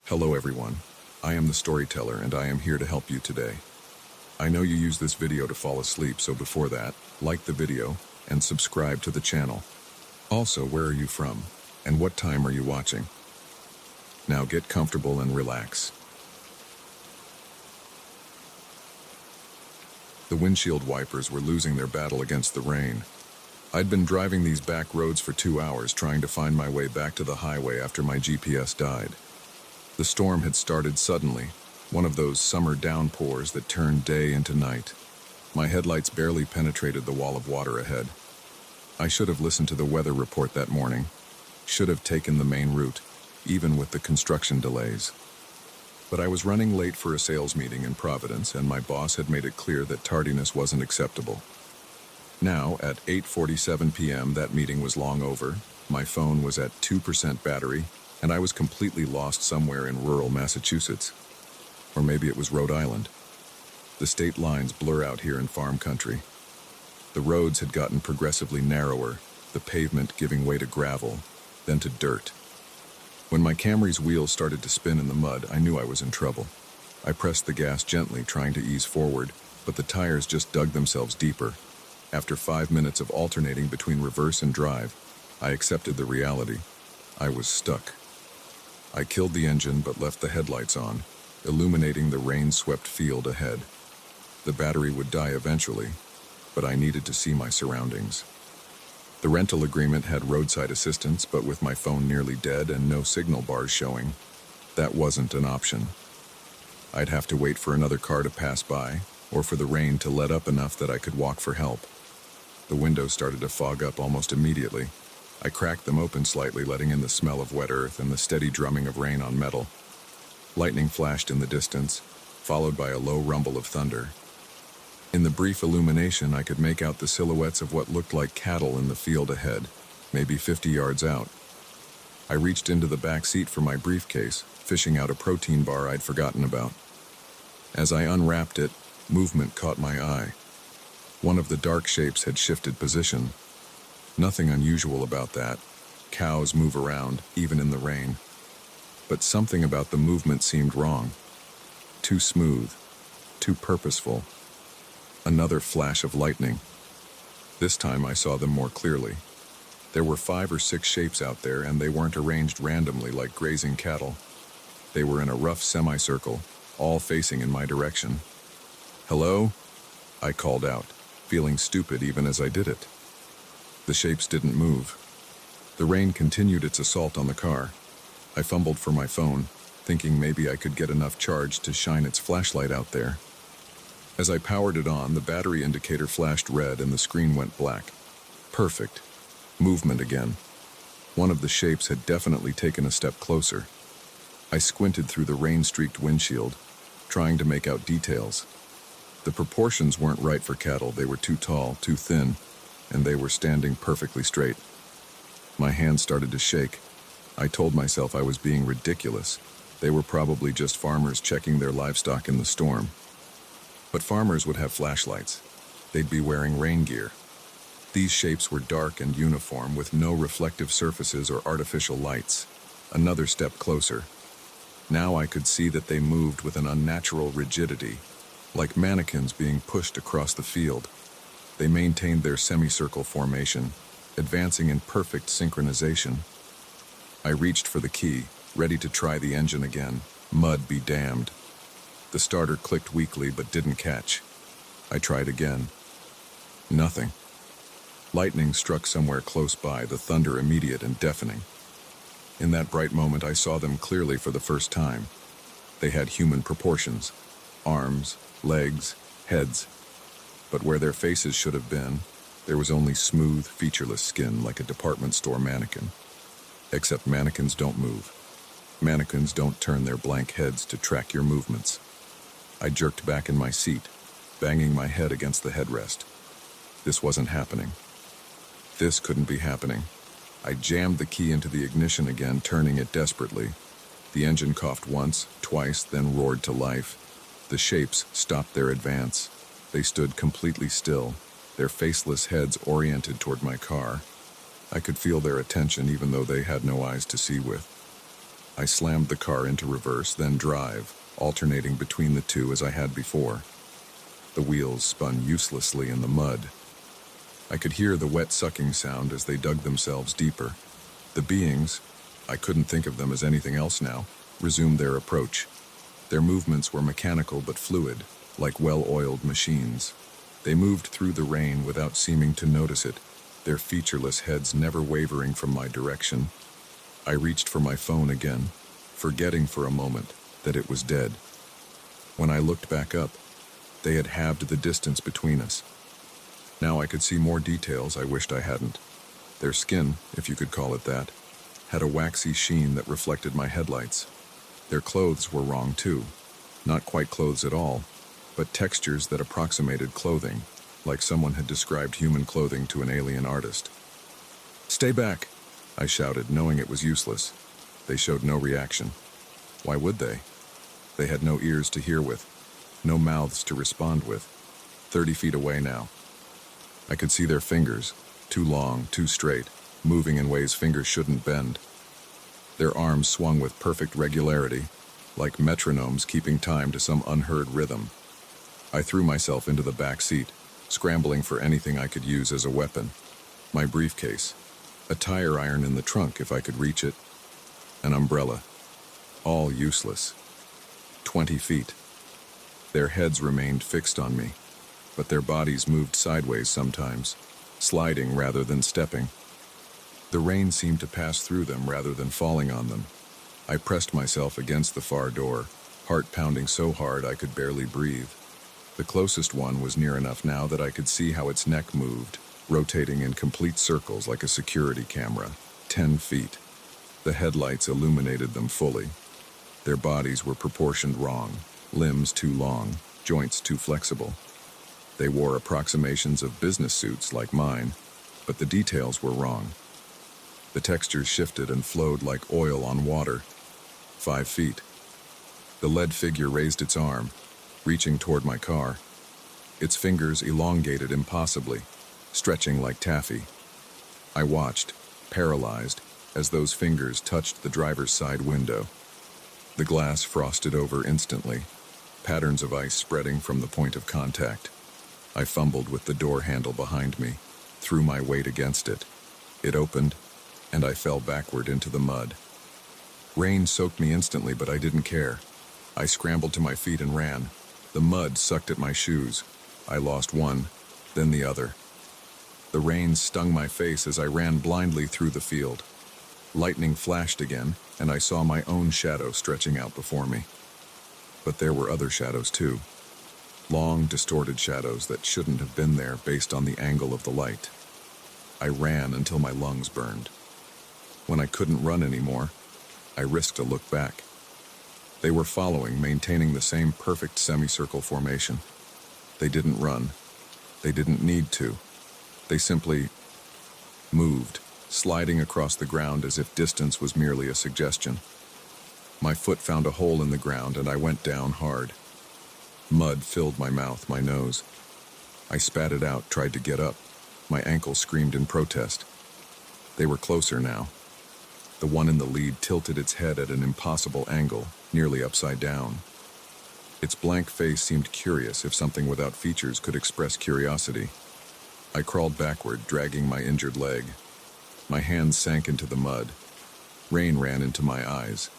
Hello everyone, I am the storyteller and I am here to help you today. I know you use this video to fall asleep, so before that, like the video and subscribe to the channel. Also, where are you from and what time are you watching? Now get comfortable and relax. The windshield wipers were losing their battle against the rain. I'd been driving these back roads for 2 hours trying to find my way back to the highway after my GPS died. The storm had started suddenly, one of those summer downpours that turn day into night. My headlights barely penetrated the wall of water ahead. I should have listened to the weather report that morning, should have taken the main route, even with the construction delays. But I was running late for a sales meeting in Providence, and my boss had made it clear that tardiness wasn't acceptable. Now, at 8:47 p.m., that meeting was long over, my phone was at 2% battery, and I was completely lost somewhere in rural Massachusetts. Or maybe it was Rhode Island. The state lines blur out here in farm country. The roads had gotten progressively narrower, the pavement giving way to gravel, then to dirt. When my Camry's wheels started to spin in the mud, I knew I was in trouble. I pressed the gas gently, trying to ease forward, but the tires just dug themselves deeper. After 5 minutes of alternating between reverse and drive, I accepted the reality. I was stuck. I killed the engine but left the headlights on, illuminating the rain-swept field ahead. The battery would die eventually, but I needed to see my surroundings. The rental agreement had roadside assistance, but with my phone nearly dead and no signal bars showing, that wasn't an option. I'd have to wait for another car to pass by, or for the rain to let up enough that I could walk for help. The windows started to fog up almost immediately. I cracked them open slightly, letting in the smell of wet earth and the steady drumming of rain on metal. Lightning flashed in the distance, followed by a low rumble of thunder. In the brief illumination, I could make out the silhouettes of what looked like cattle in the field ahead, maybe 50 yards out. I reached into the back seat for my briefcase, fishing out a protein bar I'd forgotten about. As I unwrapped it, movement caught my eye. One of the dark shapes had shifted position. Nothing unusual about that. Cows move around, even in the rain. But something about the movement seemed wrong. Too smooth. Too purposeful. Another flash of lightning. This time I saw them more clearly. There were 5 or 6 shapes out there, and they weren't arranged randomly like grazing cattle. They were in a rough semicircle, all facing in my direction. "Hello?" I called out, feeling stupid even as I did it. The shapes didn't move. The rain continued its assault on the car. I fumbled for my phone, thinking maybe I could get enough charge to shine its flashlight out there. As I powered it on, the battery indicator flashed red and the screen went black. Perfect. Movement again. One of the shapes had definitely taken a step closer. I squinted through the rain-streaked windshield, trying to make out details. The proportions weren't right for cattle. They were too tall, too thin, and they were standing perfectly straight. My hands started to shake. I told myself I was being ridiculous. They were probably just farmers checking their livestock in the storm. But farmers would have flashlights. They'd be wearing rain gear. These shapes were dark and uniform, with no reflective surfaces or artificial lights. Another step closer. Now I could see that they moved with an unnatural rigidity, like mannequins being pushed across the field. They maintained their semicircle formation, advancing in perfect synchronization. I reached for the key, ready to try the engine again. Mud be damned. The starter clicked weakly but didn't catch. I tried again. Nothing. Lightning struck somewhere close by, the thunder immediate and deafening. In that bright moment, I saw them clearly for the first time. They had human proportions. Arms, legs, heads. But where their faces should have been, there was only smooth, featureless skin like a department store mannequin. Except mannequins don't move. Mannequins don't turn their blank heads to track your movements. I jerked back in my seat, banging my head against the headrest. This wasn't happening. This couldn't be happening. I jammed the key into the ignition again, turning it desperately. The engine coughed once, twice, then roared to life. The shapes stopped their advance. They stood completely still, their faceless heads oriented toward my car. I could feel their attention even though they had no eyes to see with. I slammed the car into reverse, then drive, alternating between the two as I had before. The wheels spun uselessly in the mud. I could hear the wet sucking sound as they dug themselves deeper. The beings, I couldn't think of them as anything else now, resumed their approach. Their movements were mechanical but fluid, like well-oiled machines. They moved through the rain without seeming to notice it, their featureless heads never wavering from my direction. I reached for my phone again, forgetting for a moment that it was dead. When I looked back up, they had halved the distance between us. Now I could see more details I wished I hadn't. Their skin, if you could call it that, had a waxy sheen that reflected my headlights. Their clothes were wrong too. Not quite clothes at all, but textures that approximated clothing, like someone had described human clothing to an alien artist. "Stay back," I shouted, knowing it was useless. They showed no reaction. Why would they? They had no ears to hear with, no mouths to respond with. 30 feet away now. I could see their fingers, too long, too straight, moving in ways fingers shouldn't bend. Their arms swung with perfect regularity, like metronomes keeping time to some unheard rhythm. I threw myself into the back seat, scrambling for anything I could use as a weapon. My briefcase, a tire iron in the trunk if I could reach it, an umbrella. All useless. 20 feet. Their heads remained fixed on me, but their bodies moved sideways sometimes, sliding rather than stepping. The rain seemed to pass through them rather than falling on them. I pressed myself against the far door, heart pounding so hard I could barely breathe. The closest one was near enough now that I could see how its neck moved, rotating in complete circles like a security camera, 10 feet. The headlights illuminated them fully. Their bodies were proportioned wrong, limbs too long, joints too flexible. They wore approximations of business suits like mine, but the details were wrong. The textures shifted and flowed like oil on water. 5 feet. The lead figure raised its arm, reaching toward my car. Its fingers elongated impossibly, stretching like taffy. I watched, paralyzed, as those fingers touched the driver's side window. The glass frosted over instantly, patterns of ice spreading from the point of contact. I fumbled with the door handle behind me, threw my weight against it. It opened, and I fell backward into the mud. Rain soaked me instantly, but I didn't care. I scrambled to my feet and ran. The mud sucked at my shoes. I lost one, then the other. The rain stung my face as I ran blindly through the field. Lightning flashed again, and I saw my own shadow stretching out before me. But there were other shadows too. Long, distorted shadows that shouldn't have been there based on the angle of the light. I ran until my lungs burned. When I couldn't run anymore, I risked a look back. They were following, maintaining the same perfect semicircle formation. They didn't run. They didn't need to. They simply moved, sliding across the ground as if distance was merely a suggestion. My foot found a hole in the ground and I went down hard. Mud filled my mouth, my nose. I spat it out, tried to get up. My ankle screamed in protest. They were closer now. The one in the lead tilted its head at an impossible angle, nearly upside down. Its blank face seemed curious, if something without features could express curiosity. I crawled backward, dragging my injured leg. My hands sank into the mud. Rain ran into my eyes.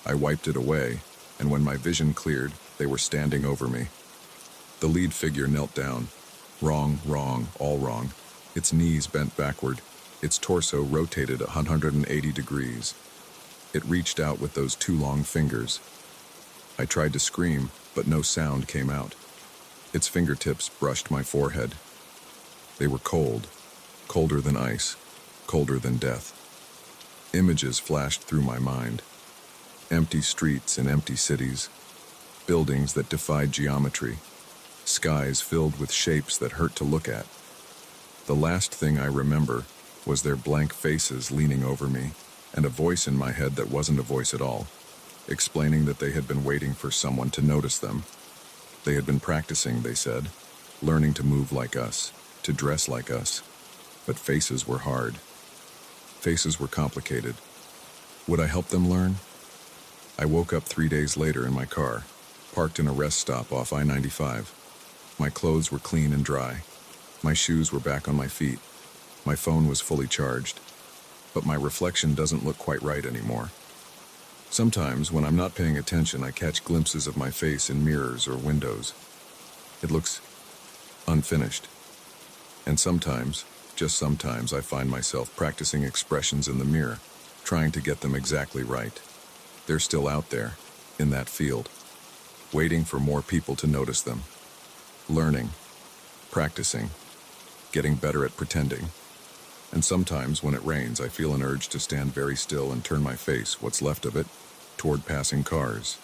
I wiped it away, and when my vision cleared, they were standing over me. The lead figure knelt down. Wrong, all wrong. Its knees bent backward. Its torso rotated 180 degrees. It reached out with those two long fingers. I tried to scream, but no sound came out. Its fingertips brushed my forehead. They were cold, colder than ice, colder than death. Images flashed through my mind. Empty streets in empty cities, buildings that defied geometry, skies filled with shapes that hurt to look at. The last thing I remember was their blank faces leaning over me, and a voice in my head that wasn't a voice at all, explaining that they had been waiting for someone to notice them. They had been practicing, they said, learning to move like us, to dress like us. But faces were hard. Faces were complicated. Would I help them learn? I woke up 3 days later in my car, parked in a rest stop off I-95. My clothes were clean and dry. My shoes were back on my feet. My phone was fully charged. But my reflection doesn't look quite right anymore. Sometimes, when I'm not paying attention, I catch glimpses of my face in mirrors or windows. It looks unfinished. And sometimes, just sometimes, I find myself practicing expressions in the mirror, trying to get them exactly right. They're still out there, in that field, waiting for more people to notice them. Learning, practicing, getting better at pretending. And sometimes, when it rains, I feel an urge to stand very still and turn my face, what's left of it, toward passing cars.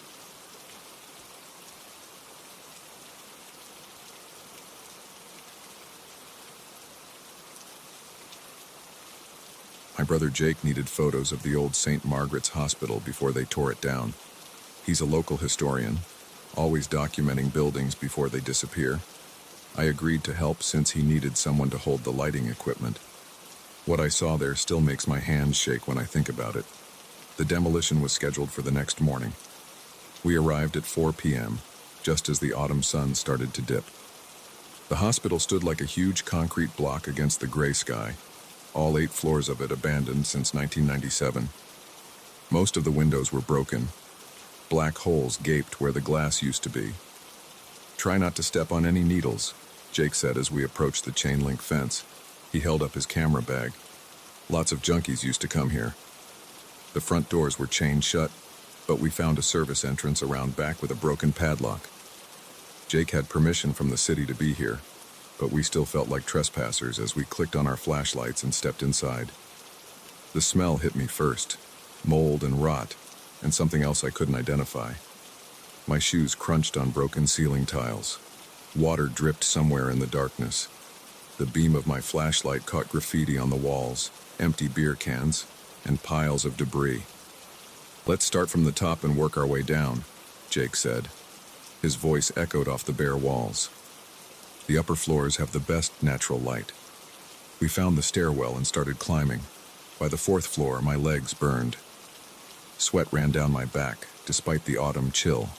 My brother Jake needed photos of the old St. Margaret's Hospital before they tore it down. He's a local historian, always documenting buildings before they disappear. I agreed to help since he needed someone to hold the lighting equipment. What I saw there still makes my hands shake when I think about it. The demolition was scheduled for the next morning. We arrived at 4 p.m., just as the autumn sun started to dip. The hospital stood like a huge concrete block against the gray sky, all 8 floors of it abandoned since 1997. Most of the windows were broken. Black holes gaped where the glass used to be. "Try not to step on any needles," Jake said as we approached the chain-link fence. He held up his camera bag. "Lots of junkies used to come here." The front doors were chained shut, but we found a service entrance around back with a broken padlock. Jake had permission from the city to be here, but we still felt like trespassers as we clicked on our flashlights and stepped inside. The smell hit me first, mold and rot, and something else I couldn't identify. My shoes crunched on broken ceiling tiles. Water dripped somewhere in the darkness. The beam of my flashlight caught graffiti on the walls, empty beer cans, and piles of debris. "Let's start from the top and work our way down," Jake said. His voice echoed off the bare walls. "The upper floors have the best natural light." We found the stairwell and started climbing. By the 4th floor, my legs burned. Sweat ran down my back, despite the autumn chill.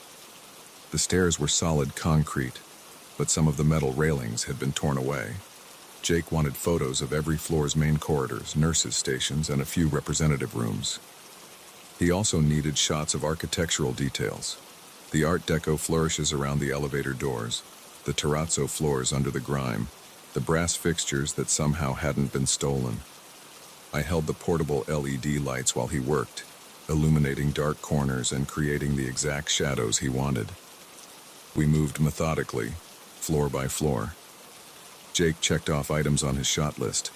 The stairs were solid concrete, but some of the metal railings had been torn away. Jake wanted photos of every floor's main corridors, nurses' stations, and a few representative rooms. He also needed shots of architectural details. The Art Deco flourishes around the elevator doors, the terrazzo floors under the grime, the brass fixtures that somehow hadn't been stolen. I held the portable LED lights while he worked, illuminating dark corners and creating the exact shadows he wanted. We moved methodically, floor by floor. Jake checked off items on his shot list.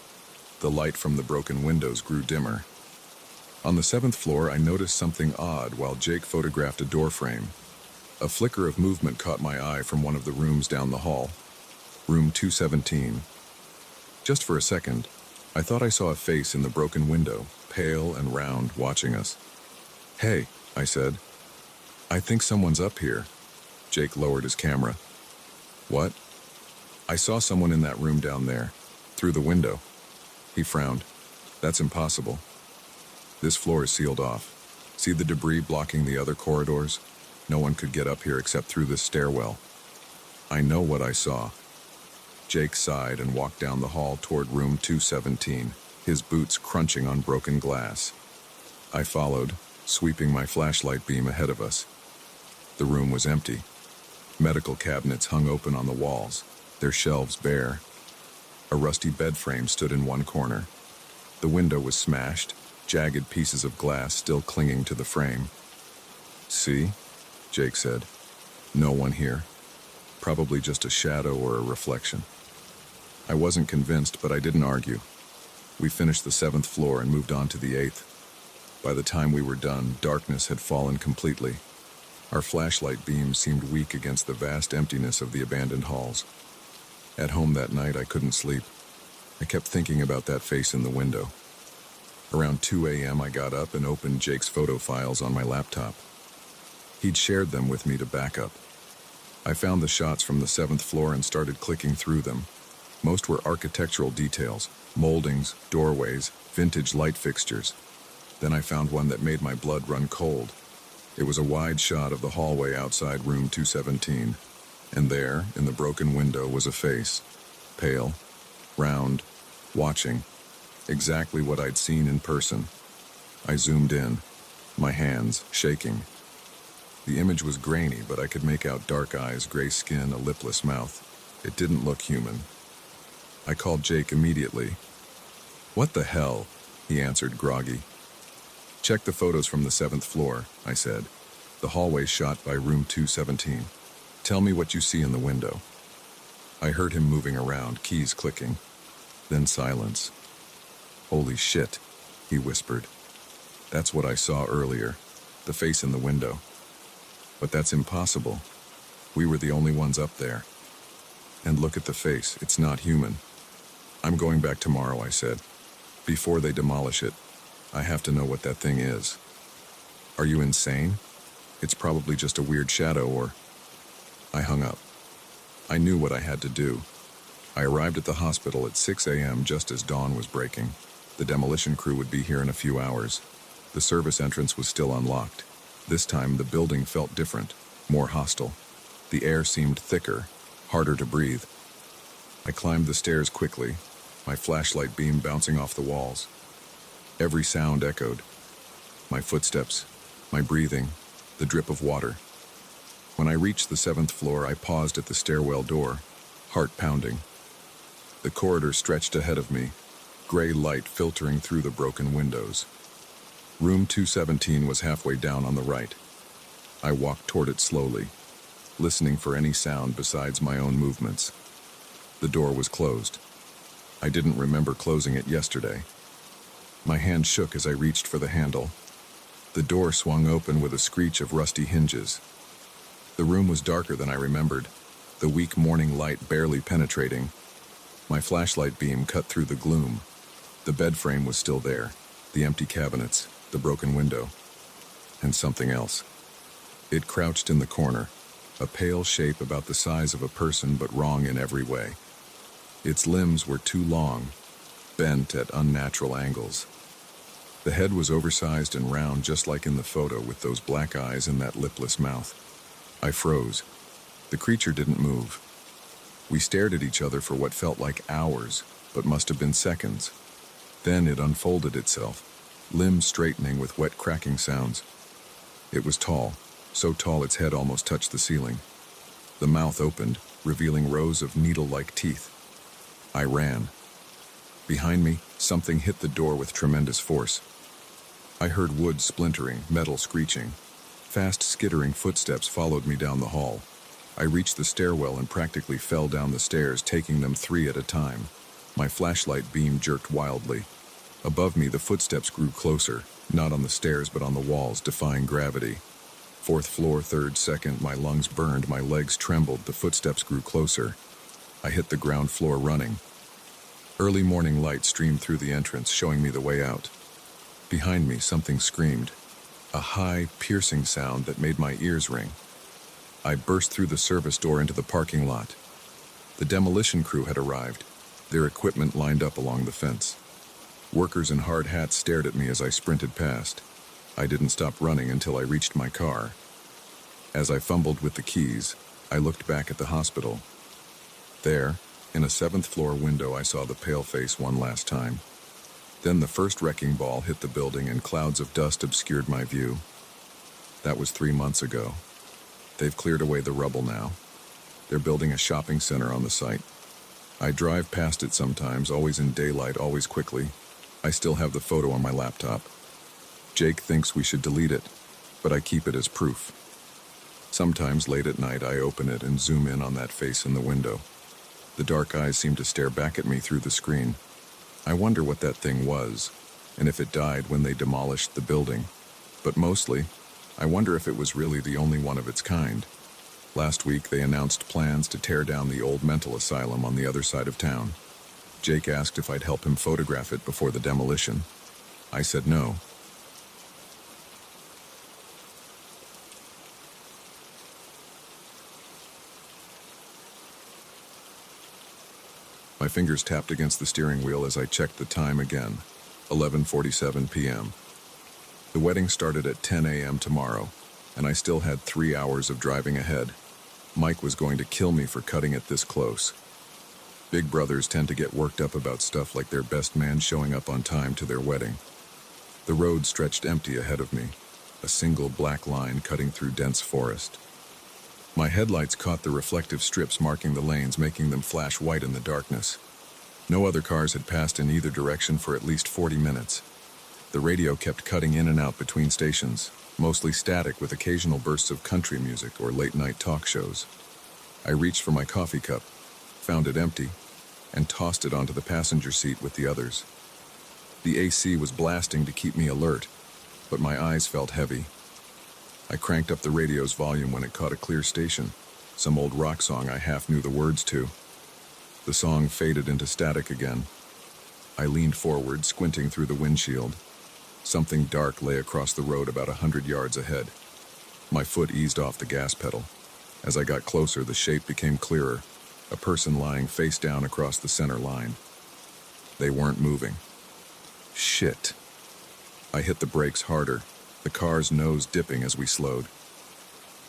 The light from the broken windows grew dimmer. On the 7th floor, I noticed something odd while Jake photographed a door frame. A flicker of movement caught my eye from one of the rooms down the hall. Room 217. Just for a second, I thought I saw a face in the broken window, pale and round, watching us. "Hey," I said. "I think someone's up here." Jake lowered his camera. "What?" "I saw someone in that room down there, through the window." He frowned. "That's impossible. This floor is sealed off. See the debris blocking the other corridors? No one could get up here except through this stairwell." "I know what I saw." Jake sighed and walked down the hall toward room 217, his boots crunching on broken glass. I followed, sweeping my flashlight beam ahead of us. The room was empty. Medical cabinets hung open on the walls, their shelves bare. A rusty bed frame stood in one corner. The window was smashed, jagged pieces of glass still clinging to the frame. "See?" Jake said. "No one here. Probably just a shadow or a reflection." I wasn't convinced, but I didn't argue. We finished the 7th floor and moved on to the 8th. By the time we were done, darkness had fallen completely. Our flashlight beams seemed weak against the vast emptiness of the abandoned halls. At home that night, I couldn't sleep. I kept thinking about that face in the window. Around 2 a.m., I got up and opened Jake's photo files on my laptop. He'd shared them with me to back up. I found the shots from the 7th floor and started clicking through them. Most were architectural details, moldings, doorways, vintage light fixtures. Then I found one that made my blood run cold. It was a wide shot of the hallway outside room 217, and there, in the broken window, was a face, pale, round, watching, exactly what I'd seen in person. I zoomed in, my hands shaking. The image was grainy, but I could make out dark eyes, gray skin, a lipless mouth. It didn't look human. I called Jake immediately. "What the hell?" he answered, groggy. "Check the photos from the 7th floor," I said. "The hallway shot by room 217. Tell me what you see in the window." I heard him moving around, keys clicking. Then silence. "Holy shit," he whispered. "That's what I saw earlier, the face in the window. But that's impossible. We were the only ones up there. And look at the face, it's not human." "I'm going back tomorrow," I said. "Before they demolish it, I have to know what that thing is." "Are you insane? It's probably just a weird shadow or..." I hung up. I knew what I had to do. I arrived at the hospital at 6 a.m. just as dawn was breaking. The demolition crew would be here in a few hours. The service entrance was still unlocked. This time the building felt different, more hostile. The air seemed thicker, harder to breathe. I climbed the stairs quickly, my flashlight beam bouncing off the walls. Every sound echoed. My footsteps, my breathing, the drip of water. When I reached the 7th floor, I paused at the stairwell door, heart pounding. The corridor stretched ahead of me, gray light filtering through the broken windows. Room 217 was halfway down on the right. I walked toward it slowly, listening for any sound besides my own movements. The door was closed. I didn't remember closing it yesterday. My hand shook as I reached for the handle. The door swung open with a screech of rusty hinges. The room was darker than I remembered, the weak morning light barely penetrating. My flashlight beam cut through the gloom. The bed frame was still there, the empty cabinets, the broken window, and something else. It crouched in the corner, a pale shape about the size of a person but wrong in every way. Its limbs were too long, bent at unnatural angles. The head was oversized and round just like in the photo with those black eyes and that lipless mouth. I froze. The creature didn't move. We stared at each other for what felt like hours, but must have been seconds. Then it unfolded itself, limbs straightening with wet cracking sounds. It was tall, so tall its head almost touched the ceiling. The mouth opened, revealing rows of needle-like teeth. I ran. Behind me, something hit the door with tremendous force. I heard wood splintering, metal screeching. Fast, skittering footsteps followed me down the hall. I reached the stairwell and practically fell down the stairs, taking them 3 at a time. My flashlight beam jerked wildly. Above me, the footsteps grew closer, not on the stairs but on the walls, defying gravity. 4th floor, 3rd, 2nd, my lungs burned, my legs trembled, the footsteps grew closer. I hit the ground floor running. Early morning light streamed through the entrance, showing me the way out. Behind me, something screamed. A high, piercing sound that made my ears ring. I burst through the service door into the parking lot. The demolition crew had arrived, their equipment lined up along the fence. Workers in hard hats stared at me as I sprinted past. I didn't stop running until I reached my car. As I fumbled with the keys, I looked back at the hospital. There, in a 7th floor window, I saw the pale face one last time. Then the first wrecking ball hit the building and clouds of dust obscured my view. That was 3 months ago. They've cleared away the rubble now. They're building a shopping center on the site. I drive past it sometimes, always in daylight, always quickly. I still have the photo on my laptop. Jake thinks we should delete it, but I keep it as proof. Sometimes late at night I open it and zoom in on that face in the window. The dark eyes seem to stare back at me through the screen. I wonder what that thing was, and if it died when they demolished the building. But mostly, I wonder if it was really the only one of its kind. Last week they announced plans to tear down the old mental asylum on the other side of town. Jake asked if I'd help him photograph it before the demolition. I said no. My fingers tapped against the steering wheel as I checked the time again. 11:47 p.m. The wedding started at 10 a.m. tomorrow. and I still had 3 hours of driving ahead. Mike was going to kill me for cutting it this close. Big brothers tend to get worked up about stuff like their best man showing up on time to their wedding. The road stretched empty ahead of me, a single black line cutting through dense forest. My headlights caught the reflective strips marking the lanes, making them flash white in the darkness. No other cars had passed in either direction for at least 40 minutes. The radio kept cutting in and out between stations, mostly static with occasional bursts of country music or late-night talk shows. I reached for my coffee cup, found it empty, and tossed it onto the passenger seat with the others. The AC was blasting to keep me alert, but my eyes felt heavy. I cranked up the radio's volume when it caught a clear station, some old rock song I half knew the words to. The song faded into static again. I leaned forward, squinting through the windshield. Something dark lay across the road about 100 yards ahead. My foot eased off the gas pedal. As I got closer, the shape became clearer, a person lying face down across the center line. They weren't moving. Shit. I hit the brakes harder, the car's nose dipping as we slowed.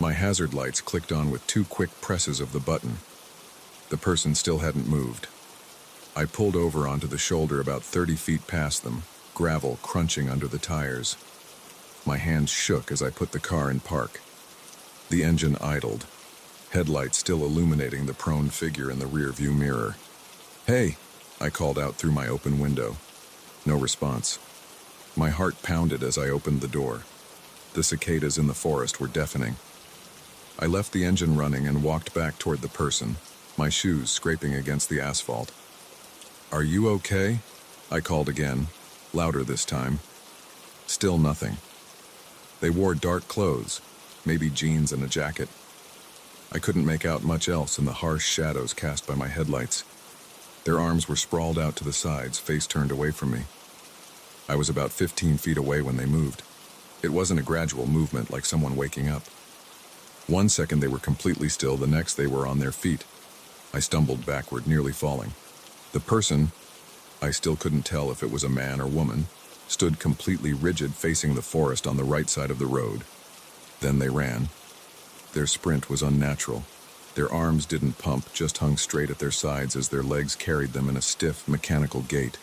My hazard lights clicked on with 2 quick presses of the button. The person still hadn't moved. I pulled over onto the shoulder about 30 feet past them, gravel crunching under the tires. My hands shook as I put the car in park. The engine idled, headlights still illuminating the prone figure in the rearview mirror. "Hey," I called out through my open window. No response. My heart pounded as I opened the door. The cicadas in the forest were deafening. I left the engine running and walked back toward the person, my shoes scraping against the asphalt. "Are you okay?" I called again, louder this time. Still nothing. They wore dark clothes, maybe jeans and a jacket. I couldn't make out much else in the harsh shadows cast by my headlights. Their arms were sprawled out to the sides, face turned away from me. I was about 15 feet away when they moved. It wasn't a gradual movement like someone waking up. 1 second they were completely still, the next they were on their feet. I stumbled backward, nearly falling. The person, I still couldn't tell if it was a man or woman, stood completely rigid facing the forest on the right side of the road. Then they ran. Their sprint was unnatural. Their arms didn't pump, just hung straight at their sides as their legs carried them in a stiff, mechanical gait.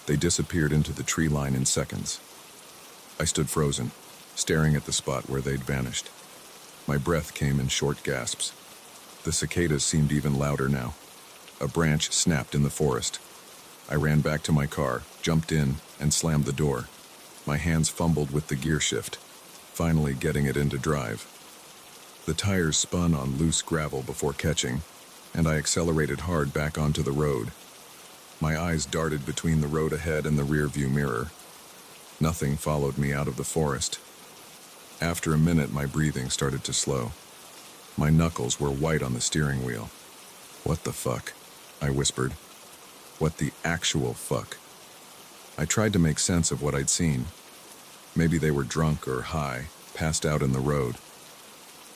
They disappeared into the tree line in seconds. I stood frozen, staring at the spot where they'd vanished. My breath came in short gasps. The cicadas seemed even louder now. A branch snapped in the forest. I ran back to my car, jumped in, and slammed the door. My hands fumbled with the gear shift, finally getting it into drive. The tires spun on loose gravel before catching, and I accelerated hard back onto the road. My eyes darted between the road ahead and the rearview mirror. Nothing followed me out of the forest. After a minute, my breathing started to slow. My knuckles were white on the steering wheel. "What the fuck?" I whispered. "What the actual fuck?" I tried to make sense of what I'd seen. Maybe they were drunk or high, passed out in the road.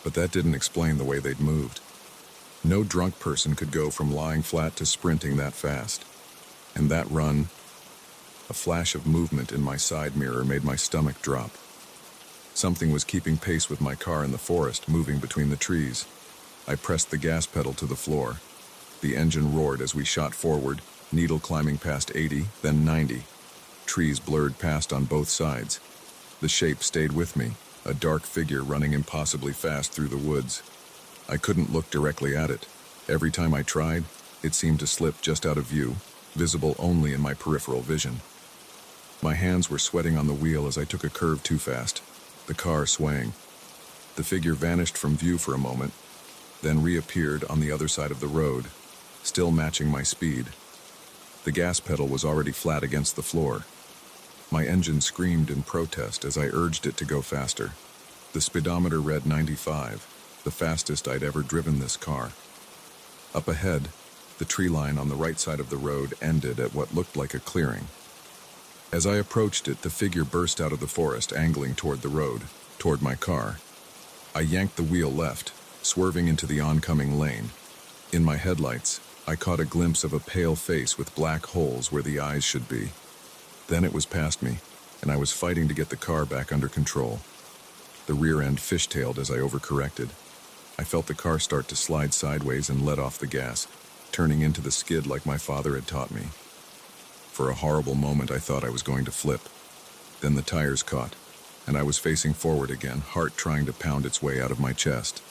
But that didn't explain the way they'd moved. No drunk person could go from lying flat to sprinting that fast. And that run, a flash of movement in my side mirror made my stomach drop. Something was keeping pace with my car in the forest, moving between the trees. I pressed the gas pedal to the floor. The engine roared as we shot forward, needle climbing past 80, then 90. Trees blurred past on both sides. The shape stayed with me, a dark figure running impossibly fast through the woods. I couldn't look directly at it. Every time I tried, it seemed to slip just out of view, visible only in my peripheral vision. My hands were sweating on the wheel as I took a curve too fast, the car swaying. The figure vanished from view for a moment, then reappeared on the other side of the road, still matching my speed. The gas pedal was already flat against the floor. My engine screamed in protest as I urged it to go faster. The speedometer read 95, the fastest I'd ever driven this car. Up ahead, the tree line on the right side of the road ended at what looked like a clearing. As I approached it, the figure burst out of the forest, angling toward the road, toward my car. I yanked the wheel left, swerving into the oncoming lane. In my headlights, I caught a glimpse of a pale face with black holes where the eyes should be. Then it was past me, and I was fighting to get the car back under control. The rear end fishtailed as I overcorrected. I felt the car start to slide sideways and let off the gas, turning into the skid like my father had taught me. For a horrible moment, I thought I was going to flip. Then the tires caught, and I was facing forward again, heart trying to pound its way out of my chest.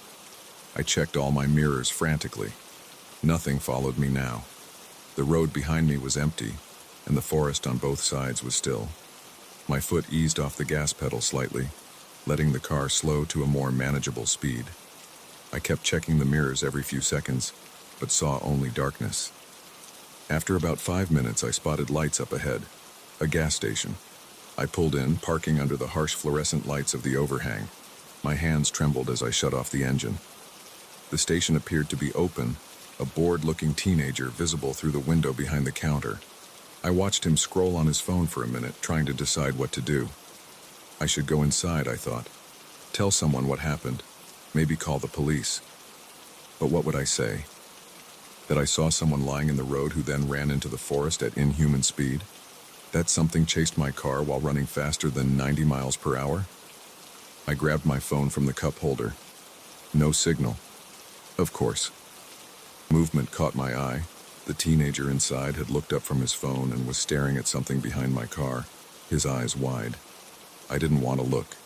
I checked all my mirrors frantically. Nothing followed me now. The road behind me was empty, and the forest on both sides was still. My foot eased off the gas pedal slightly, letting the car slow to a more manageable speed. I kept checking the mirrors every few seconds, but saw only darkness. After about 5 minutes, I spotted lights up ahead, a gas station. I pulled in, parking under the harsh fluorescent lights of the overhang. My hands trembled as I shut off the engine. The station appeared to be open, a bored-looking teenager visible through the window behind the counter. I watched him scroll on his phone for a minute, trying to decide what to do. I should go inside, I thought. Tell someone what happened. Maybe call the police. But what would I say? That I saw someone lying in the road who then ran into the forest at inhuman speed? That something chased my car while running faster than 90 miles per hour? I grabbed my phone from the cup holder. No signal. Of course. Movement caught my eye. The teenager inside had looked up from his phone and was staring at something behind my car, his eyes wide. I didn't want to look.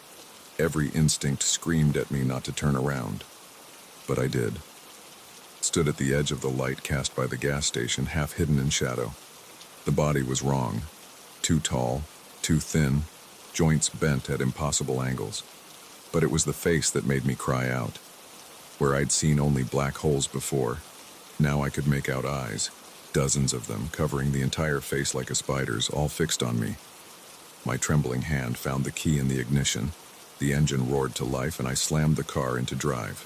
Every instinct screamed at me not to turn around. But I did. Stood at the edge of the light cast by the gas station, half hidden in shadow. The body was wrong. Too tall, too thin, joints bent at impossible angles. But it was the face that made me cry out. Where I'd seen only black holes before, now I could make out eyes, dozens of them, covering the entire face like a spider's, all fixed on me. My trembling hand found the key in the ignition. The engine roared to life, and I slammed the car into drive.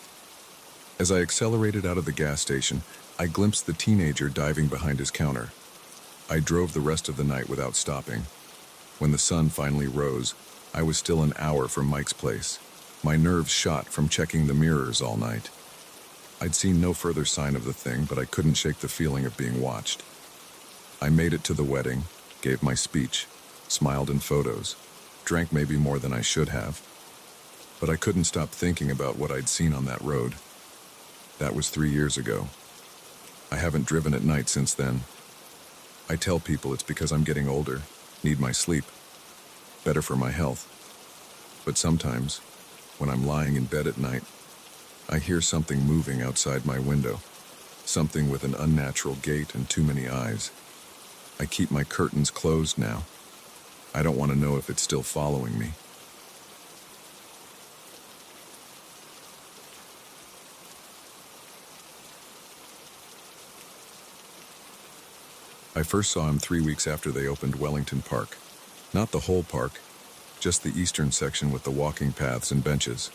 As I accelerated out of the gas station, I glimpsed the teenager diving behind his counter. I drove the rest of the night without stopping. When the sun finally rose, I was still an hour from Mike's place. My nerves shot from checking the mirrors all night. I'd seen no further sign of the thing, but I couldn't shake the feeling of being watched. I made it to the wedding, gave my speech, smiled in photos, drank maybe more than I should have. But I couldn't stop thinking about what I'd seen on that road. That was 3 years ago. I haven't driven at night since then. I tell people it's because I'm getting older, need my sleep, better for my health. But sometimes, when I'm lying in bed at night, I hear something moving outside my window, something with an unnatural gait and too many eyes. I keep my curtains closed now. I don't want to know if it's still following me. I first saw him 3 weeks after they opened Wellington Park. Not the whole park, just the eastern section with the walking paths and benches.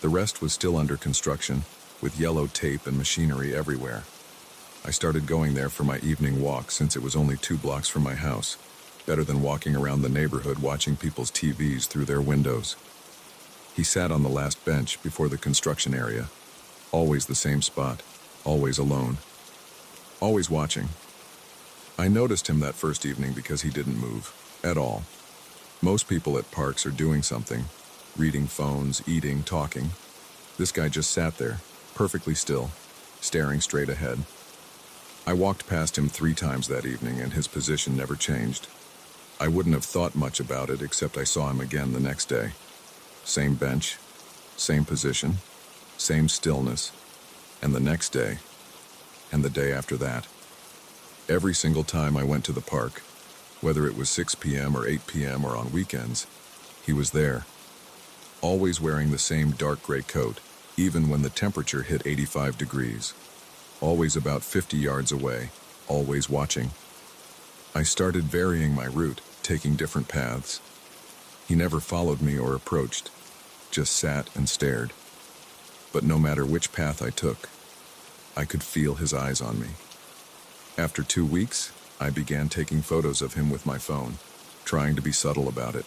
The rest was still under construction, with yellow tape and machinery everywhere. I started going there for my evening walk since it was only 2 blocks from my house, better than walking around the neighborhood watching people's TVs through their windows. He sat on the last bench before the construction area, always the same spot, always alone, always watching. I noticed him that first evening because he didn't move, at all. Most people at parks are doing something, reading phones, eating, talking. This guy just sat there, perfectly still, staring straight ahead. I walked past him 3 times that evening, and his position never changed. I wouldn't have thought much about it, except I saw him again the next day. Same bench, same position, same stillness, and the next day, and the day after that. Every single time I went to the park, whether it was 6 p.m. or 8 p.m. or on weekends, he was there. Always wearing the same dark gray coat, even when the temperature hit 85 degrees. Always about 50 yards away, always watching. I started varying my route, taking different paths. He never followed me or approached, just sat and stared. But no matter which path I took, I could feel his eyes on me. After 2 weeks, I began taking photos of him with my phone, trying to be subtle about it.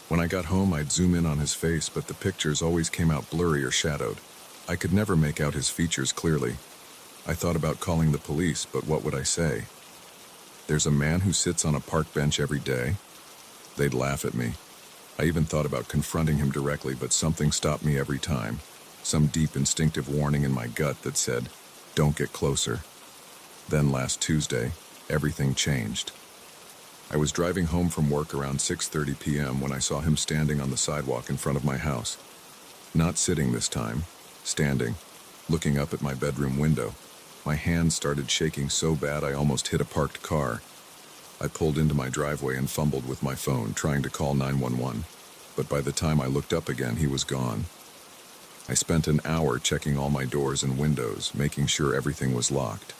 When I got home, I'd zoom in on his face, but the pictures always came out blurry or shadowed. I could never make out his features clearly. I thought about calling the police, but what would I say? There's a man who sits on a park bench every day? They'd laugh at me. I even thought about confronting him directly, but something stopped me every time. Some deep instinctive warning in my gut that said, "Don't get closer." Then last Tuesday, everything changed. I was driving home from work around 6:30 p.m. when I saw him standing on the sidewalk in front of my house. Not sitting this time, standing, looking up at my bedroom window. My hands started shaking so bad I almost hit a parked car. I pulled into my driveway and fumbled with my phone, trying to call 911. But by the time I looked up again, he was gone. I spent an hour checking all my doors and windows, making sure everything was locked.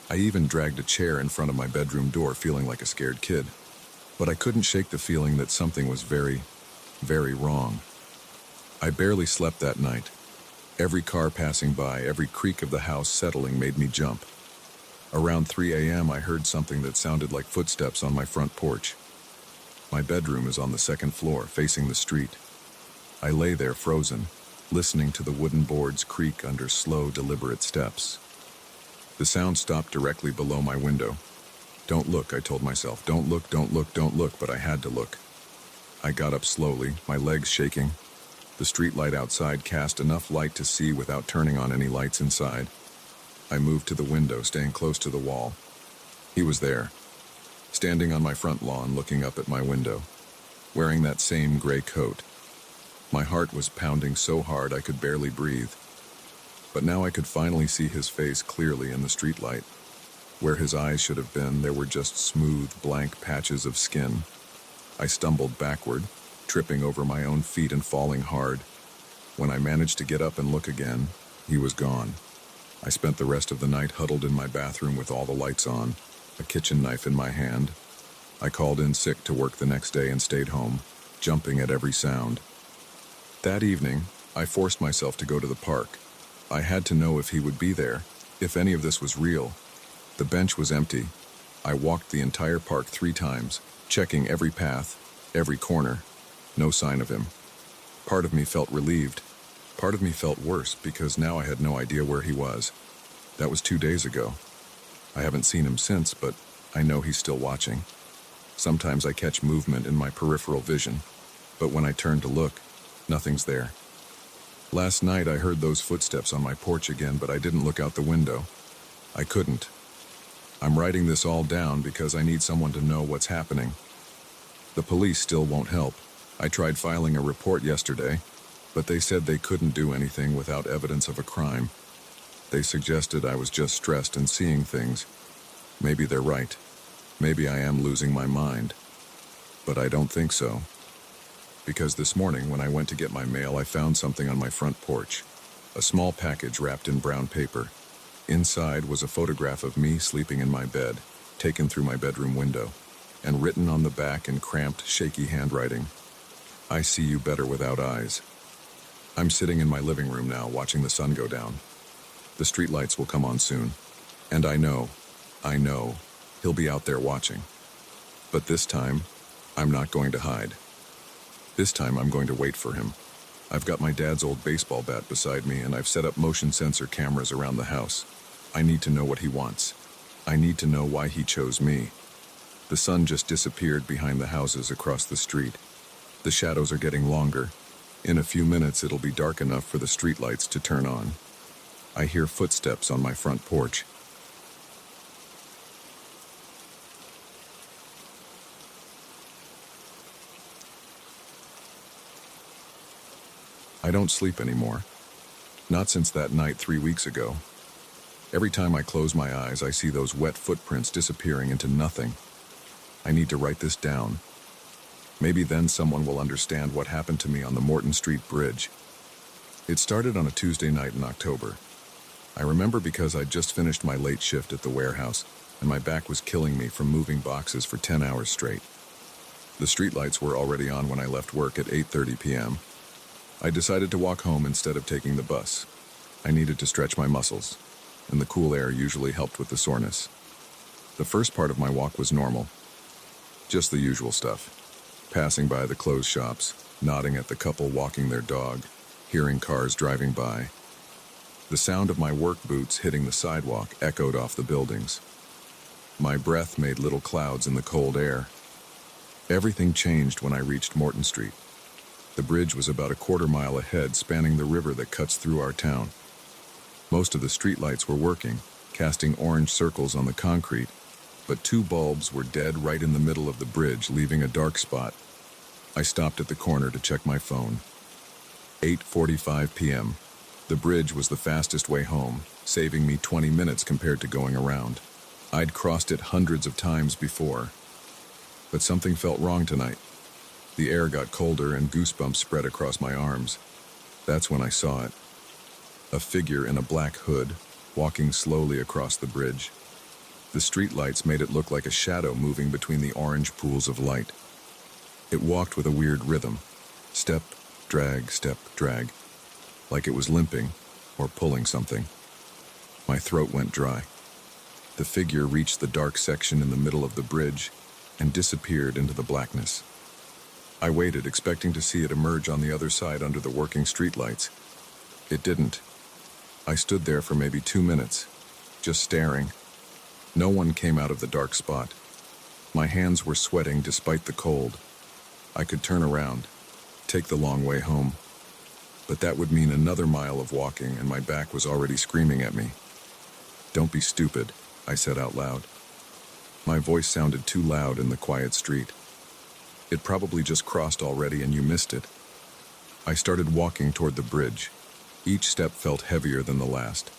I even dragged a chair in front of my bedroom door, feeling like a scared kid. But I couldn't shake the feeling that something was very, very wrong. I barely slept that night. Every car passing by, every creak of the house settling made me jump. Around 3 a.m. I heard something that sounded like footsteps on my front porch. My bedroom is on the second floor, facing the street. I lay there frozen, listening to the wooden boards creak under slow, deliberate steps. The sound stopped directly below my window. "Don't look," I told myself. "Don't look, don't look, don't look," but I had to look. I got up slowly, my legs shaking. The street light outside cast enough light to see without turning on any lights inside. I moved to the window, staying close to the wall. He was there, standing on my front lawn, looking up at my window, wearing that same gray coat. My heart was pounding so hard I could barely breathe. But now I could finally see his face clearly in the streetlight. Where his eyes should have been, there were just smooth, blank patches of skin. I stumbled backward, tripping over my own feet and falling hard. When I managed to get up and look again, he was gone. I spent the rest of the night huddled in my bathroom with all the lights on, a kitchen knife in my hand. I called in sick to work the next day and stayed home, jumping at every sound. That evening, I forced myself to go to the park. I had to know if he would be there, if any of this was real. The bench was empty. I walked the entire park 3 times, checking every path, every corner. No sign of him. Part of me felt relieved. Part of me felt worse because now I had no idea where he was. That was 2 days ago. I haven't seen him since, but I know he's still watching. Sometimes I catch movement in my peripheral vision, but when I turn to look, nothing's there. Last night I heard those footsteps on my porch again, but I didn't look out the window. I couldn't. I'm writing this all down because I need someone to know what's happening. The police still won't help. I tried filing a report yesterday, but they said they couldn't do anything without evidence of a crime. They suggested I was just stressed and seeing things. Maybe they're right. Maybe I am losing my mind. But I don't think so. Because this morning when I went to get my mail, I found something on my front porch. A small package wrapped in brown paper. Inside was a photograph of me sleeping in my bed, taken through my bedroom window, and written on the back in cramped, shaky handwriting, "I see you better without eyes." I'm sitting in my living room now, watching the sun go down. The streetlights will come on soon. And I know, he'll be out there watching. But this time, I'm not going to hide. This time I'm going to wait for him. I've got my dad's old baseball bat beside me, and I've set up motion sensor cameras around the house. I need to know what he wants. I need to know why he chose me. The sun just disappeared behind the houses across the street. The shadows are getting longer. In a few minutes it'll be dark enough for the streetlights to turn on. I hear footsteps on my front porch. I don't sleep anymore. Not since that night 3 weeks ago. Every time I close my eyes, I see those wet footprints disappearing into nothing. I need to write this down. Maybe then someone will understand what happened to me on the Morton Street Bridge. It started on a Tuesday night in October. I remember because I'd just finished my late shift at the warehouse, and my back was killing me from moving boxes for 10 hours straight. The streetlights were already on when I left work at 8:30 p.m. I decided to walk home instead of taking the bus. I needed to stretch my muscles, and the cool air usually helped with the soreness. The first part of my walk was normal. Just the usual stuff. Passing by the clothes shops, nodding at the couple walking their dog, hearing cars driving by. The sound of my work boots hitting the sidewalk echoed off the buildings. My breath made little clouds in the cold air. Everything changed when I reached Morton Street. The bridge was about a quarter-mile ahead, spanning the river that cuts through our town. Most of the streetlights were working, casting orange circles on the concrete, but two bulbs were dead right in the middle of the bridge, leaving a dark spot. I stopped at the corner to check my phone. 8:45 p.m. The bridge was the fastest way home, saving me 20 minutes compared to going around. I'd crossed it hundreds of times before, but something felt wrong tonight. The air got colder and goosebumps spread across my arms. That's when I saw it. A figure in a black hood, walking slowly across the bridge. The streetlights made it look like a shadow moving between the orange pools of light. It walked with a weird rhythm. Step, drag, like it was limping or pulling something. My throat went dry. The figure reached the dark section in the middle of the bridge and disappeared into the blackness. I waited, expecting to see it emerge on the other side under the working streetlights. It didn't. I stood there for maybe 2 minutes, just staring. No one came out of the dark spot. My hands were sweating despite the cold. I could turn around, take the long way home. But that would mean another mile of walking, and my back was already screaming at me. "Don't be stupid," I said out loud. My voice sounded too loud in the quiet street. "It probably just crossed already and you missed it." I started walking toward the bridge. Each step felt heavier than the last.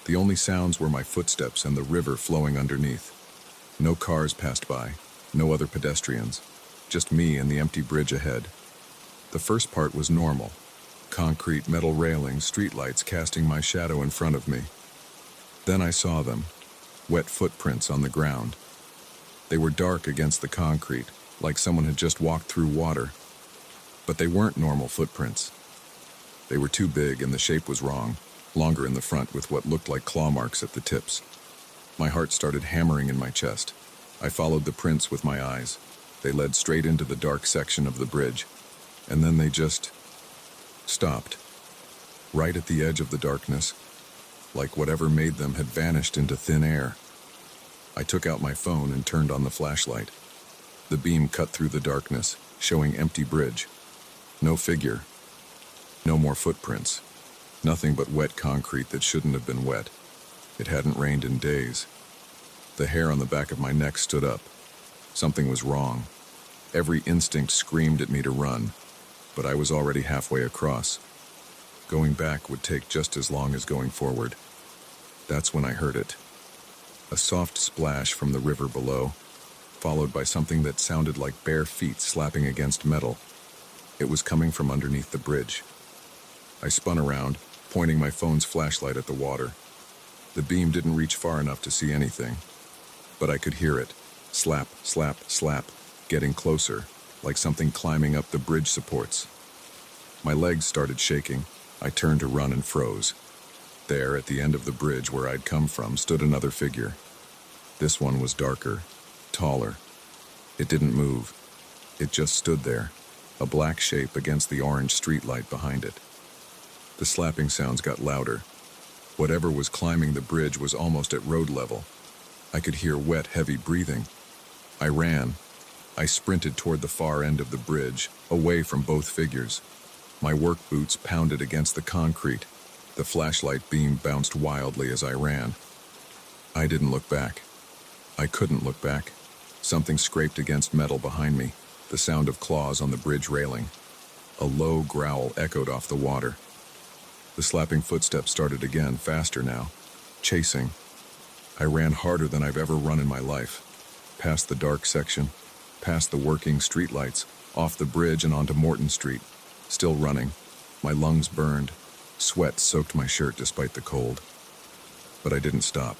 The only sounds were my footsteps and the river flowing underneath. No cars passed by, no other pedestrians, just me and the empty bridge ahead. The first part was normal. Concrete, metal railings, streetlights casting my shadow in front of me. Then I saw them, wet footprints on the ground. They were dark against the concrete, like someone had just walked through water. But they weren't normal footprints. They were too big and the shape was wrong, longer in the front with what looked like claw marks at the tips. My heart started hammering in my chest. I followed the prints with my eyes. They led straight into the dark section of the bridge, and then they just stopped, right at the edge of the darkness, like whatever made them had vanished into thin air. I took out my phone and turned on the flashlight. The beam cut through the darkness, showing empty bridge. No figure. No more footprints. Nothing but wet concrete that shouldn't have been wet. It hadn't rained in days. The hair on the back of my neck stood up. Something was wrong. Every instinct screamed at me to run, but I was already halfway across. Going back would take just as long as going forward. That's when I heard it. A soft splash from the river below, followed by something that sounded like bare feet slapping against metal. It was coming from underneath the bridge. I spun around, pointing my phone's flashlight at the water. The beam didn't reach far enough to see anything, but I could hear it. Slap, slap, slap, getting closer, like something climbing up the bridge supports. My legs started shaking. I turned to run and froze. There, at the end of the bridge where I'd come from, stood another figure. This one was darker, taller. It didn't move. It just stood there, a black shape against the orange streetlight behind it. The slapping sounds got louder. Whatever was climbing the bridge was almost at road level. I could hear wet, heavy breathing. I ran. I sprinted toward the far end of the bridge, away from both figures. My work boots pounded against the concrete. The flashlight beam bounced wildly as I ran. I didn't look back. I couldn't look back. Something scraped against metal behind me, the sound of claws on the bridge railing. A low growl echoed off the water. The slapping footsteps started again, faster now, chasing. I ran harder than I've ever run in my life. Past the dark section, past the working streetlights, off the bridge and onto Morton Street. Still running. My lungs burned. Sweat soaked my shirt despite the cold. But I didn't stop.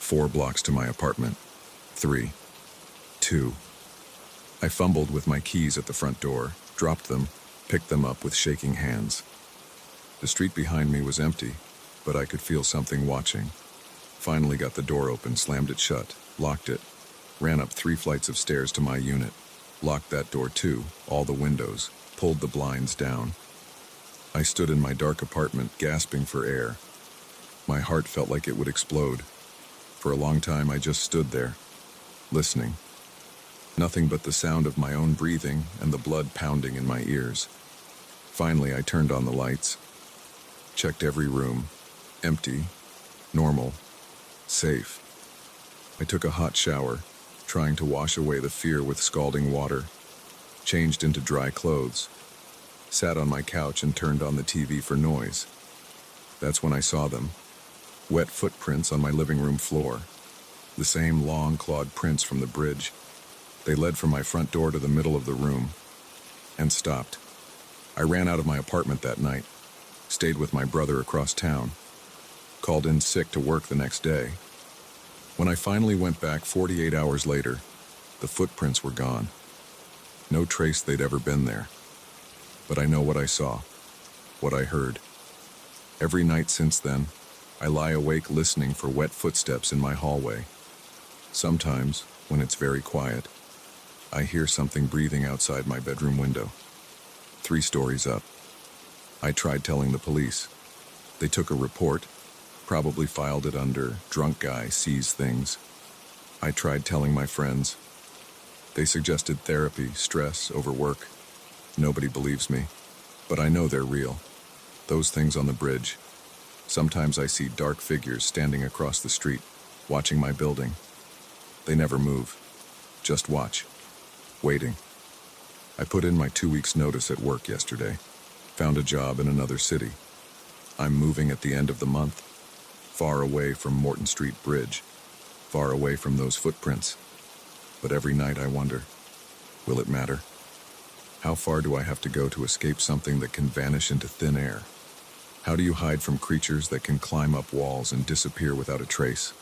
4 blocks to my apartment. 3. 2. I fumbled with my keys at the front door, dropped them, picked them up with shaking hands. The street behind me was empty, but I could feel something watching. Finally got the door open, slammed it shut, locked it, ran up 3 flights of stairs to my unit, locked that door too, all the windows, pulled the blinds down. I stood in my dark apartment, gasping for air. My heart felt like it would explode. For a long time, I just stood there, listening. Nothing but the sound of my own breathing and the blood pounding in my ears. Finally, I turned on the lights, checked every room. Empty, normal, safe. I took a hot shower, trying to wash away the fear with scalding water, changed into dry clothes, sat on my couch and turned on the TV for noise. That's when I saw them. Wet footprints on my living room floor. The same long, clawed prints from the bridge. They led from my front door to the middle of the room, and stopped. I ran out of my apartment that night, stayed with my brother across town, called in sick to work the next day. When I finally went back 48 hours later, the footprints were gone. No trace they'd ever been there. But I know what I saw, what I heard. Every night since then, I lie awake listening for wet footsteps in my hallway. Sometimes, when it's very quiet, I hear something breathing outside my bedroom window. 3 stories up. I tried telling the police. They took a report, probably filed it under drunk guy sees things. I tried telling my friends. They suggested therapy, stress, overwork. Nobody believes me, but I know they're real. Those things on the bridge. Sometimes I see dark figures standing across the street, watching my building. They never move, just watch, waiting. I put in my 2 weeks' notice at work yesterday, found a job in another city. I'm moving at the end of the month, far away from Morton Street Bridge, far away from those footprints. But every night I wonder, will it matter? How far do I have to go to escape something that can vanish into thin air? How do you hide from creatures that can climb up walls and disappear without a trace?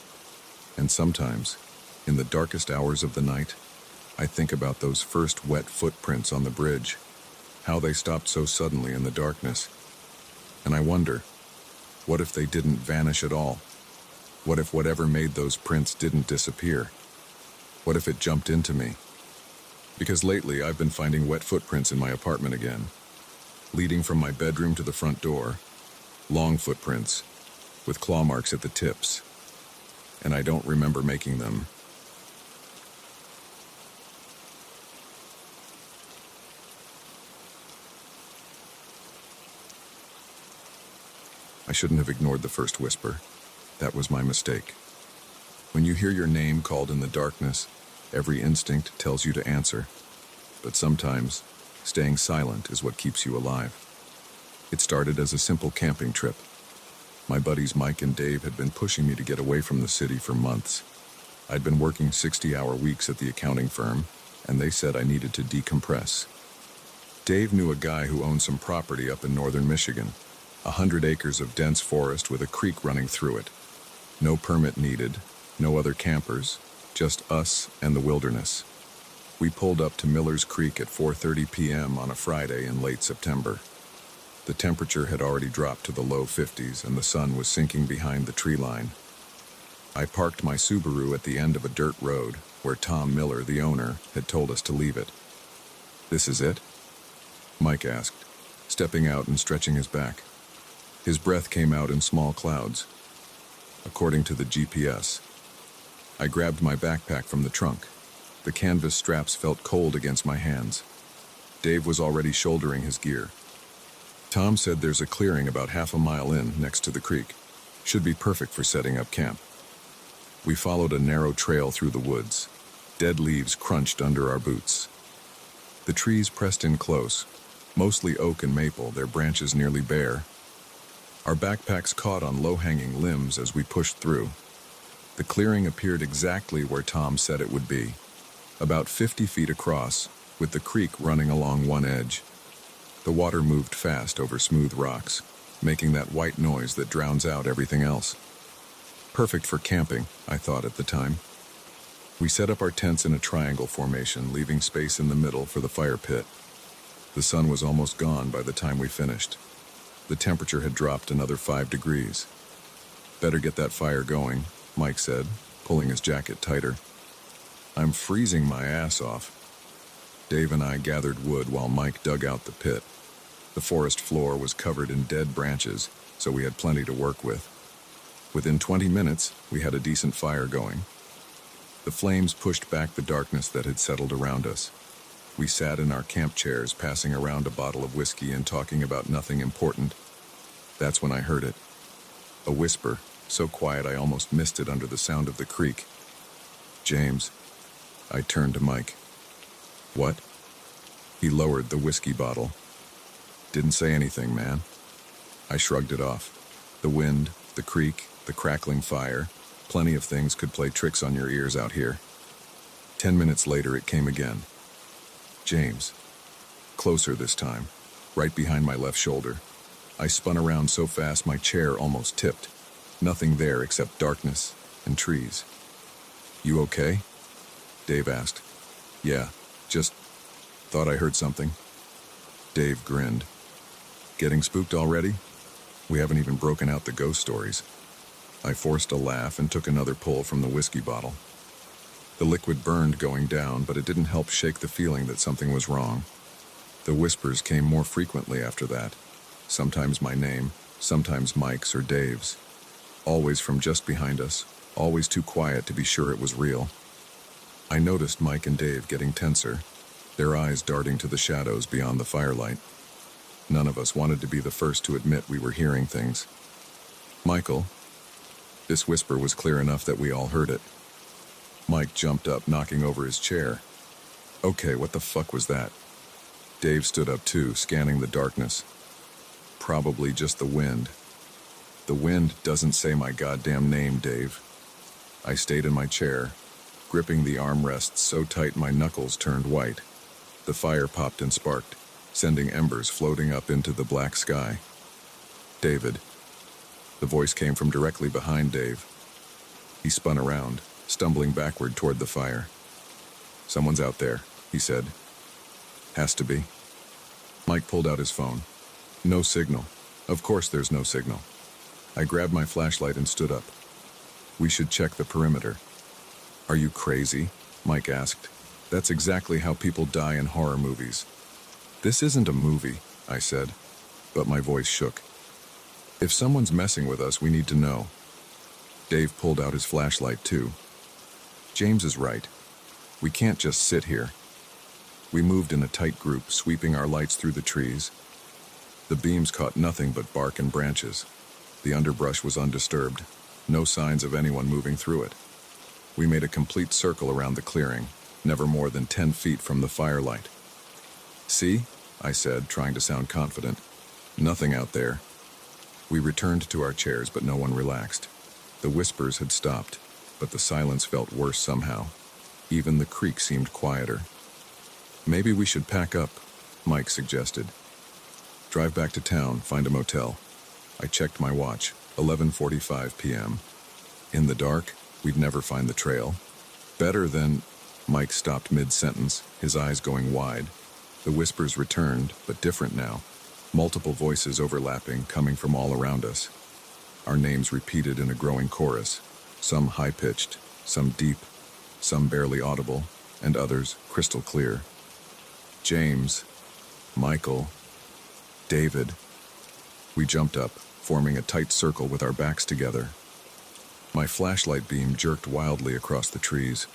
And sometimes, in the darkest hours of the night, I think about those first wet footprints on the bridge, how they stopped so suddenly in the darkness. And I wonder, what if they didn't vanish at all? What if whatever made those prints didn't disappear? What if it jumped into me? Because lately I've been finding wet footprints in my apartment again, leading from my bedroom to the front door, long footprints, with claw marks at the tips, and I don't remember making them. I shouldn't have ignored the first whisper. That was my mistake. When you hear your name called in the darkness, every instinct tells you to answer. But sometimes, staying silent is what keeps you alive. It started as a simple camping trip. My buddies Mike and Dave had been pushing me to get away from the city for months. I'd been working 60-hour weeks at the accounting firm, and they said I needed to decompress. Dave knew a guy who owned some property up in northern Michigan, 100 acres of dense forest with a creek running through it. No permit needed, no other campers, just us and the wilderness. We pulled up to Miller's Creek at 4:30 p.m. on a Friday in late September. The temperature had already dropped to the low 50s and the sun was sinking behind the tree line. I parked my Subaru at the end of a dirt road where Tom Miller, the owner, had told us to leave it. "This is it?" Mike asked, stepping out and stretching his back. His breath came out in small clouds. According to the GPS. I grabbed my backpack from the trunk. The canvas straps felt cold against my hands. Dave was already shouldering his gear. Tom said there's a clearing about half a mile in next to the creek. Should be perfect for setting up camp. We followed a narrow trail through the woods. Dead leaves crunched under our boots. The trees pressed in close, mostly oak and maple, their branches nearly bare. Our backpacks caught on low-hanging limbs as we pushed through. The clearing appeared exactly where Tom said it would be, about 50 feet across, with the creek running along one edge. The water moved fast over smooth rocks, making that white noise that drowns out everything else. Perfect for camping, I thought at the time. We set up our tents in a triangle formation, leaving space in the middle for the fire pit. The sun was almost gone by the time we finished. The temperature had dropped another 5 degrees. "Better get that fire going," Mike said, pulling his jacket tighter. "I'm freezing my ass off." Dave and I gathered wood while Mike dug out the pit. The forest floor was covered in dead branches, so we had plenty to work with. Within 20 minutes, we had a decent fire going. The flames pushed back the darkness that had settled around us. We sat in our camp chairs, passing around a bottle of whiskey and talking about nothing important. That's when I heard it. A whisper, so quiet I almost missed it under the sound of the creek. "James." I turned to Mike. "What?" He lowered the whiskey bottle. "Didn't say anything, man." I shrugged it off. The wind, the creek, the crackling fire, plenty of things could play tricks on your ears out here. 10 minutes later it came again. "James." Closer this time, right behind my left shoulder. I spun around so fast my chair almost tipped. Nothing there except darkness and trees. "You okay?" Dave asked. "Yeah, just thought I heard something." Dave grinned. "Getting spooked already? We haven't even broken out the ghost stories." I forced a laugh and took another pull from the whiskey bottle. The liquid burned going down, but it didn't help shake the feeling that something was wrong. The whispers came more frequently after that. Sometimes my name, sometimes Mike's or Dave's. Always from just behind us, always too quiet to be sure it was real. I noticed Mike and Dave getting tenser, their eyes darting to the shadows beyond the firelight. None of us wanted to be the first to admit we were hearing things. "Michael." This whisper was clear enough that we all heard it. Mike jumped up, knocking over his chair. "Okay, what the fuck was that?" Dave stood up too, scanning the darkness. "Probably just the wind." "The wind doesn't say my goddamn name, Dave." I stayed in my chair, gripping the armrests so tight my knuckles turned white. The fire popped and sparked, sending embers floating up into the black sky. "David." The voice came from directly behind Dave. He spun around, stumbling backward toward the fire. "Someone's out there," he said. "Has to be." Mike pulled out his phone. "No signal. Of course there's no signal." I grabbed my flashlight and stood up. "We should check the perimeter." "Are you crazy?" Mike asked. "That's exactly how people die in horror movies." "This isn't a movie," I said, but my voice shook. "If someone's messing with us, we need to know." Dave pulled out his flashlight too. "James is right. We can't just sit here." We moved in a tight group, sweeping our lights through the trees. The beams caught nothing but bark and branches. The underbrush was undisturbed, no signs of anyone moving through it. We made a complete circle around the clearing, never more than 10 feet from the firelight. "See?" I said, trying to sound confident. "Nothing out there." We returned to our chairs, but no one relaxed. The whispers had stopped, but the silence felt worse somehow. Even the creek seemed quieter. "Maybe we should pack up," Mike suggested. "Drive back to town, find a motel." I checked my watch, 11:45 p.m. In the dark, we'd never find the trail. "Better than..." Mike stopped mid-sentence, his eyes going wide. The whispers returned, but different now. Multiple voices overlapping, coming from all around us. Our names repeated in a growing chorus, some high-pitched, some deep, some barely audible, and others crystal clear. "James," "Michael," "David." We jumped up, forming a tight circle with our backs together. My flashlight beam jerked wildly across the trees.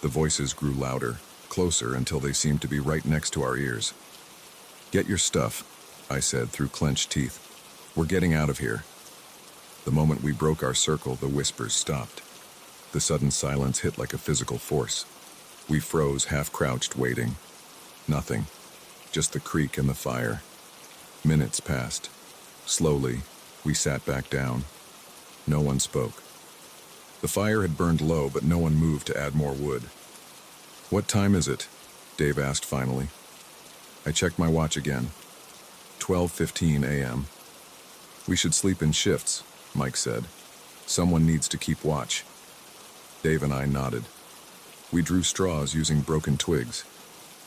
The voices grew louder, closer until they seemed to be right next to our ears. "Get your stuff," I said through clenched teeth. "We're getting out of here." The moment we broke our circle, the whispers stopped. The sudden silence hit like a physical force. We froze, half-crouched, waiting. Nothing. Just the creek and the fire. Minutes passed. Slowly, we sat back down. No one spoke. The fire had burned low, but no one moved to add more wood. "What time is it?" Dave asked finally. I checked my watch again. 12:15 a.m. "We should sleep in shifts," Mike said. "Someone needs to keep watch." Dave and I nodded. We drew straws using broken twigs.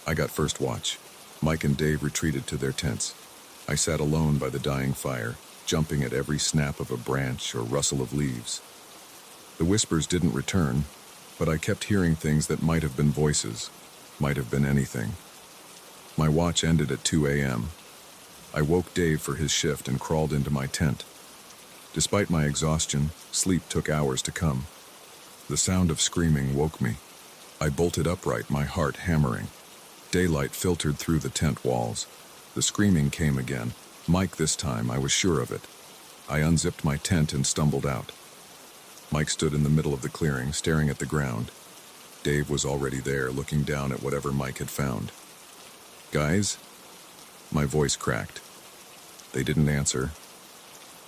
I got first watch. Mike and Dave retreated to their tents. I sat alone by the dying fire, jumping at every snap of a branch or rustle of leaves. The whispers didn't return, but I kept hearing things that might have been voices, might have been anything. My watch ended at 2 a.m. I woke Dave for his shift and crawled into my tent. Despite my exhaustion, sleep took hours to come. The sound of screaming woke me. I bolted upright, my heart hammering. Daylight filtered through the tent walls. The screaming came again. Mike this time, I was sure of it. I unzipped my tent and stumbled out. Mike stood in the middle of the clearing, staring at the ground. Dave was already there, looking down at whatever Mike had found. "Guys?" My voice cracked. They didn't answer.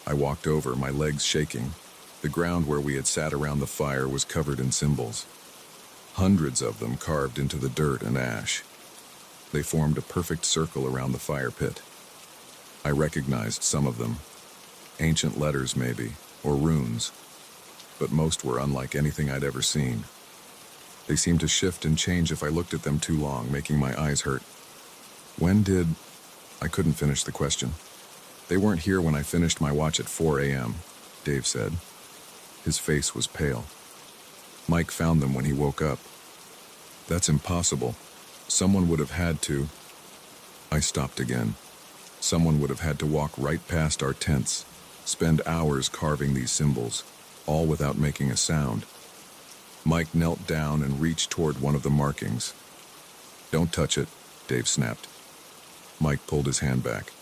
I walked over, my legs shaking. The ground where we had sat around the fire was covered in symbols. Hundreds of them carved into the dirt and ash. They formed a perfect circle around the fire pit. I recognized some of them. Ancient letters, maybe, or runes. But most were unlike anything I'd ever seen. They seemed to shift and change if I looked at them too long, making my eyes hurt. When did... I couldn't finish the question. "They weren't here when I finished my watch at 4 a.m., Dave said. His face was pale. "Mike found them when he woke up." "That's impossible. Someone would have had to..." I stopped again. Someone would have had to walk right past our tents, spend hours carving these symbols, all without making a sound. Mike knelt down and reached toward one of the markings. "Don't touch it," Dave snapped. Mike pulled his hand back.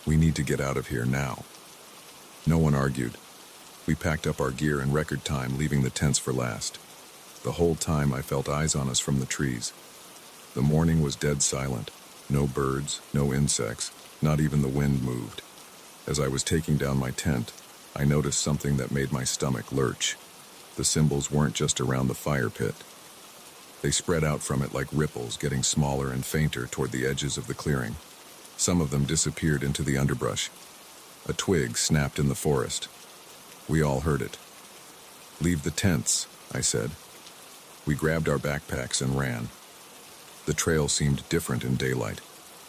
"We need to get out of here now." No one argued. We packed up our gear in record time, leaving the tents for last. The whole time I felt eyes on us from the trees. The morning was dead silent. No birds, no insects, not even the wind moved. As I was taking down my tent, I noticed something that made my stomach lurch. The symbols weren't just around the fire pit. They spread out from it like ripples, getting smaller and fainter toward the edges of the clearing. Some of them disappeared into the underbrush. A twig snapped in the forest. We all heard it. "Leave the tents," I said. We grabbed our backpacks and ran. The trail seemed different in daylight,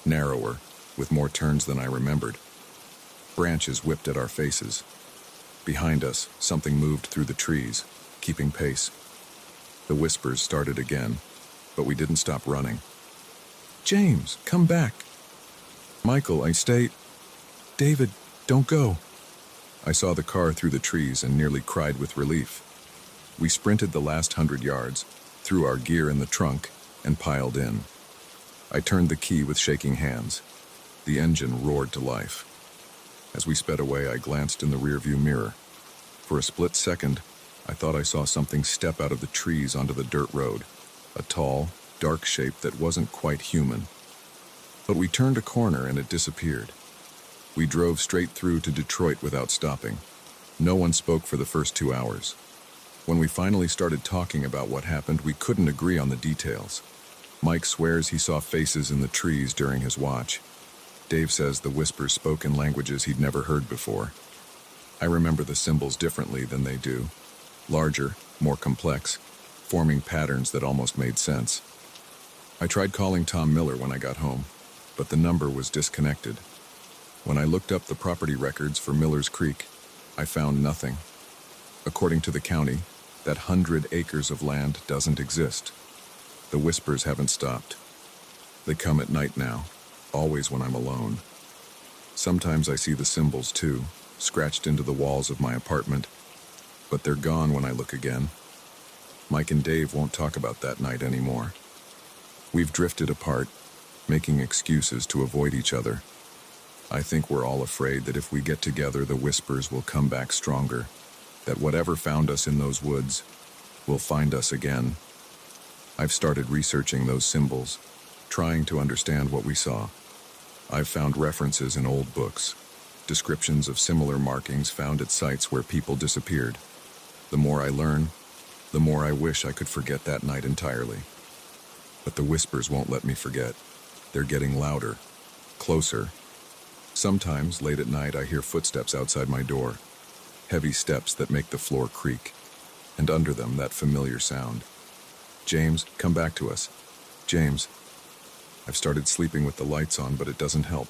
narrower, with more turns than I remembered. Branches whipped at our faces. Behind us, something moved through the trees, keeping pace. The whispers started again, but we didn't stop running. "James, come back!" "Michael, I stay..." "David, don't go!" I saw the car through the trees and nearly cried with relief. We sprinted the last 100 yards, threw our gear in the trunk, and piled in. I turned the key with shaking hands. The engine roared to life. As we sped away, I glanced in the rearview mirror. For a split second, I thought I saw something step out of the trees onto the dirt road, a tall, dark shape that wasn't quite human. But we turned a corner and it disappeared. We drove straight through to Detroit without stopping. No one spoke for the first 2 hours. When we finally started talking about what happened, we couldn't agree on the details. Mike swears he saw faces in the trees during his watch. Dave says the whispers spoke in languages he'd never heard before. I remember the symbols differently than they do. Larger, more complex, forming patterns that almost made sense. I tried calling Tom Miller when I got home, but the number was disconnected. When I looked up the property records for Miller's Creek, I found nothing. According to the county, that 100 acres of land doesn't exist. The whispers haven't stopped. They come at night now, always when I'm alone. Sometimes I see the symbols too, scratched into the walls of my apartment, but they're gone when I look again. Mike and Dave won't talk about that night anymore. We've drifted apart, making excuses to avoid each other. I think we're all afraid that if we get together, the whispers will come back stronger, that whatever found us in those woods will find us again. I've started researching those symbols, trying to understand what we saw. I've found references in old books, descriptions of similar markings found at sites where people disappeared. The more I learn, the more I wish I could forget that night entirely. But the whispers won't let me forget. They're getting louder, closer. Sometimes, late at night, I hear footsteps outside my door, heavy steps that make the floor creak, and under them, that familiar sound. "James, come back to us. James." I've started sleeping with the lights on, but it doesn't help.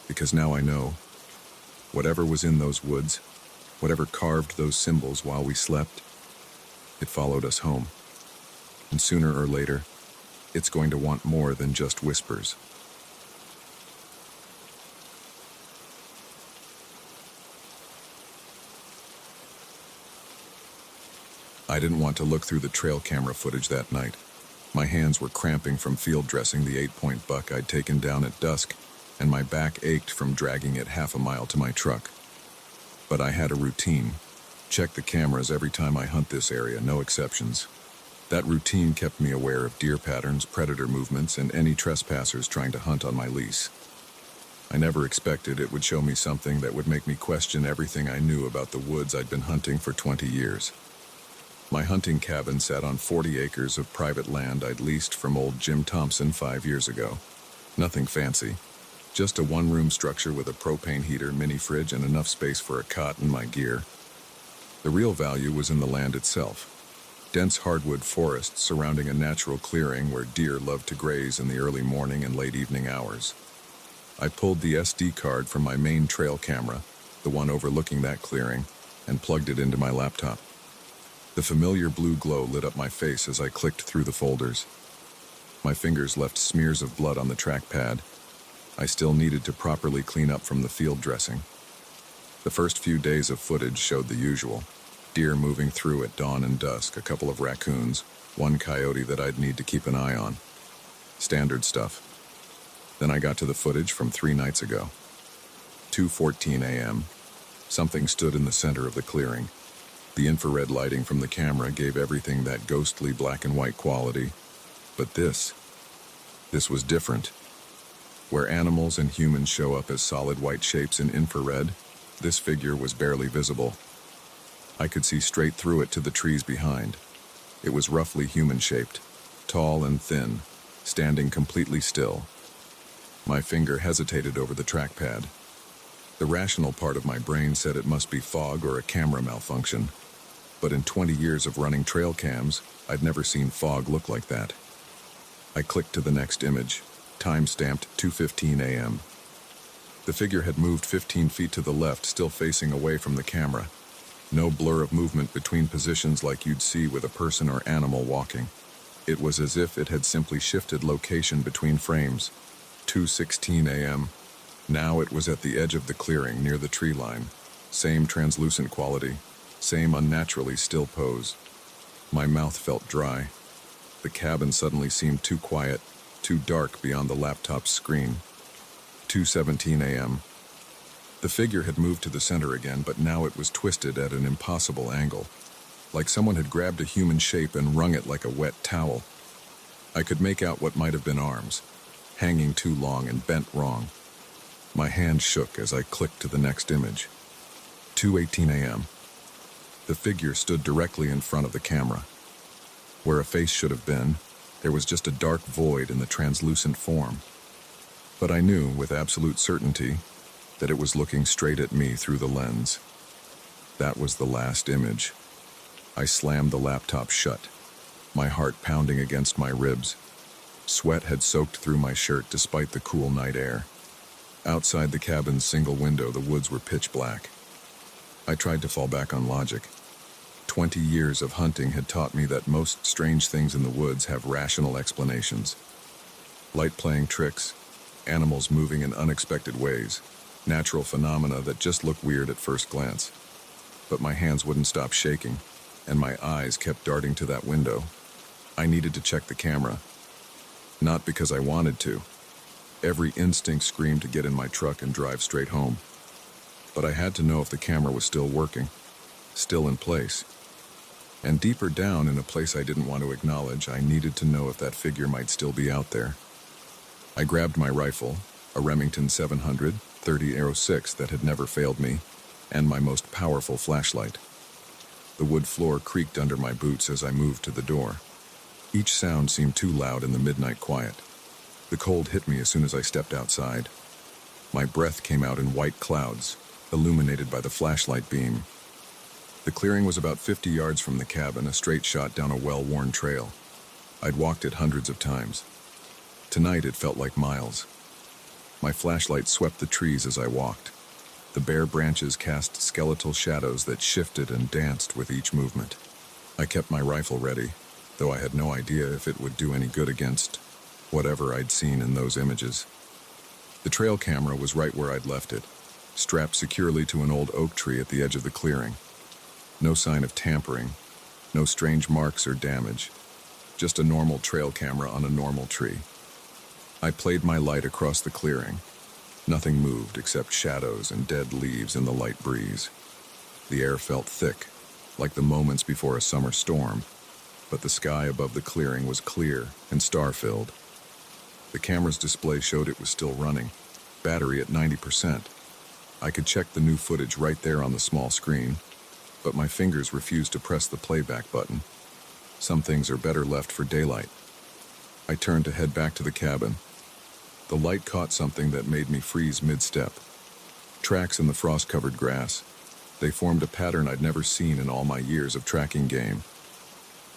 Because now I know, whatever was in those woods, whatever carved those symbols while we slept, it followed us home. And sooner or later, it's going to want more than just whispers. I didn't want to look through the trail camera footage that night. My hands were cramping from field dressing the 8-point buck I'd taken down at dusk, and my back ached from dragging it half a mile to my truck. But I had a routine. Check the cameras every time I hunt this area, no exceptions. That routine kept me aware of deer patterns, predator movements, and any trespassers trying to hunt on my lease. I never expected it would show me something that would make me question everything I knew about the woods I'd been hunting for 20 years. My hunting cabin sat on 40 acres of private land I'd leased from old Jim Thompson 5 years ago. Nothing fancy, just a one-room structure with a propane heater, mini fridge, and enough space for a cot and my gear. The real value was in the land itself. Dense hardwood forests surrounding a natural clearing where deer loved to graze in the early morning and late evening hours. I pulled the SD card from my main trail camera, the one overlooking that clearing, and plugged it into my laptop. The familiar blue glow lit up my face as I clicked through the folders. My fingers left smears of blood on the trackpad. I still needed to properly clean up from the field dressing. The first few days of footage showed the usual. Deer moving through at dawn and dusk, a couple of raccoons, one coyote that I'd need to keep an eye on. Standard stuff. Then I got to the footage from 3 nights ago. 2:14 a.m. Something stood in the center of the clearing. The infrared lighting from the camera gave everything that ghostly black and white quality. But this was different. Where animals and humans show up as solid white shapes in infrared, this figure was barely visible. I could see straight through it to the trees behind. It was roughly human-shaped, tall and thin, standing completely still. My finger hesitated over the trackpad. The rational part of my brain said it must be fog or a camera malfunction. But in 20 years of running trail cams, I'd never seen fog look like that. I clicked to the next image, time-stamped 2:15 a.m. The figure had moved 15 feet to the left, still facing away from the camera. No blur of movement between positions like you'd see with a person or animal walking. It was as if it had simply shifted location between frames. 2:16 a.m. Now it was at the edge of the clearing near the tree line. Same translucent quality, same unnaturally still pose. My mouth felt dry. The cabin suddenly seemed too quiet, too dark beyond the laptop's screen. 2:17 a.m. The figure had moved to the center again, but now it was twisted at an impossible angle, like someone had grabbed a human shape and wrung it like a wet towel. I could make out what might have been arms, hanging too long and bent wrong. My hand shook as I clicked to the next image. 2:18 a.m. The figure stood directly in front of the camera. Where a face should have been, there was just a dark void in the translucent form. But I knew with absolute certainty that it was looking straight at me through the lens. That was the last image. I slammed the laptop shut, my heart pounding against my ribs. Sweat had soaked through my shirt despite the cool night air. Outside the cabin's single window, the woods were pitch black. I tried to fall back on logic. 20 years of hunting had taught me that most strange things in the woods have rational explanations. Light playing tricks, animals moving in unexpected ways, natural phenomena that just look weird at first glance. But my hands wouldn't stop shaking, and my eyes kept darting to that window. I needed to check the camera. Not because I wanted to. Every instinct screamed to get in my truck and drive straight home. But I had to know if the camera was still working, still in place. And deeper down, in a place I didn't want to acknowledge, I needed to know if that figure might still be out there. I grabbed my rifle, a Remington 700 30-06 that had never failed me, and my most powerful flashlight. The wood floor creaked under my boots as I moved to the door. Each sound seemed too loud in the midnight quiet. The cold hit me as soon as I stepped outside. My breath came out in white clouds, illuminated by the flashlight beam. The clearing was about 50 yards from the cabin, a straight shot down a well-worn trail. I'd walked it hundreds of times. Tonight it felt like miles. My flashlight swept the trees as I walked. The bare branches cast skeletal shadows that shifted and danced with each movement. I kept my rifle ready, though I had no idea if it would do any good against whatever I'd seen in those images. The trail camera was right where I'd left it, strapped securely to an old oak tree at the edge of the clearing. No sign of tampering, No strange marks or damage. Just a normal trail camera on a normal tree. I played my light across the clearing. Nothing moved except shadows and dead leaves in the light breeze. The air felt thick, like the moments before a summer storm, but the sky above the clearing was clear and star-filled. The camera's display showed it was still running, battery at 90%. I could check the new footage right there on the small screen, but my fingers refused to press the playback button. Some things are better left for daylight. I turned to head back to the cabin. The light caught something that made me freeze mid-step. Tracks in the frost-covered grass. They formed a pattern I'd never seen in all my years of tracking game.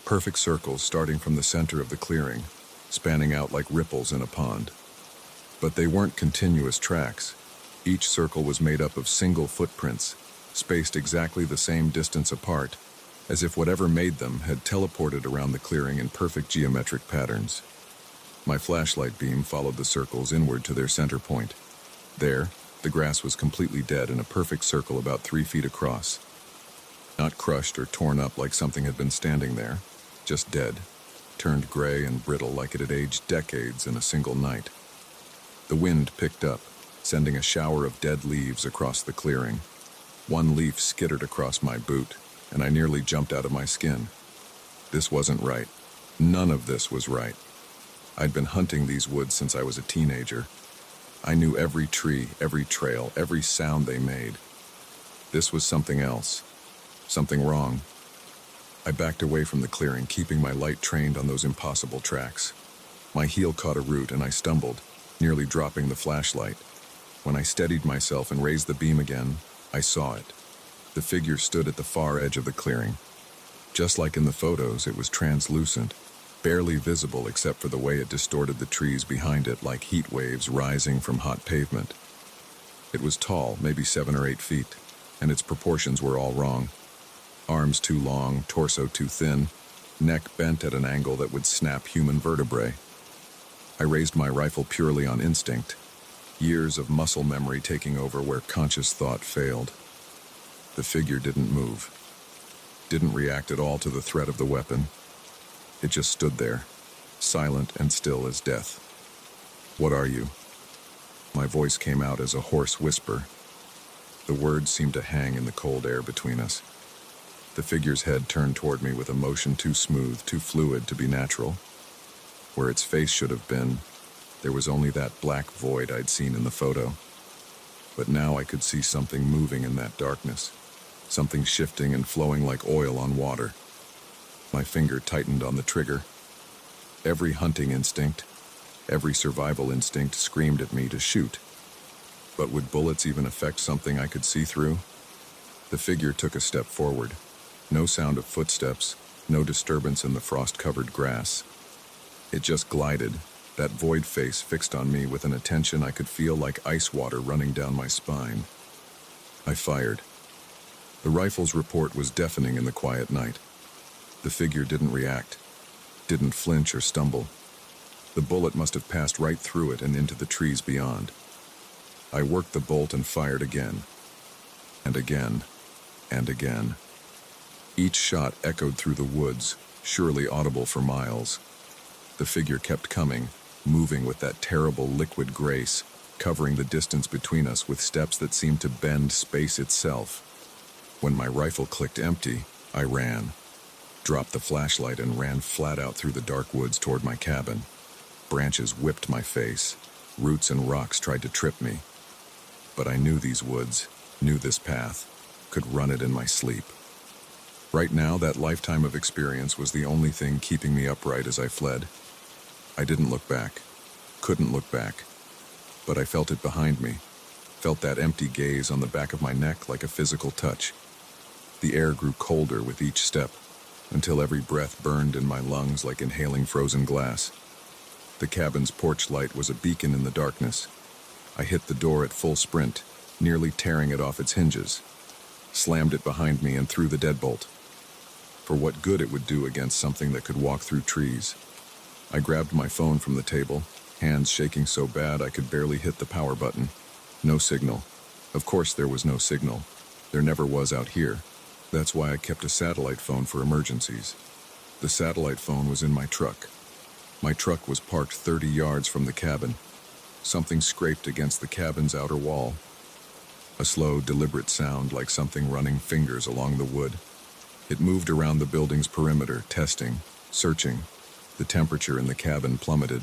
Perfect circles starting from the center of the clearing, spanning out like ripples in a pond. But they weren't continuous tracks. Each circle was made up of single footprints, spaced exactly the same distance apart, as if whatever made them had teleported around the clearing in perfect geometric patterns. My flashlight beam followed the circles inward to their center point. There, the grass was completely dead in a perfect circle about 3 feet across. Not crushed or torn up like something had been standing there, just dead, turned gray and brittle like it had aged decades in a single night. The wind picked up, sending a shower of dead leaves across the clearing. One leaf skittered across my boot, and I nearly jumped out of my skin. This wasn't right. None of this was right. I'd been hunting these woods since I was a teenager. I knew every tree, every trail, every sound they made. This was something else. Something wrong. I backed away from the clearing, keeping my light trained on those impossible tracks. My heel caught a root and I stumbled, nearly dropping the flashlight. When I steadied myself and raised the beam again, I saw it. The figure stood at the far edge of the clearing. Just like in the photos, it was translucent, barely visible except for the way it distorted the trees behind it like heat waves rising from hot pavement. It was tall, maybe 7 or 8 feet, and its proportions were all wrong. Arms too long, torso too thin, neck bent at an angle that would snap human vertebrae. I raised my rifle purely on instinct, years of muscle memory taking over where conscious thought failed. The figure didn't move, didn't react at all to the threat of the weapon. It just stood there, silent and still as death. "What are you?" My voice came out as a hoarse whisper. The words seemed to hang in the cold air between us. The figure's head turned toward me with a motion too smooth, too fluid to be natural. Where its face should have been, there was only that black void I'd seen in the photo. But now I could see something moving in that darkness, something shifting and flowing like oil on water. My finger tightened on the trigger. Every hunting instinct, every survival instinct screamed at me to shoot. But would bullets even affect something I could see through? The figure took a step forward. No sound of footsteps, no disturbance in the frost-covered grass. It just glided, that void face fixed on me with an attention I could feel like ice water running down my spine. I fired. The rifle's report was deafening in the quiet night. The figure didn't react, didn't flinch or stumble. The bullet must have passed right through it and into the trees beyond. I worked the bolt and fired again, and again, and again. Each shot echoed through the woods, surely audible for miles. The figure kept coming, moving with that terrible liquid grace, covering the distance between us with steps that seemed to bend space itself. When my rifle clicked empty, I ran. Dropped the flashlight and ran flat out through the dark woods toward my cabin. Branches whipped my face. Roots and rocks tried to trip me. But I knew these woods, knew this path, could run it in my sleep. Right now, that lifetime of experience was the only thing keeping me upright as I fled. I didn't look back, couldn't look back, but I felt it behind me, felt that empty gaze on the back of my neck like a physical touch. The air grew colder with each step, until every breath burned in my lungs like inhaling frozen glass. The cabin's porch light was a beacon in the darkness. I hit the door at full sprint, nearly tearing it off its hinges, slammed it behind me and threw the deadbolt. For what good it would do against something that could walk through trees. I grabbed my phone from the table, hands shaking so bad I could barely hit the power button. No signal. Of course there was no signal. There never was out here. That's why I kept a satellite phone for emergencies. The satellite phone was in my truck. My truck was parked 30 yards from the cabin. Something scraped against the cabin's outer wall. A slow, deliberate sound like something running fingers along the wood. It moved around the building's perimeter, testing, searching. The temperature in the cabin plummeted.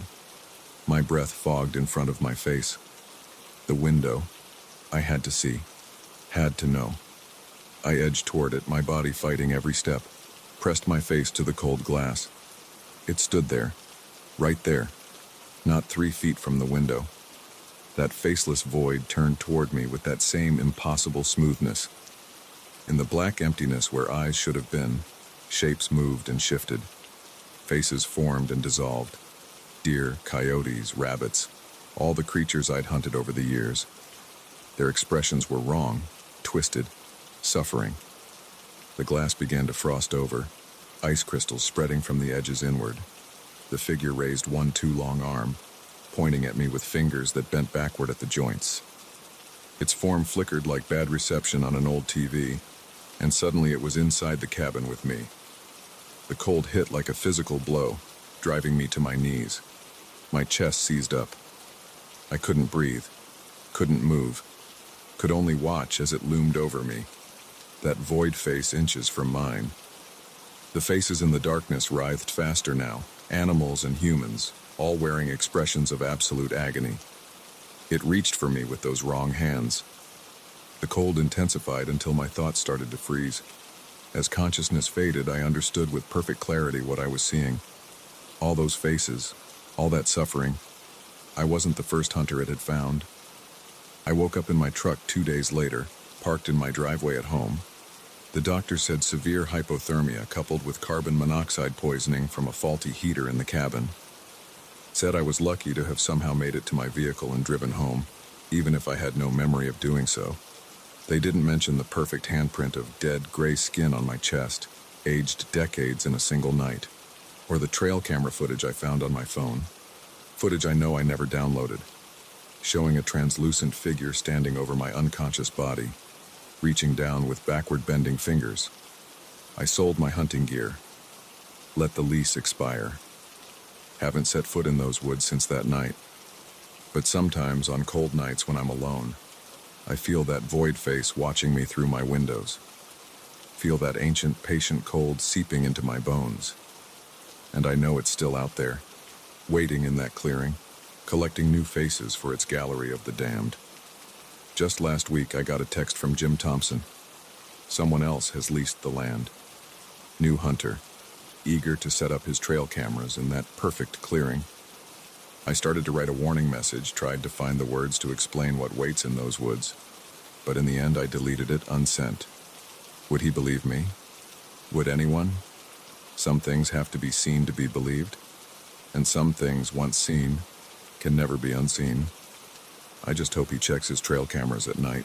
My breath fogged in front of my face. The window. I had to see. Had to know. I edged toward it, my body fighting every step. Pressed my face to the cold glass. It stood there. Right there. Not 3 feet from the window. That faceless void turned toward me with that same impossible smoothness. In the black emptiness where eyes should have been, shapes moved and shifted. Faces formed and dissolved. Deer, coyotes, rabbits, all the creatures I'd hunted over the years. Their expressions were wrong, twisted, suffering. The glass began to frost over, ice crystals spreading from the edges inward. The figure raised one too long arm, pointing at me with fingers that bent backward at the joints. Its form flickered like bad reception on an old TV, and suddenly it was inside the cabin with me. The cold hit like a physical blow, driving me to my knees. My chest seized up. I couldn't breathe, couldn't move, could only watch as it loomed over me. That void face inches from mine. The faces in the darkness writhed faster now, animals and humans, all wearing expressions of absolute agony. It reached for me with those wrong hands. The cold intensified until my thoughts started to freeze. As consciousness faded, I understood with perfect clarity what I was seeing. All those faces, all that suffering. I wasn't the first hunter it had found. I woke up in my truck 2 days later, parked in my driveway at home. The doctor said severe hypothermia coupled with carbon monoxide poisoning from a faulty heater in the cabin. Said I was lucky to have somehow made it to my vehicle and driven home, even if I had no memory of doing so. They didn't mention the perfect handprint of dead gray skin on my chest, aged decades in a single night, or the trail camera footage I found on my phone. Footage I know I never downloaded, showing a translucent figure standing over my unconscious body, reaching down with backward-bending fingers. I sold my hunting gear. Let the lease expire. Haven't set foot in those woods since that night. But sometimes, on cold nights when I'm alone, I feel that void face watching me through my windows. Feel that ancient, patient cold seeping into my bones. And I know it's still out there, waiting in that clearing, collecting new faces for its gallery of the damned. Just last week, I got a text from Jim Thompson. Someone else has leased the land. New hunter, eager to set up his trail cameras in that perfect clearing. I started to write a warning message, tried to find the words to explain what waits in those woods, but in the end I deleted it unsent. Would he believe me? Would anyone? Some things have to be seen to be believed, and some things, once seen, can never be unseen. I just hope he checks his trail cameras at night.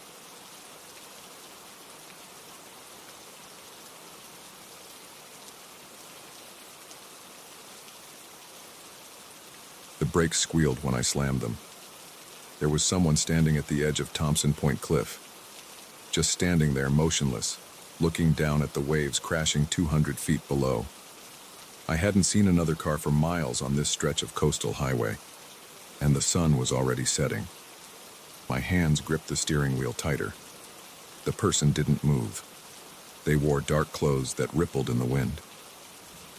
The brakes squealed when I slammed them. There was someone standing at the edge of Thompson Point Cliff, just standing there motionless, looking down at the waves crashing 200 feet below. I hadn't seen another car for miles on this stretch of coastal highway, and the sun was already setting. My hands gripped the steering wheel tighter. The person didn't move. They wore dark clothes that rippled in the wind.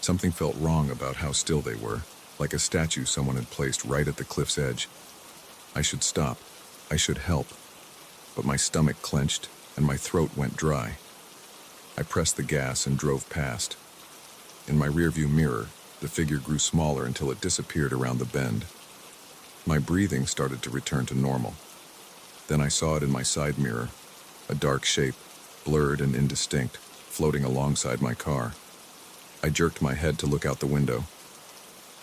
Something felt wrong about how still they were, like a statue someone had placed right at the cliff's edge. I should stop. I should help. But my stomach clenched and my throat went dry. I pressed the gas and drove past. In my rearview mirror, the figure grew smaller until it disappeared around the bend. My breathing started to return to normal. Then I saw it in my side mirror, a dark shape, blurred and indistinct, floating alongside my car. I jerked my head to look out the window.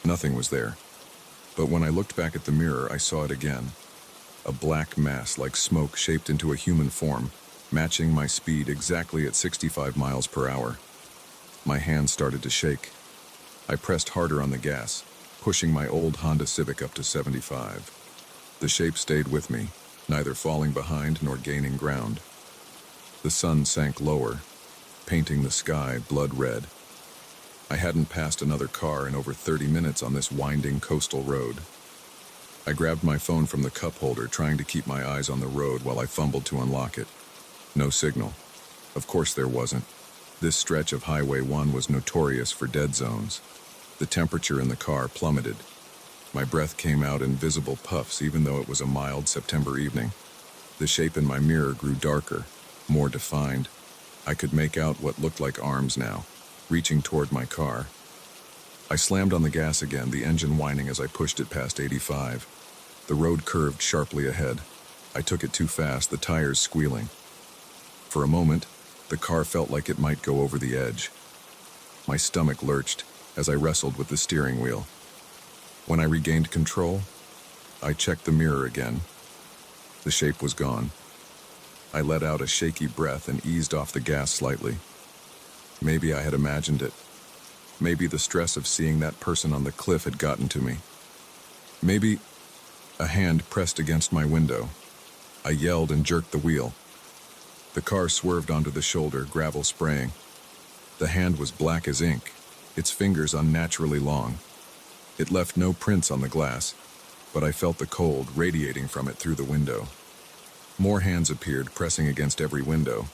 Nothing was there. But when I looked back at the mirror, I saw it again. A black mass like smoke shaped into a human form, matching my speed exactly at 65 miles per hour. My hands started to shake. I pressed harder on the gas, pushing my old Honda Civic up to 75. The shape stayed with me, neither falling behind nor gaining ground. The sun sank lower. painting the sky blood red. I hadn't passed another car in over 30 minutes on this winding coastal road. I grabbed my phone from the cup holder, trying to keep my eyes on the road while I fumbled to unlock it. No signal. Of course there wasn't. This stretch of Highway 1 was notorious for dead zones. The temperature in the car plummeted. My breath came out in visible puffs even though it was a mild September evening. The shape in my mirror grew darker, more defined. I could make out what looked like arms now, reaching toward my car. I slammed on the gas again, the engine whining as I pushed it past 85. The road curved sharply ahead. I took it too fast, the tires squealing. For a moment, the car felt like it might go over the edge. My stomach lurched as I wrestled with the steering wheel. When I regained control, I checked the mirror again. The shape was gone. I let out a shaky breath and eased off the gas slightly. Maybe I had imagined it. Maybe the stress of seeing that person on the cliff had gotten to me. Maybe a hand pressed against my window. I yelled and jerked the wheel. The car swerved onto the shoulder, gravel spraying. The hand was black as ink, its fingers unnaturally long. It left no prints on the glass, but I felt the cold radiating from it through the window. More hands appeared, pressing against every window.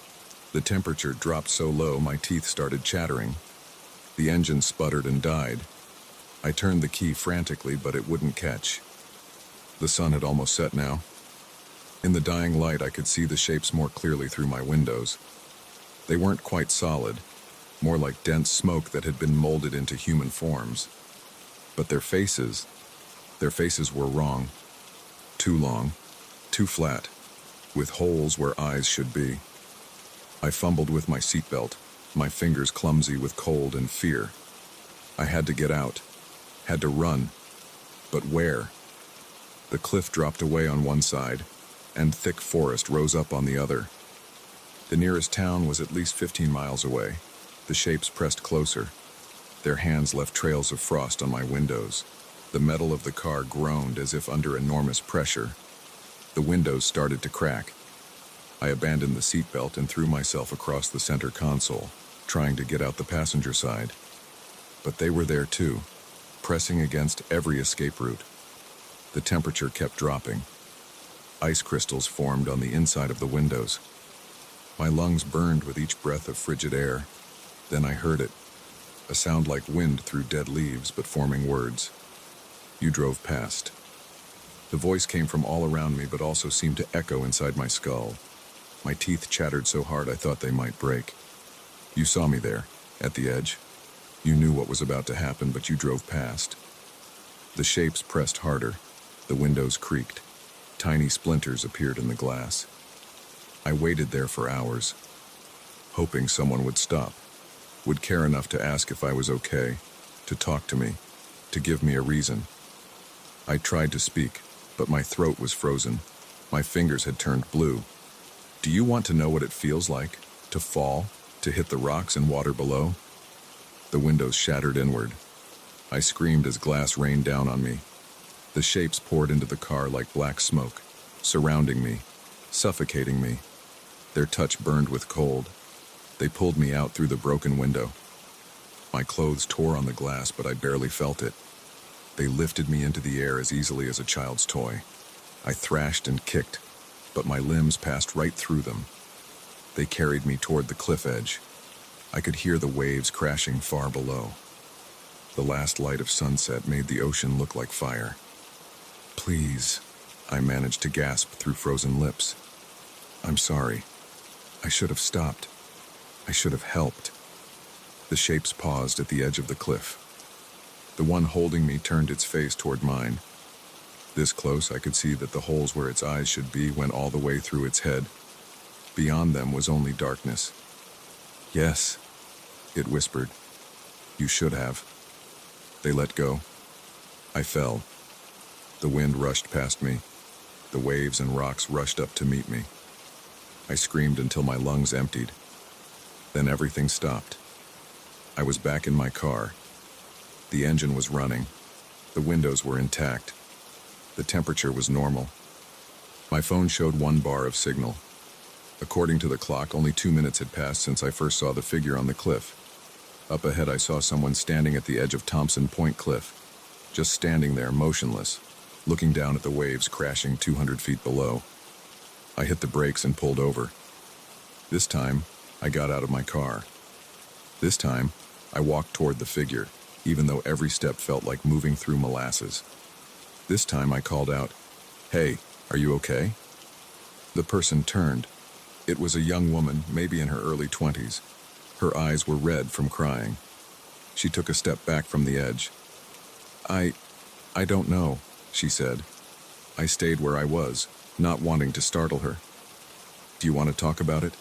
The temperature dropped so low my teeth started chattering. The engine sputtered and died. I turned the key frantically, but it wouldn't catch. The sun had almost set now. In the dying light, I could see the shapes more clearly through my windows. They weren't quite solid, more like dense smoke that had been molded into human forms. But their faces were wrong. Too long, too flat, with holes where eyes should be. I fumbled with my seatbelt, my fingers clumsy with cold and fear. I had to get out, had to run. But where? The cliff dropped away on one side, and thick forest rose up on the other. The nearest town was at least 15 miles away. The shapes pressed closer. Their hands left trails of frost on my windows. The metal of the car groaned as if under enormous pressure. The windows started to crack. I abandoned the seatbelt and threw myself across the center console, trying to get out the passenger side. But they were there too, pressing against every escape route. The temperature kept dropping. Ice crystals formed on the inside of the windows. My lungs burned with each breath of frigid air. Then I heard it, a sound like wind through dead leaves, but forming words. You drove past. The voice came from all around me, but also seemed to echo inside my skull. My teeth chattered so hard I thought they might break. You saw me there, at the edge. You knew what was about to happen, but you drove past. The shapes pressed harder. The windows creaked. Tiny splinters appeared in the glass. I waited there for hours, hoping someone would stop, would care enough to ask if I was okay, to talk to me, to give me a reason. I tried to speak, but my throat was frozen. My fingers had turned blue. Do you want to know what it feels like? To fall? To hit the rocks and water below? The windows shattered inward. I screamed as glass rained down on me. The shapes poured into the car like black smoke, surrounding me, suffocating me. Their touch burned with cold. They pulled me out through the broken window. My clothes tore on the glass, but I barely felt it. They lifted me into the air as easily as a child's toy. I thrashed and kicked, but my limbs passed right through them. They carried me toward the cliff edge. I could hear the waves crashing far below. The last light of sunset made the ocean look like fire. Please, I managed to gasp through frozen lips. I'm sorry. I should have stopped. I should have helped. The shapes paused at the edge of the cliff. The one holding me turned its face toward mine. This close, I could see that the holes where its eyes should be went all the way through its head. Beyond them was only darkness. Yes, it whispered. You should have. They let go. I fell. The wind rushed past me. The waves and rocks rushed up to meet me. I screamed until my lungs emptied. Then everything stopped. I was back in my car. The engine was running. The windows were intact. The temperature was normal. My phone showed 1 bar of signal. According to the clock, only 2 minutes had passed since I first saw the figure on the cliff. Up ahead, I saw someone standing at the edge of Thompson Point Cliff, just standing there, motionless, looking down at the waves crashing 200 feet below. I hit the brakes and pulled over. This time, I got out of my car. This time, I walked toward the figure, even though every step felt like moving through molasses. This time, I called out, "Hey, are you okay?" The person turned. It was a young woman, maybe in her early 20s. Her eyes were red from crying. She took a step back from the edge. I don't know," she said. I stayed where I was, not wanting to startle her. "Do you want to talk about it?"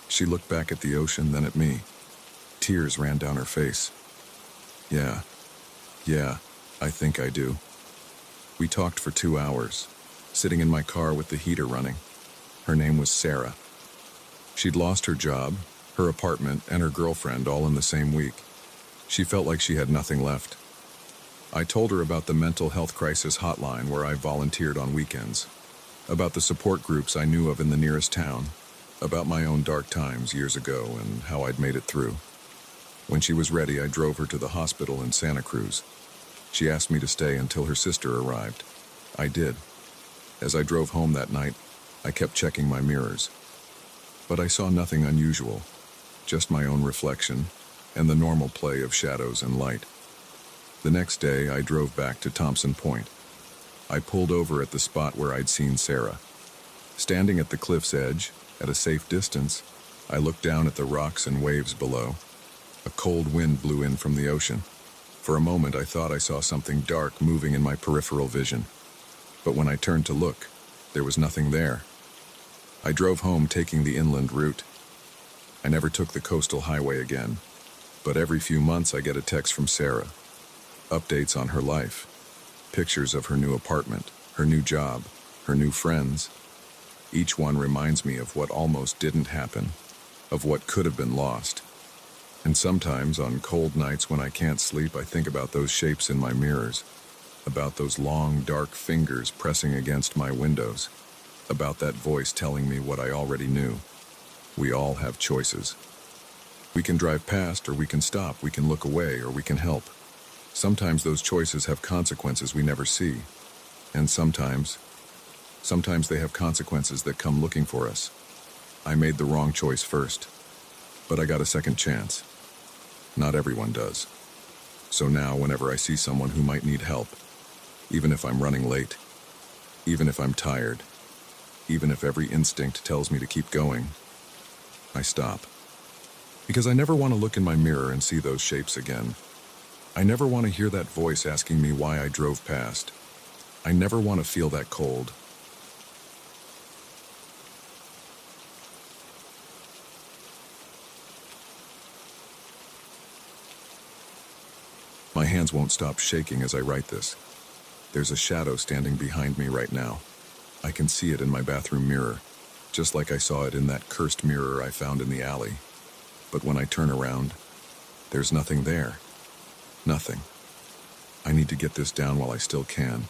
She looked back at the ocean, then at me. Tears ran down her face. Yeah, I think I do." We talked for 2 hours, sitting in my car with the heater running. Her name was Sarah. She'd lost her job, her apartment, and her girlfriend all in the same week. She felt like she had nothing left. I told her about the mental health crisis hotline where I volunteered on weekends, about the support groups I knew of in the nearest town, about my own dark times years ago and how I'd made it through. When she was ready, I drove her to the hospital in Santa Cruz. She asked me to stay until her sister arrived. I did. As I drove home that night, I kept checking my mirrors. But I saw nothing unusual, just my own reflection and the normal play of shadows and light. The next day, I drove back to Thompson Point. I pulled over at the spot where I'd seen Sarah. Standing at the cliff's edge, at a safe distance, I looked down at the rocks and waves below. A cold wind blew in from the ocean. For a moment, I thought I saw something dark moving in my peripheral vision. But when I turned to look, there was nothing there. I drove home taking the inland route. I never took the coastal highway again, but every few months I get a text from Sarah. Updates on her life, pictures of her new apartment, her new job, her new friends. Each one reminds me of what almost didn't happen, of what could have been lost. And sometimes on cold nights when I can't sleep, I think about those shapes in my mirrors, about those long, dark fingers pressing against my windows, about that voice telling me what I already knew. We all have choices. We can drive past, or we can stop, we can look away, or we can help. Sometimes those choices have consequences we never see. And sometimes they have consequences that come looking for us. I made the wrong choice first, but I got a second chance. Not everyone does. So now, whenever I see someone who might need help, even if I'm running late, even if I'm tired, even if every instinct tells me to keep going, I stop. Because I never want to look in my mirror and see those shapes again. I never want to hear that voice asking me why I drove past. I never want to feel that cold. My hands won't stop shaking as I write this. There's a shadow standing behind me right now. I can see it in my bathroom mirror, just like I saw it in that cursed mirror I found in the alley. But when I turn around, there's nothing there. Nothing. I need to get this down while I still can.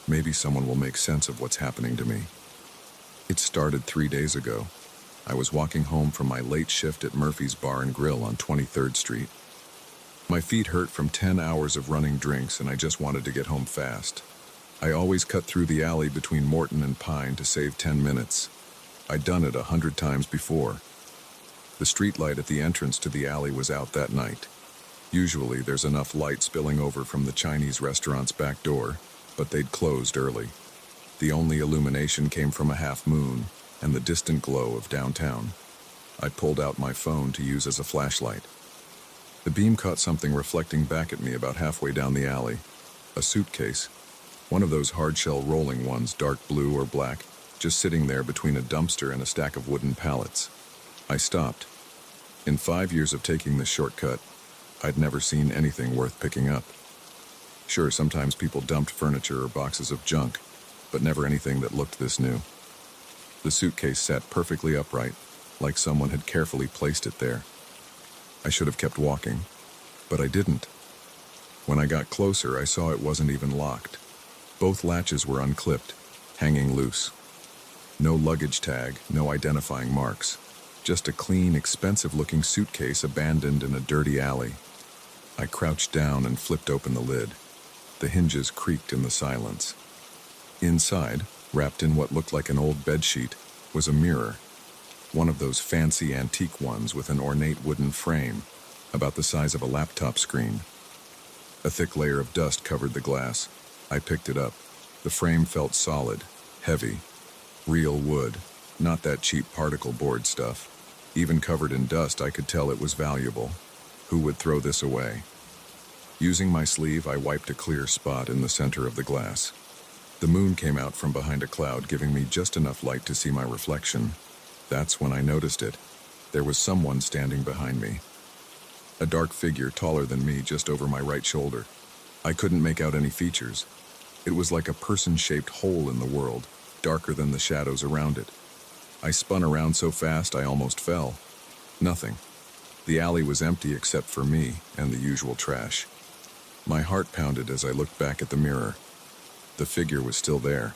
Maybe someone will make sense of what's happening to me. It started 3 days ago. I was walking home from my late shift at Murphy's Bar and Grill on 23rd Street. My feet hurt from 10 hours of running drinks, and I just wanted to get home fast. I always cut through the alley between Morton and Pine to save 10 minutes. I'd done it 100 times before. The streetlight at the entrance to the alley was out that night. Usually there's enough light spilling over from the Chinese restaurant's back door, but they'd closed early. The only illumination came from a half moon and the distant glow of downtown. I pulled out my phone to use as a flashlight. The beam caught something reflecting back at me about halfway down the alley. A suitcase. One of those hard-shell rolling ones, dark blue or black, just sitting there between a dumpster and a stack of wooden pallets. I stopped. In 5 years of taking this shortcut, I'd never seen anything worth picking up. Sure, sometimes people dumped furniture or boxes of junk, but never anything that looked this new. The suitcase sat perfectly upright, like someone had carefully placed it there. I should have kept walking, but I didn't. When I got closer, I saw it wasn't even locked. Both latches were unclipped, hanging loose. No luggage tag, no identifying marks. Just a clean, expensive-looking suitcase abandoned in a dirty alley. I crouched down and flipped open the lid. The hinges creaked in the silence. Inside, wrapped in what looked like an old bedsheet, was a mirror. One of those fancy antique ones with an ornate wooden frame, about the size of a laptop screen. A thick layer of dust covered the glass. I picked it up. The frame felt solid, heavy. Real wood, not that cheap particle board stuff. Even covered in dust, I could tell it was valuable. Who would throw this away? Using my sleeve, I wiped a clear spot in the center of the glass. The moon came out from behind a cloud, giving me just enough light to see my reflection. That's when I noticed it. There was someone standing behind me. A dark figure taller than me just over my right shoulder. I couldn't make out any features. It was like a person-shaped hole in the world, darker than the shadows around it. I spun around so fast I almost fell. Nothing. The alley was empty except for me and the usual trash. My heart pounded as I looked back at the mirror. The figure was still there.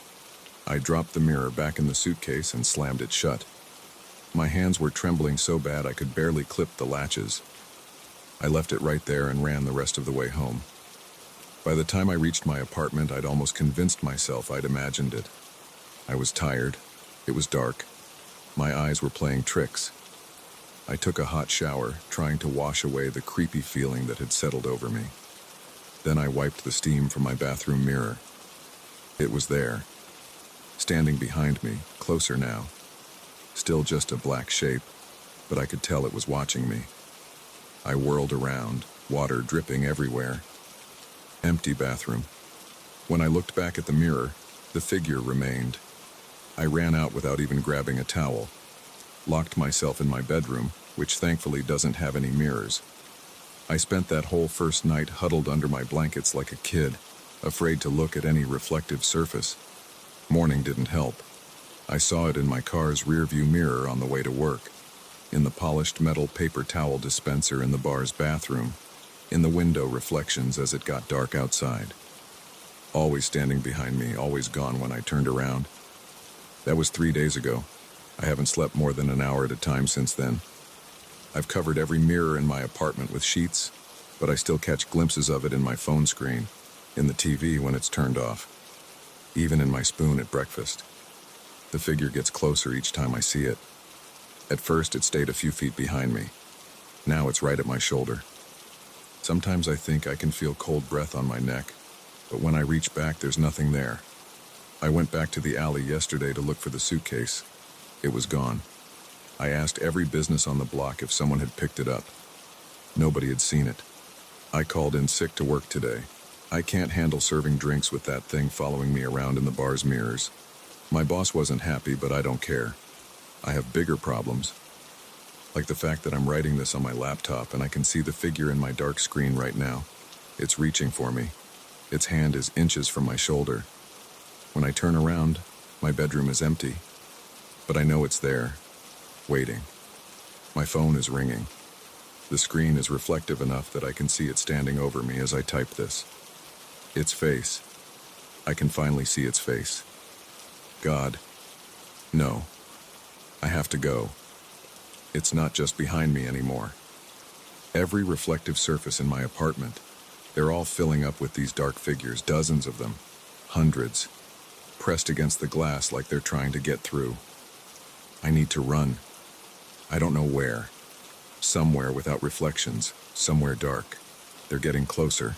I dropped the mirror back in the suitcase and slammed it shut. My hands were trembling so bad I could barely clip the latches. I left it right there and ran the rest of the way home. By the time I reached my apartment, I'd almost convinced myself I'd imagined it. I was tired. It was dark. My eyes were playing tricks. I took a hot shower, trying to wash away the creepy feeling that had settled over me. Then I wiped the steam from my bathroom mirror. It was there, standing behind me, closer now. Still just a black shape, but I could tell it was watching me. I whirled around, water dripping everywhere. Empty bathroom. When I looked back at the mirror, the figure remained. I ran out without even grabbing a towel. Locked myself in my bedroom, which thankfully doesn't have any mirrors. I spent that whole first night huddled under my blankets like a kid, afraid to look at any reflective surface. Morning didn't help. I saw it in my car's rearview mirror on the way to work, in the polished metal paper towel dispenser in the bar's bathroom, in the window reflections as it got dark outside. Always standing behind me, always gone when I turned around. That was 3 days ago. I haven't slept more than an hour at a time since then. I've covered every mirror in my apartment with sheets, but I still catch glimpses of it in my phone screen, in the TV when it's turned off, even in my spoon at breakfast. The figure gets closer each time I see it. At first, it stayed a few feet behind me. Now it's right at my shoulder. Sometimes I think I can feel cold breath on my neck, but when I reach back, there's nothing there. I went back to the alley yesterday to look for the suitcase. It was gone. I asked every business on the block if someone had picked it up. Nobody had seen it. I called in sick to work today. I can't handle serving drinks with that thing following me around in the bar's mirrors. My boss wasn't happy, but I don't care. I have bigger problems. Like the fact that I'm writing this on my laptop and I can see the figure in my dark screen right now. It's reaching for me. Its hand is inches from my shoulder. When I turn around, my bedroom is empty. But I know it's there, waiting. My phone is ringing. The screen is reflective enough that I can see it standing over me as I type this. Its face. I can finally see its face. God. No. I have to go. It's not just behind me anymore. Every reflective surface in my apartment, they're all filling up with these dark figures, dozens of them, hundreds, pressed against the glass like they're trying to get through. I need to run. I don't know where. Somewhere without reflections, somewhere dark. They're getting closer.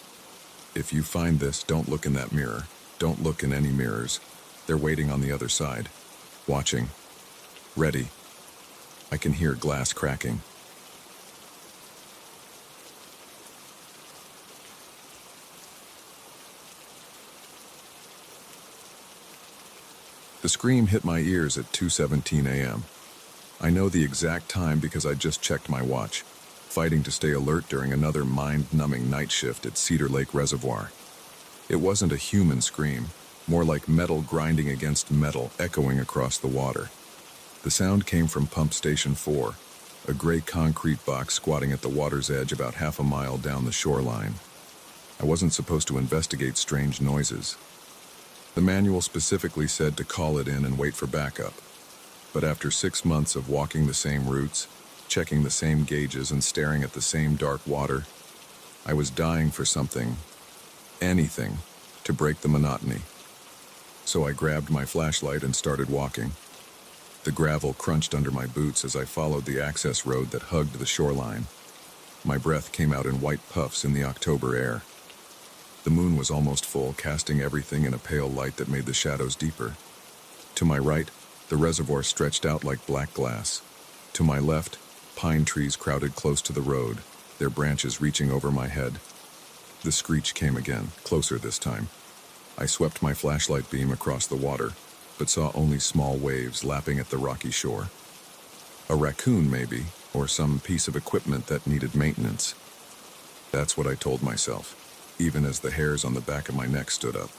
If you find this, don't look in that mirror. Don't look in any mirrors. They're waiting on the other side. Watching. Ready. I can hear glass cracking. The scream hit my ears at 2:17 a.m. I know the exact time because I just checked my watch, fighting to stay alert during another mind-numbing night shift at Cedar Lake Reservoir. It wasn't a human scream, more like metal grinding against metal echoing across the water. The sound came from Pump Station 4, a gray concrete box squatting at the water's edge about half a mile down the shoreline. I wasn't supposed to investigate strange noises. The manual specifically said to call it in and wait for backup. But after 6 months of walking the same routes, checking the same gauges and staring at the same dark water, I was dying for something, anything, to break the monotony. So I grabbed my flashlight and started walking. The gravel crunched under my boots as I followed the access road that hugged the shoreline. My breath came out in white puffs in the October air. The moon was almost full, casting everything in a pale light that made the shadows deeper. To my right, the reservoir stretched out like black glass. To my left, pine trees crowded close to the road, their branches reaching over my head. The screech came again, closer this time. I swept my flashlight beam across the water, but saw only small waves lapping at the rocky shore. A raccoon, maybe, or some piece of equipment that needed maintenance. That's what I told myself, even as the hairs on the back of my neck stood up.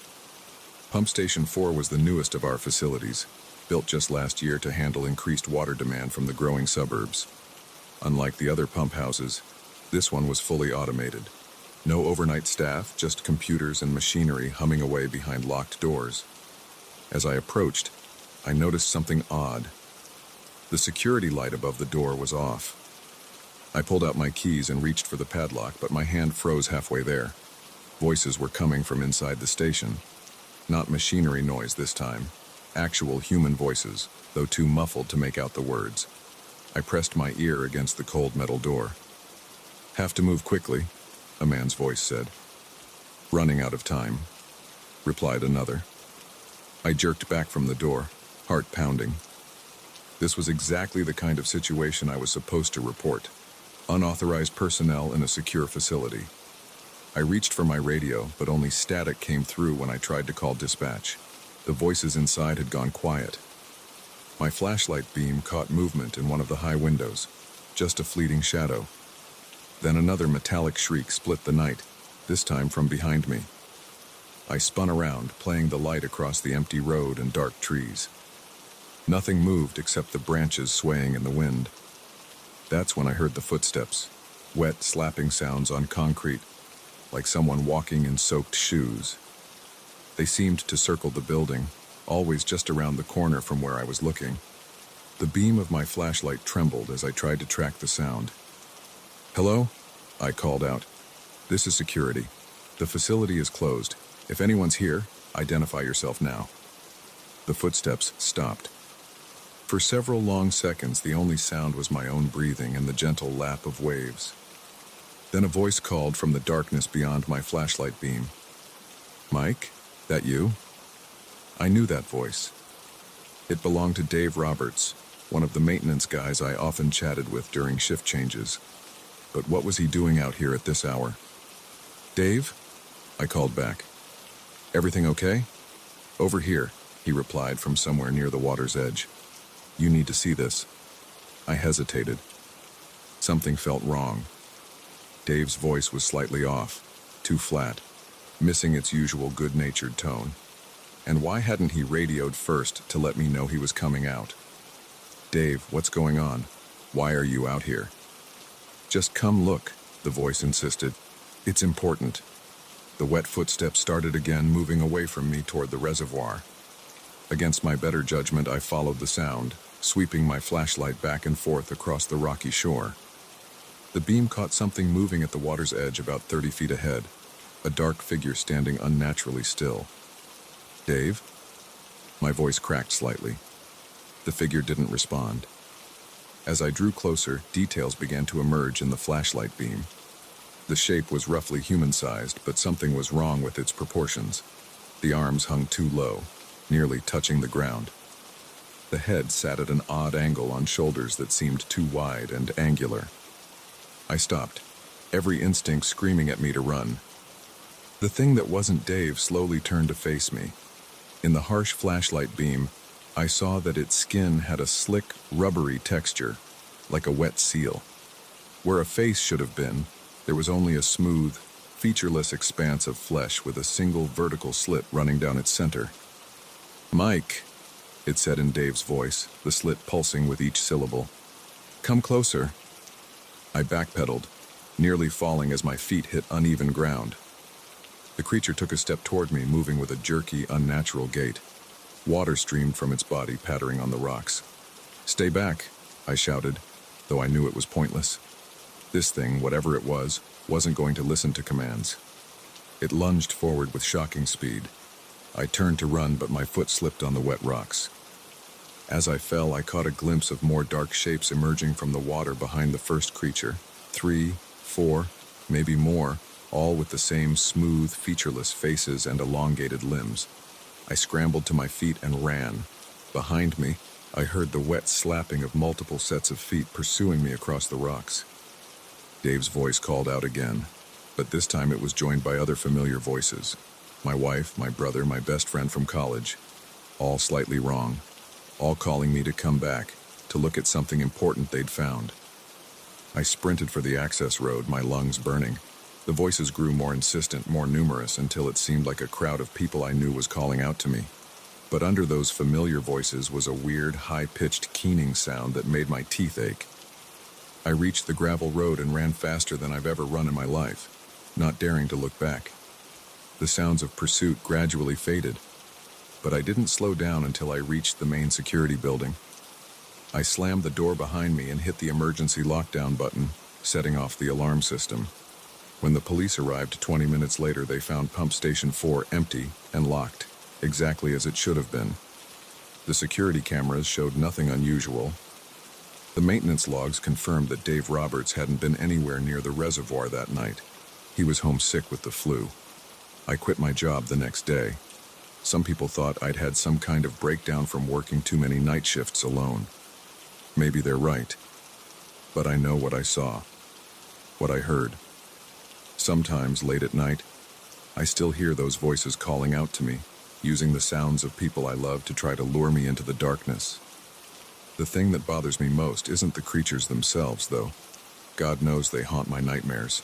Pump Station 4 was the newest of our facilities, built just last year to handle increased water demand from the growing suburbs. Unlike the other pump houses, this one was fully automated. No overnight staff, just computers and machinery humming away behind locked doors. As I approached, I noticed something odd. The security light above the door was off. I pulled out my keys and reached for the padlock, but my hand froze halfway there. Voices were coming from inside the station. Not machinery noise this time. Actual human voices, though too muffled to make out the words. I pressed my ear against the cold metal door. "Have to move quickly," a man's voice said. "Running out of time," replied another. I jerked back from the door, heart pounding. This was exactly the kind of situation I was supposed to report. Unauthorized personnel in a secure facility. I reached for my radio, but only static came through when I tried to call dispatch. The voices inside had gone quiet. My flashlight beam caught movement in one of the high windows, just a fleeting shadow. Then another metallic shriek split the night, this time from behind me. I spun around, playing the light across the empty road and dark trees. Nothing moved except the branches swaying in the wind. That's when I heard the footsteps, wet, slapping sounds on concrete, like someone walking in soaked shoes. They seemed to circle the building, always just around the corner from where I was looking. The beam of my flashlight trembled as I tried to track the sound. "Hello?" I called out. "This is security. The facility is closed. If anyone's here, identify yourself now." The footsteps stopped. For several long seconds, the only sound was my own breathing and the gentle lap of waves. Then a voice called from the darkness beyond my flashlight beam. "Mike, that you?" I knew that voice. It belonged to Dave Roberts, one of the maintenance guys I often chatted with during shift changes. But what was he doing out here at this hour? "Dave?" I called back. "Everything okay?" "Over here," he replied from somewhere near the water's edge. "You need to see this." I hesitated. Something felt wrong. Dave's voice was slightly off, too flat, missing its usual good-natured tone. And why hadn't he radioed first to let me know he was coming out? "Dave, what's going on? Why are you out here?" "Just come look," the voice insisted. "It's important." The wet footsteps started again, moving away from me toward the reservoir. Against my better judgment, I followed the sound, sweeping my flashlight back and forth across the rocky shore. The beam caught something moving at the water's edge about 30 feet ahead, a dark figure standing unnaturally still. "Dave?" My voice cracked slightly. The figure didn't respond. As I drew closer, details began to emerge in the flashlight beam. The shape was roughly human-sized, but something was wrong with its proportions. The arms hung too low, nearly touching the ground. The head sat at an odd angle on shoulders that seemed too wide and angular. I stopped, every instinct screaming at me to run. The thing that wasn't Dave slowly turned to face me. In the harsh flashlight beam, I saw that its skin had a slick, rubbery texture, like a wet seal. Where a face should have been, there was only a smooth, featureless expanse of flesh with a single vertical slit running down its center. "Mike," it said in Dave's voice, the slit pulsing with each syllable. "Come closer." I backpedaled, nearly falling as my feet hit uneven ground. The creature took a step toward me, moving with a jerky, unnatural gait. Water streamed from its body, pattering on the rocks. "Stay back," I shouted, though I knew it was pointless. This thing, whatever it was, wasn't going to listen to commands. It lunged forward with shocking speed. I turned to run, but my foot slipped on the wet rocks. As I fell, I caught a glimpse of more dark shapes emerging from the water behind the first creature. 3, 4, maybe more, all with the same smooth, featureless faces and elongated limbs. I scrambled to my feet and ran. Behind me, I heard the wet slapping of multiple sets of feet pursuing me across the rocks. Dave's voice called out again, but this time it was joined by other familiar voices. My wife, my brother, my best friend from college. All slightly wrong. All calling me to come back, to look at something important they'd found. I sprinted for the access road, my lungs burning. The voices grew more insistent, more numerous, until it seemed like a crowd of people I knew was calling out to me. But under those familiar voices was a weird, high-pitched keening sound that made my teeth ache. I reached the gravel road and ran faster than I've ever run in my life, not daring to look back. The sounds of pursuit gradually faded, but I didn't slow down until I reached the main security building. I slammed the door behind me and hit the emergency lockdown button, setting off the alarm system. When the police arrived 20 minutes later, they found Pump Station 4 empty and locked, exactly as it should have been. The security cameras showed nothing unusual. The maintenance logs confirmed that Dave Roberts hadn't been anywhere near the reservoir that night. He was homesick with the flu. I quit my job the next day. Some people thought I'd had some kind of breakdown from working too many night shifts alone. Maybe they're right. But I know what I saw, what I heard. Sometimes, late at night, I still hear those voices calling out to me, using the sounds of people I love to try to lure me into the darkness. The thing that bothers me most isn't the creatures themselves, though. God knows they haunt my nightmares.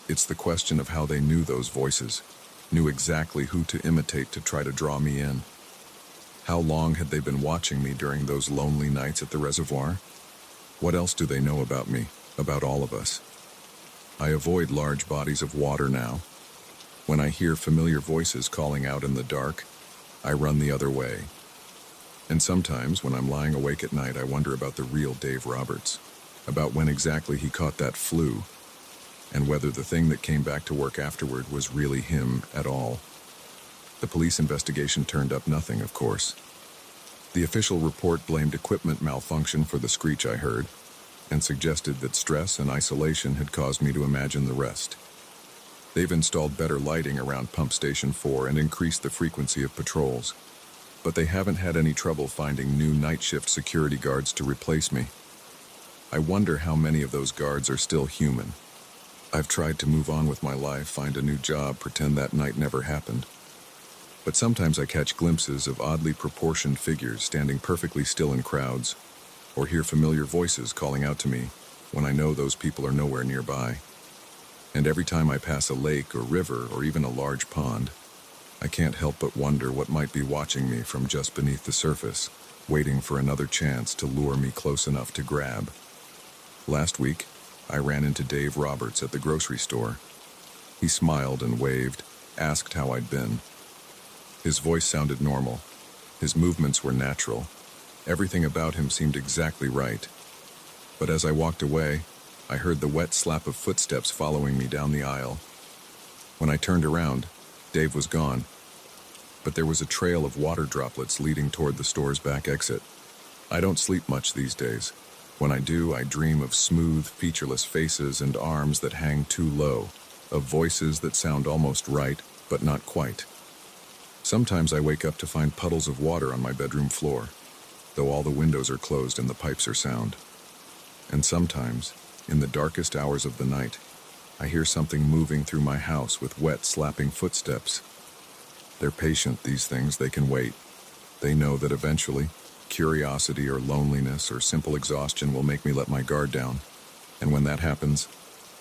It's the question of how they knew those voices, knew exactly who to imitate to try to draw me in. How long had they been watching me during those lonely nights at the reservoir? What else do they know about me, about all of us? I avoid large bodies of water now. When I hear familiar voices calling out in the dark, I run the other way. And sometimes, when I'm lying awake at night, I wonder about the real Dave Roberts, about when exactly he caught that flu, and whether the thing that came back to work afterward was really him at all. The police investigation turned up nothing, of course. The official report blamed equipment malfunction for the screech I heard, and suggested that stress and isolation had caused me to imagine the rest. They've installed better lighting around Pump Station 4 and increased the frequency of patrols, but they haven't had any trouble finding new night shift security guards to replace me. I wonder how many of those guards are still human. I've tried to move on with my life, find a new job, pretend that night never happened. But sometimes I catch glimpses of oddly proportioned figures standing perfectly still in crowds, or hear familiar voices calling out to me when I know those people are nowhere nearby. And every time I pass a lake or river or even a large pond, I can't help but wonder what might be watching me from just beneath the surface, waiting for another chance to lure me close enough to grab. Last week, I ran into Dave Roberts at the grocery store. He smiled and waved, asked how I'd been. His voice sounded normal. His movements were natural. Everything about him seemed exactly right. But as I walked away, I heard the wet slap of footsteps following me down the aisle. When I turned around, Dave was gone, but there was a trail of water droplets leading toward the store's back exit. I don't sleep much these days. When I do, I dream of smooth, featureless faces and arms that hang too low, of voices that sound almost right, but not quite. Sometimes I wake up to find puddles of water on my bedroom floor, though all the windows are closed and the pipes are sound. And sometimes, in the darkest hours of the night, I hear something moving through my house with wet, slapping footsteps. They're patient, these things. They can wait. They know that eventually, curiosity or loneliness or simple exhaustion will make me let my guard down. And when that happens,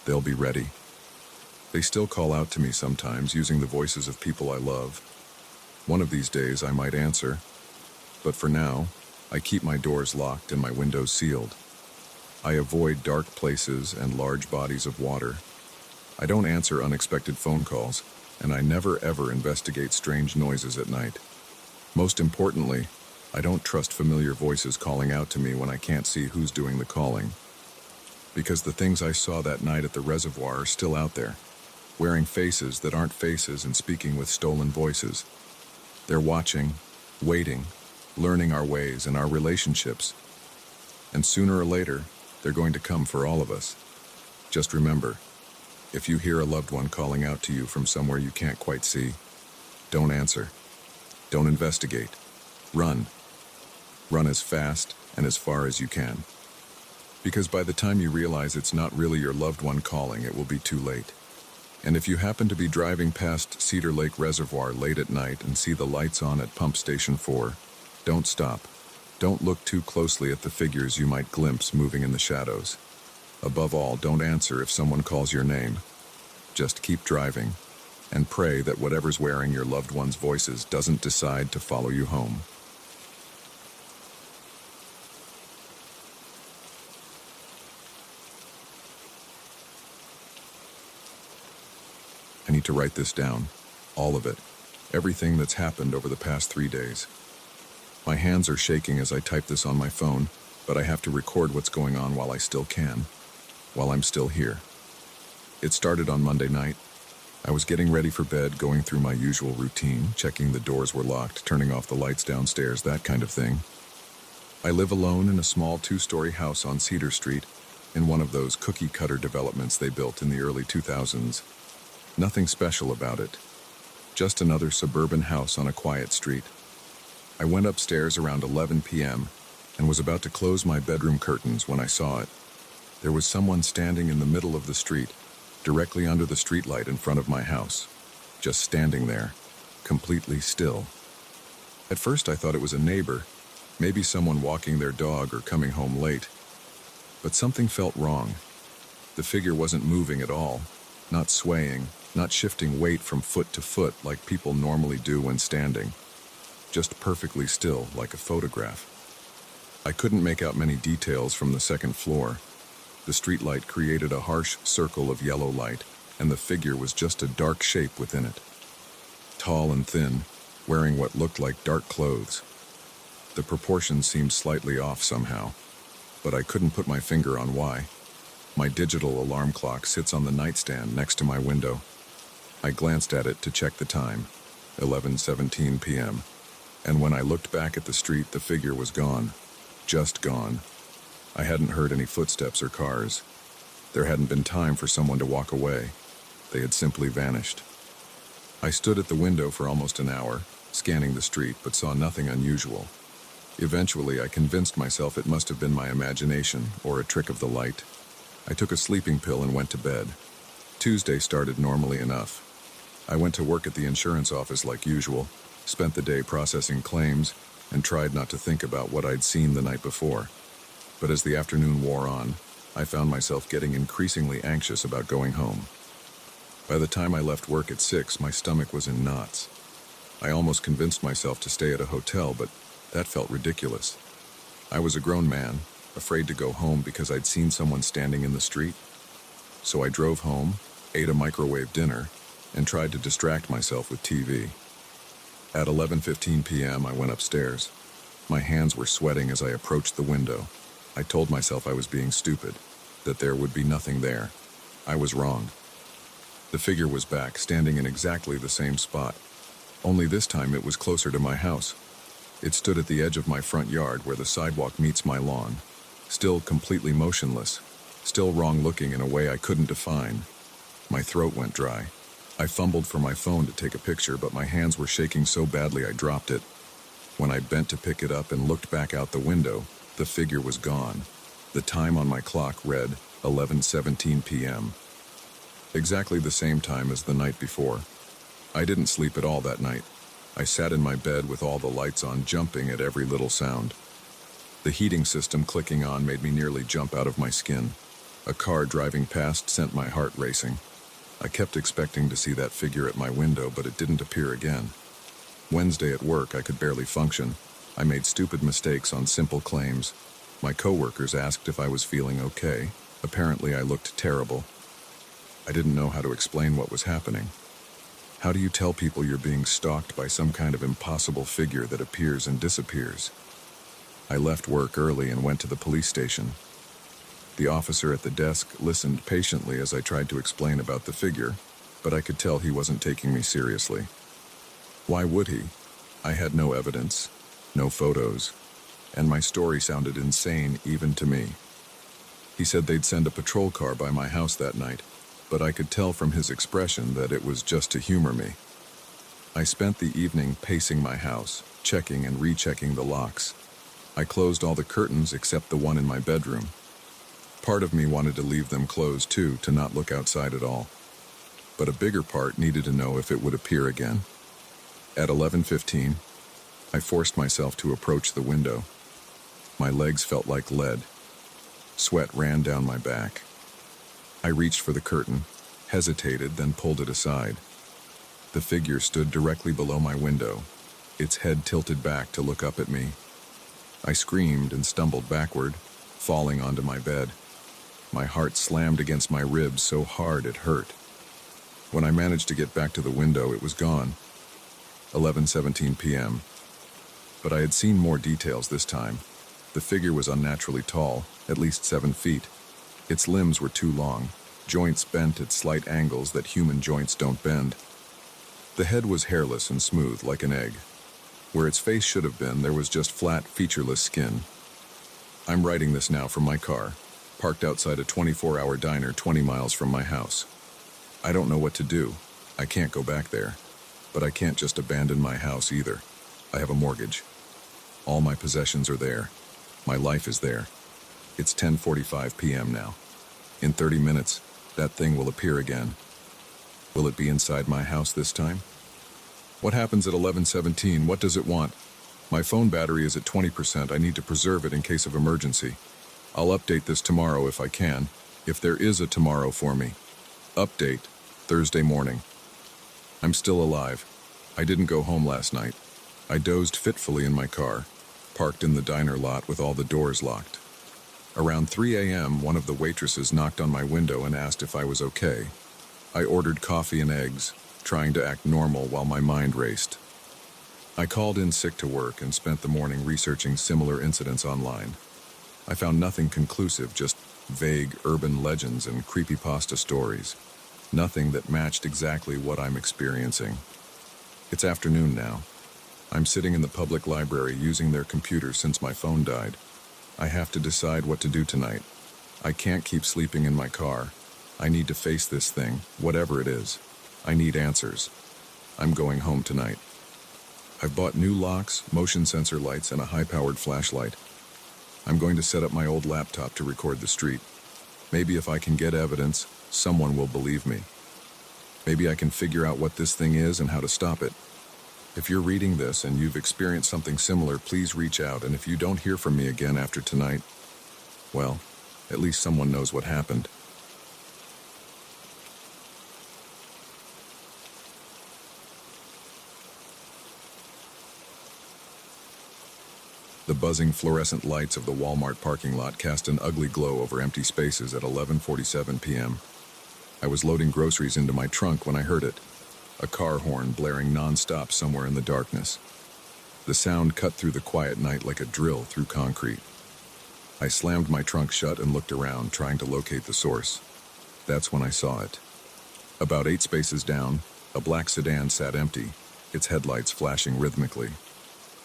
they'll be ready. They still call out to me sometimes, using the voices of people I love. One of these days I might answer, but for now, I keep my doors locked and my windows sealed. I avoid dark places and large bodies of water. I don't answer unexpected phone calls, and I never ever investigate strange noises at night. Most importantly, I don't trust familiar voices calling out to me when I can't see who's doing the calling. Because the things I saw that night at the reservoir are still out there, wearing faces that aren't faces and speaking with stolen voices. They're watching, waiting, learning our ways and our relationships. And sooner or later, they're going to come for all of us. Just remember, if you hear a loved one calling out to you from somewhere you can't quite see, don't answer. Don't investigate. Run. Run as fast and as far as you can. Because by the time you realize it's not really your loved one calling, it will be too late. And if you happen to be driving past Cedar Lake Reservoir late at night and see the lights on at Pump Station 4, don't stop. Don't look too closely at the figures you might glimpse moving in the shadows. Above all, don't answer if someone calls your name. Just keep driving and pray that whatever's wearing your loved one's voices doesn't decide to follow you home. I need to write this down. All of it. Everything that's happened over the past 3 days. My hands are shaking as I type this on my phone, but I have to record what's going on while I still can, while I'm still here. It started on Monday night. I was getting ready for bed, going through my usual routine, checking the doors were locked, turning off the lights downstairs, that kind of thing. I live alone in a small 2-story house on Cedar Street, in one of those cookie-cutter developments they built in the early 2000s. Nothing special about it. Just another suburban house on a quiet street. I went upstairs around 11 p.m. and was about to close my bedroom curtains when I saw it. There was someone standing in the middle of the street, directly under the streetlight in front of my house. Just standing there, completely still. At first I thought it was a neighbor, maybe someone walking their dog or coming home late. But something felt wrong. The figure wasn't moving at all, not swaying, not shifting weight from foot to foot like people normally do when standing. Just perfectly still, like a photograph. I couldn't make out many details from the second floor. The streetlight created a harsh circle of yellow light, and the figure was just a dark shape within it. Tall and thin, wearing what looked like dark clothes. The proportions seemed slightly off somehow, but I couldn't put my finger on why. My digital alarm clock sits on the nightstand next to my window. I glanced at it to check the time, 11:17 p.m., and when I looked back at the street, the figure was gone. Just gone. I hadn't heard any footsteps or cars. There hadn't been time for someone to walk away. They had simply vanished. I stood at the window for almost an hour, scanning the street, but saw nothing unusual. Eventually, I convinced myself it must have been my imagination or a trick of the light. I took a sleeping pill and went to bed. Tuesday started normally enough. I went to work at the insurance office like usual, spent the day processing claims, and tried not to think about what I'd seen the night before. But as the afternoon wore on, I found myself getting increasingly anxious about going home. By the time I left work at 6, my stomach was in knots. I almost convinced myself to stay at a hotel, but that felt ridiculous. I was a grown man, afraid to go home because I'd seen someone standing in the street. So I drove home, ate a microwave dinner, and tried to distract myself with TV. At 11:15 p.m., I went upstairs. My hands were sweating as I approached the window. I told myself I was being stupid, that there would be nothing there. I was wrong. The figure was back, standing in exactly the same spot. Only this time it was closer to my house. It stood at the edge of my front yard where the sidewalk meets my lawn. Still completely motionless. Still wrong-looking in a way I couldn't define. My throat went dry. I fumbled for my phone to take a picture, but my hands were shaking so badly I dropped it. When I bent to pick it up and looked back out the window, the figure was gone. The time on my clock read 11:17 p.m. Exactly the same time as the night before. I didn't sleep at all that night. I sat in my bed with all the lights on, jumping at every little sound. The heating system clicking on made me nearly jump out of my skin. A car driving past sent my heart racing. I kept expecting to see that figure at my window, but it didn't appear again. Wednesday at work, I could barely function. I made stupid mistakes on simple claims. My coworkers asked if I was feeling okay. Apparently, I looked terrible. I didn't know how to explain what was happening. How do you tell people you're being stalked by some kind of impossible figure that appears and disappears? I left work early and went to the police station. The officer at the desk listened patiently as I tried to explain about the figure, but I could tell he wasn't taking me seriously. Why would he? I had no evidence, no photos, and my story sounded insane even to me. He said they'd send a patrol car by my house that night, but I could tell from his expression that it was just to humor me. I spent the evening pacing my house, checking and rechecking the locks. I closed all the curtains except the one in my bedroom. Part of me wanted to leave them closed too, to not look outside at all. But a bigger part needed to know if it would appear again. At 11:15, I forced myself to approach the window. My legs felt like lead. Sweat ran down my back. I reached for the curtain, hesitated, then pulled it aside. The figure stood directly below my window, its head tilted back to look up at me. I screamed and stumbled backward, falling onto my bed. My heart slammed against my ribs so hard it hurt. When I managed to get back to the window, it was gone. 11:17 p.m. But I had seen more details this time. The figure was unnaturally tall, at least 7 feet. Its limbs were too long, joints bent at slight angles that human joints don't bend. The head was hairless and smooth like an egg. Where its face should have been, there was just flat, featureless skin. I'm writing this now from my car, parked outside a 24-hour diner 20 miles from my house. I don't know what to do. I can't go back there. But I can't just abandon my house either. I have a mortgage. All my possessions are there. My life is there. It's 10:45 p.m. now. In 30 minutes, that thing will appear again. Will it be inside my house this time? What happens at 11:17? What does it want? My phone battery is at 20%. I need to preserve it in case of emergency. I'll update this tomorrow if I can, if there is a tomorrow for me. Update, Thursday morning. I'm still alive. I didn't go home last night. I dozed fitfully in my car, parked in the diner lot with all the doors locked. Around 3 a.m., one of the waitresses knocked on my window and asked if I was okay. I ordered coffee and eggs, trying to act normal while my mind raced. I called in sick to work and spent the morning researching similar incidents online. I found nothing conclusive, just vague urban legends and creepypasta stories. Nothing that matched exactly what I'm experiencing. It's afternoon now. I'm sitting in the public library using their computer since my phone died. I have to decide what to do tonight. I can't keep sleeping in my car. I need to face this thing, whatever it is. I need answers. I'm going home tonight. I've bought new locks, motion sensor lights, and a high-powered flashlight. I'm going to set up my old laptop to record the street. Maybe if I can get evidence, someone will believe me. Maybe I can figure out what this thing is and how to stop it. If you're reading this and you've experienced something similar, please reach out, and if you don't hear from me again after tonight, well, at least someone knows what happened. The buzzing fluorescent lights of the Walmart parking lot cast an ugly glow over empty spaces at 11:47 p.m. I was loading groceries into my trunk when I heard it, a car horn blaring non-stop somewhere in the darkness. The sound cut through the quiet night like a drill through concrete. I slammed my trunk shut and looked around, trying to locate the source. That's when I saw it. About 8 spaces down, a black sedan sat empty, its headlights flashing rhythmically.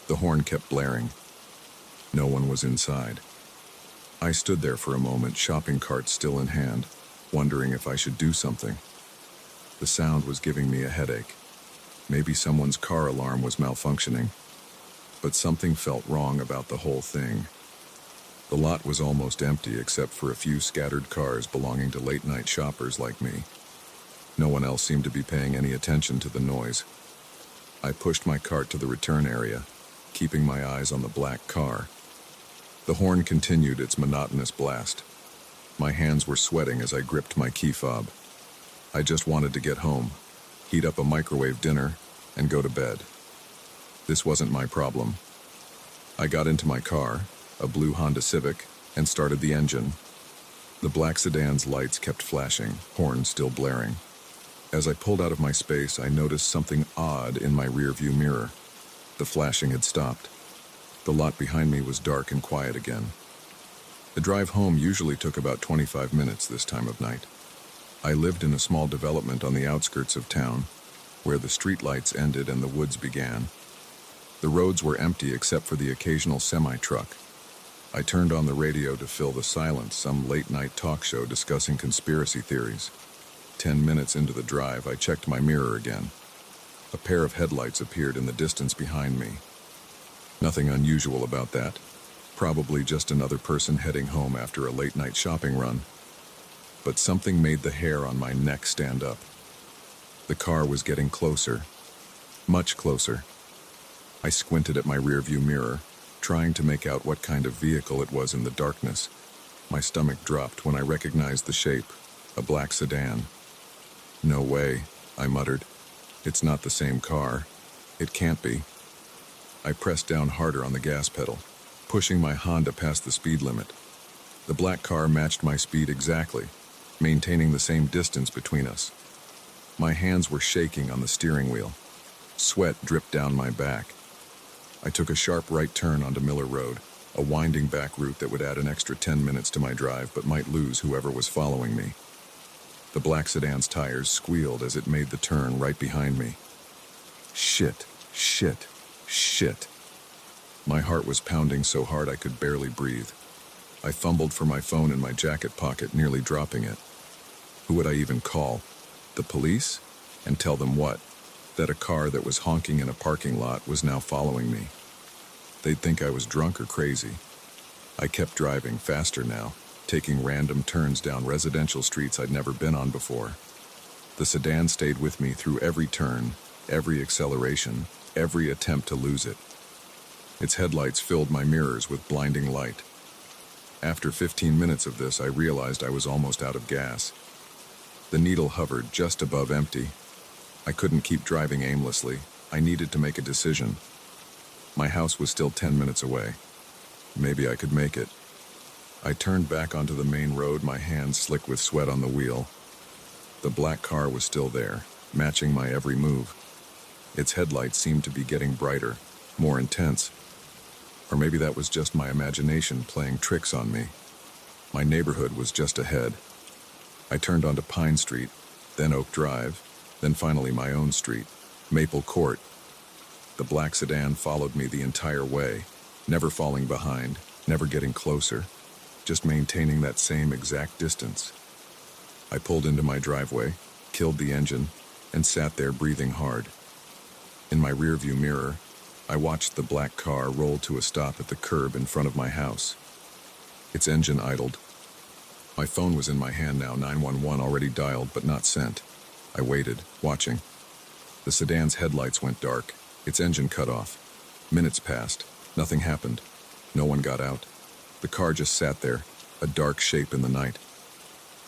The horn kept blaring. No one was inside. I stood there for a moment, shopping cart still in hand, wondering if I should do something. The sound was giving me a headache. Maybe someone's car alarm was malfunctioning. But something felt wrong about the whole thing. The lot was almost empty except for a few scattered cars belonging to late-night shoppers like me. No one else seemed to be paying any attention to the noise. I pushed my cart to the return area, keeping my eyes on the black car. The horn continued its monotonous blast. My hands were sweating as I gripped my key fob. I just wanted to get home, heat up a microwave dinner, and go to bed. This wasn't my problem. I got into my car, a blue Honda Civic, and started the engine. The black sedan's lights kept flashing, horn still blaring. As I pulled out of my space, I noticed something odd in my rearview mirror. The flashing had stopped. The lot behind me was dark and quiet again. The drive home usually took about 25 minutes this time of night. I lived in a small development on the outskirts of town, where the streetlights ended and the woods began. The roads were empty except for the occasional semi-truck. I turned on the radio to fill the silence, some late-night talk show discussing conspiracy theories. 10 minutes into the drive, I checked my mirror again. A pair of headlights appeared in the distance behind me. Nothing unusual about that. Probably just another person heading home after a late-night shopping run. But something made the hair on my neck stand up. The car was getting closer. Much closer. I squinted at my rearview mirror, trying to make out what kind of vehicle it was in the darkness. My stomach dropped when I recognized the shape, a black sedan. "No way," I muttered. "It's not the same car. It can't be." I pressed down harder on the gas pedal, pushing my Honda past the speed limit. The black car matched my speed exactly, maintaining the same distance between us. My hands were shaking on the steering wheel. Sweat dripped down my back. I took a sharp right turn onto Miller Road, a winding back route that would add an extra 10 minutes to my drive but might lose whoever was following me. The black sedan's tires squealed as it made the turn right behind me. Shit, shit, shit. My heart was pounding so hard I could barely breathe. I fumbled for my phone in my jacket pocket, nearly dropping it. Who would I even call? The police? And tell them what? That a car that was honking in a parking lot was now following me. They'd think I was drunk or crazy. I kept driving faster now, taking random turns down residential streets I'd never been on before. The sedan stayed with me through every turn, every acceleration, every attempt to lose it. Its headlights filled my mirrors with blinding light. After 15 minutes of this, I realized I was almost out of gas. The needle hovered just above empty. I couldn't keep driving aimlessly. I needed to make a decision. My house was still 10 minutes away. Maybe I could make it. I turned back onto the main road, my hands slick with sweat on the wheel. The black car was still there, matching my every move. Its headlights seemed to be getting brighter, more intense. Or maybe that was just my imagination playing tricks on me. My neighborhood was just ahead. I turned onto Pine Street, then Oak Drive, then finally my own street, Maple Court. The black sedan followed me the entire way, never falling behind, never getting closer, just maintaining that same exact distance. I pulled into my driveway, killed the engine, and sat there breathing hard. In my rearview mirror, I watched the black car roll to a stop at the curb in front of my house. Its engine idled. My phone was in my hand now, 911 already dialed but not sent. I waited, watching. The sedan's headlights went dark. Its engine cut off. Minutes passed. Nothing happened. No one got out. The car just sat there, a dark shape in the night.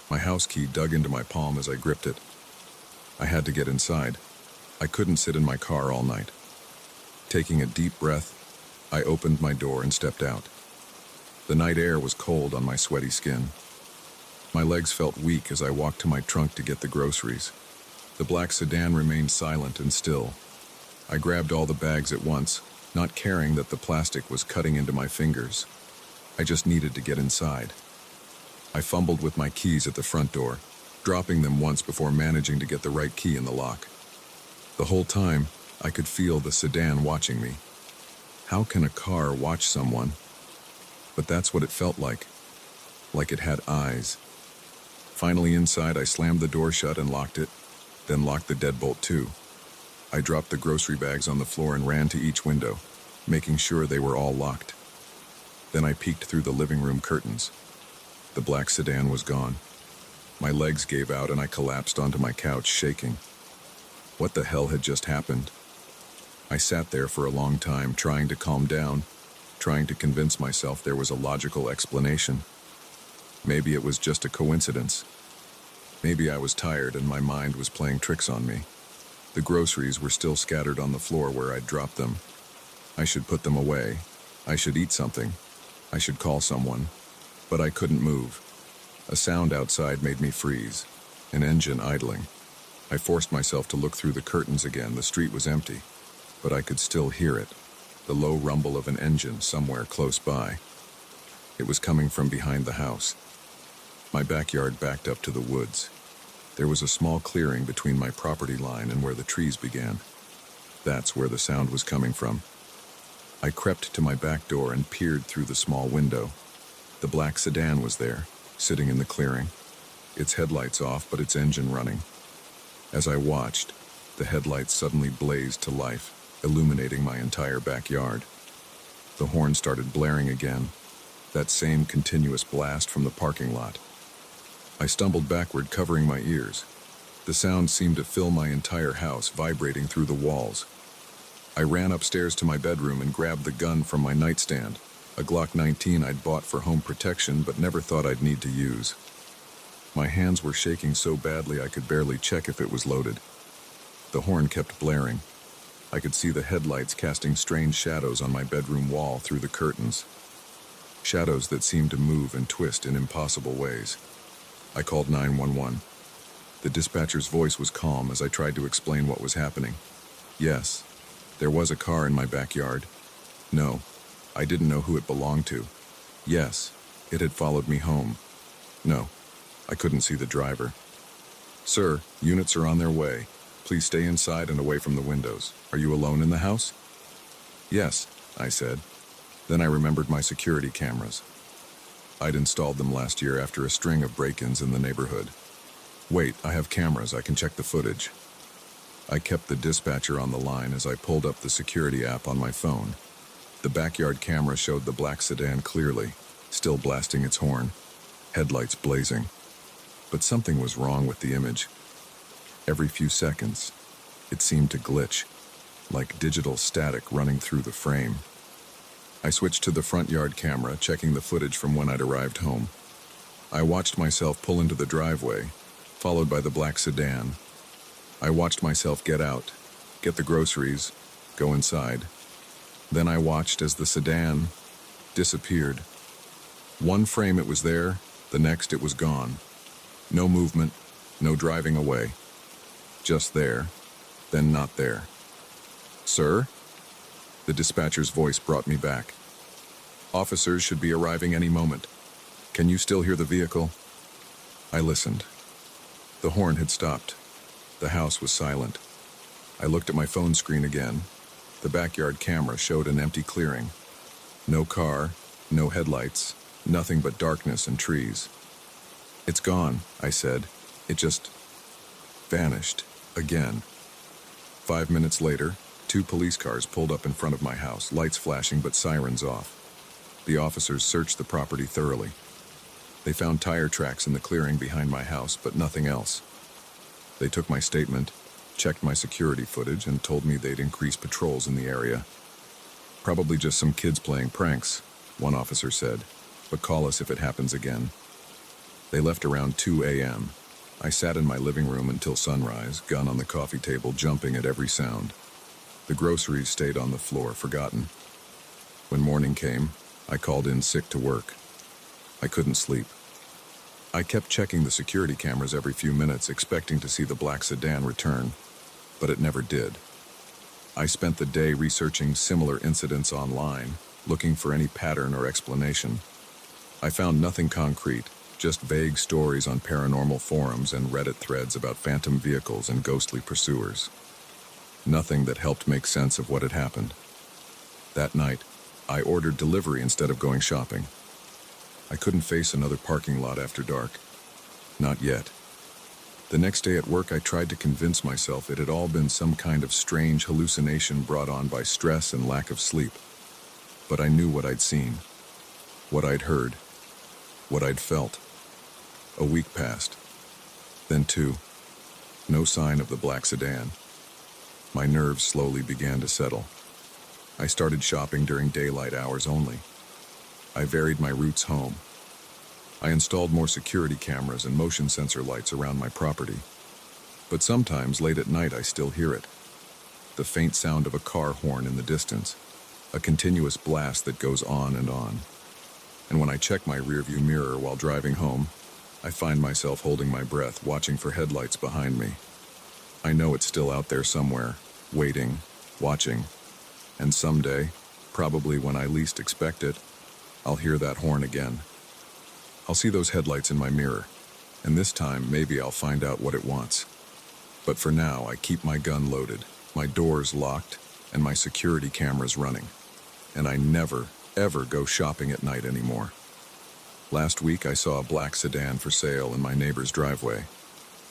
My house key dug into my palm as I gripped it. I had to get inside. I couldn't sit in my car all night. Taking a deep breath, I opened my door and stepped out. The night air was cold on my sweaty skin. My legs felt weak as I walked to my trunk to get the groceries. The black sedan remained silent and still. I grabbed all the bags at once, not caring that the plastic was cutting into my fingers. I just needed to get inside. I fumbled with my keys at the front door, dropping them once before managing to get the right key in the lock. The whole time, I could feel the sedan watching me. How can a car watch someone? But that's what it felt like it had eyes. Finally inside, I slammed the door shut and locked it, then locked the deadbolt too. I dropped the grocery bags on the floor and ran to each window, making sure they were all locked. Then I peeked through the living room curtains. The black sedan was gone. My legs gave out and I collapsed onto my couch, shaking. What the hell had just happened? I sat there for a long time, trying to calm down, trying to convince myself there was a logical explanation. Maybe it was just a coincidence. Maybe I was tired and my mind was playing tricks on me. The groceries were still scattered on the floor where I'd dropped them. I should put them away. I should eat something. I should call someone. But I couldn't move. A sound outside made me freeze. An engine idling. I forced myself to look through the curtains again. The street was empty, but I could still hear it, the low rumble of an engine somewhere close by. It was coming from behind the house. My backyard backed up to the woods. There was a small clearing between my property line and where the trees began. That's where the sound was coming from. I crept to my back door and peered through the small window. The black sedan was there, sitting in the clearing, its headlights off but its engine running. As I watched, the headlights suddenly blazed to life, illuminating my entire backyard. The horn started blaring again, that same continuous blast from the parking lot. I stumbled backward, covering my ears. The sound seemed to fill my entire house, vibrating through the walls. I ran upstairs to my bedroom and grabbed the gun from my nightstand, a Glock 19 I'd bought for home protection but never thought I'd need to use. My hands were shaking so badly I could barely check if it was loaded. The horn kept blaring. I could see the headlights casting strange shadows on my bedroom wall through the curtains. Shadows that seemed to move and twist in impossible ways. I called 911. The dispatcher's voice was calm as I tried to explain what was happening. Yes, there was a car in my backyard. No, I didn't know who it belonged to. Yes, it had followed me home. No, I couldn't see the driver. Sir, units are on their way. Please stay inside and away from the windows. Are you alone in the house? Yes, I said. Then I remembered my security cameras. I'd installed them last year after a string of break-ins in the neighborhood. Wait, I have cameras. I can check the footage. I kept the dispatcher on the line as I pulled up the security app on my phone. The backyard camera showed the black sedan clearly, still blasting its horn, headlights blazing. But something was wrong with the image. Every few seconds, it seemed to glitch, like digital static running through the frame. I switched to the front yard camera, checking the footage from when I'd arrived home. I watched myself pull into the driveway, followed by the black sedan. I watched myself get out, get the groceries, go inside. Then I watched as the sedan disappeared. One frame it was there, the next it was gone. No movement, no driving away. Just there, then not there. Sir? The dispatcher's voice brought me back. Officers should be arriving any moment. Can you still hear the vehicle? I listened. The horn had stopped. The house was silent. I looked at my phone screen again. The backyard camera showed an empty clearing. No car, no headlights, nothing but darkness and trees. It's gone, I said. It just vanished again. 5 minutes later, 2 police cars pulled up in front of my house, lights flashing but sirens off. The officers searched the property thoroughly. They found tire tracks in the clearing behind my house, but nothing else. They took my statement, checked my security footage, and told me they'd increase patrols in the area. Probably just some kids playing pranks, one officer said, but call us if it happens again. They left around 2 a.m. I sat in my living room until sunrise, gun on the coffee table, jumping at every sound. The groceries stayed on the floor, forgotten. When morning came, I called in sick to work. I couldn't sleep. I kept checking the security cameras every few minutes, expecting to see the black sedan return, but it never did. I spent the day researching similar incidents online, looking for any pattern or explanation. I found nothing concrete, just vague stories on paranormal forums and Reddit threads about phantom vehicles and ghostly pursuers. Nothing that helped make sense of what had happened. That night, I ordered delivery instead of going shopping. I couldn't face another parking lot after dark. Not yet. The next day at work, I tried to convince myself it had all been some kind of strange hallucination brought on by stress and lack of sleep. But I knew what I'd seen, what I'd heard, what I'd felt. A week passed. Then 2. No sign of the black sedan. My nerves slowly began to settle. I started shopping during daylight hours only. I varied my routes home. I installed more security cameras and motion sensor lights around my property. But sometimes late at night I still hear it. The faint sound of a car horn in the distance. A continuous blast that goes on. And when I check my rearview mirror while driving home, I find myself holding my breath, watching for headlights behind me. I know it's still out there somewhere, waiting, watching, and someday, probably when I least expect it, I'll hear that horn again. I'll see those headlights in my mirror, and this time maybe I'll find out what it wants. But for now, I keep my gun loaded, my doors locked, and my security cameras running. And I never, ever go shopping at night anymore. Last week, I saw a black sedan for sale in my neighbor's driveway.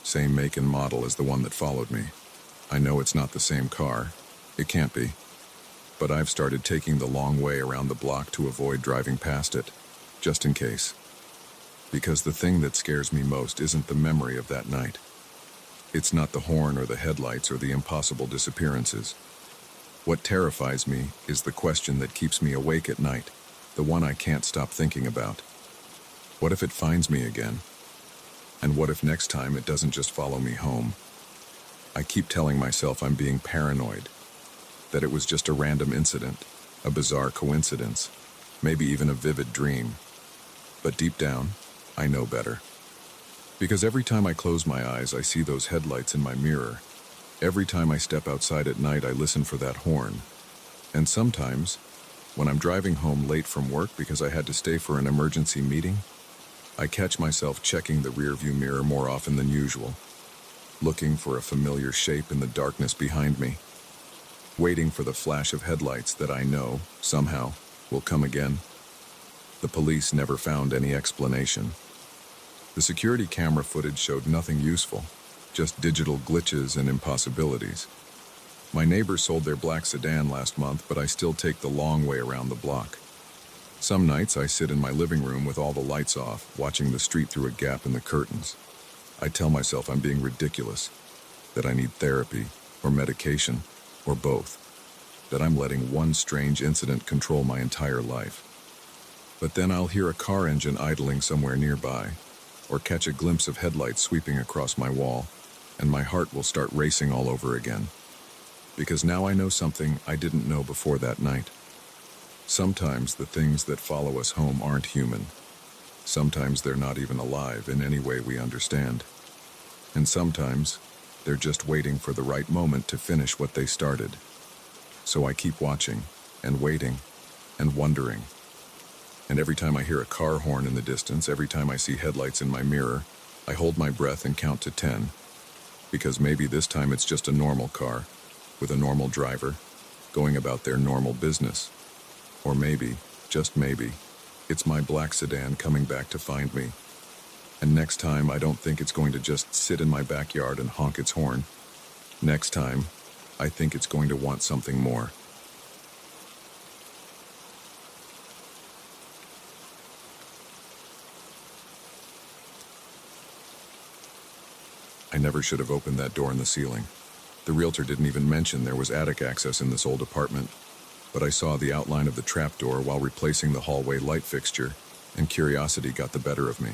Same make and model as the one that followed me. I know it's not the same car. It can't be. But I've started taking the long way around the block to avoid driving past it, just in case. Because the thing that scares me most isn't the memory of that night. It's not the horn or the headlights or the impossible disappearances. What terrifies me is the question that keeps me awake at night, the one I can't stop thinking about. What if it finds me again? And what if next time it doesn't just follow me home? I keep telling myself I'm being paranoid, that it was just a random incident, a bizarre coincidence, maybe even a vivid dream. But deep down, I know better. Because every time I close my eyes, I see those headlights in my mirror. Every time I step outside at night, I listen for that horn. And sometimes, when I'm driving home late from work because I had to stay for an emergency meeting, I catch myself checking the rearview mirror more often than usual, looking for a familiar shape in the darkness behind me, waiting for the flash of headlights that I know, somehow, will come again. The police never found any explanation. The security camera footage showed nothing useful, just digital glitches and impossibilities. My neighbor sold their black sedan last month, but I still take the long way around the block. Some nights I sit in my living room with all the lights off, watching the street through a gap in the curtains. I tell myself I'm being ridiculous, that I need therapy, or medication, or both, that I'm letting one strange incident control my entire life. But then I'll hear a car engine idling somewhere nearby, or catch a glimpse of headlights sweeping across my wall, and my heart will start racing all over again. Because now I know something I didn't know before that night. Sometimes the things that follow us home aren't human. Sometimes they're not even alive in any way we understand. And sometimes they're just waiting for the right moment to finish what they started. So I keep watching, and waiting, and wondering. And every time I hear a car horn in the distance, every time I see headlights in my mirror, I hold my breath and count to 10. Because maybe this time it's just a normal car, with a normal driver, going about their normal business. Or maybe, just maybe, it's my black sedan coming back to find me. And next time, I don't think it's going to just sit in my backyard and honk its horn. Next time, I think it's going to want something more. I never should have opened that door in the ceiling. The realtor didn't even mention there was attic access in this old apartment. But I saw the outline of the trapdoor while replacing the hallway light fixture, and curiosity got the better of me.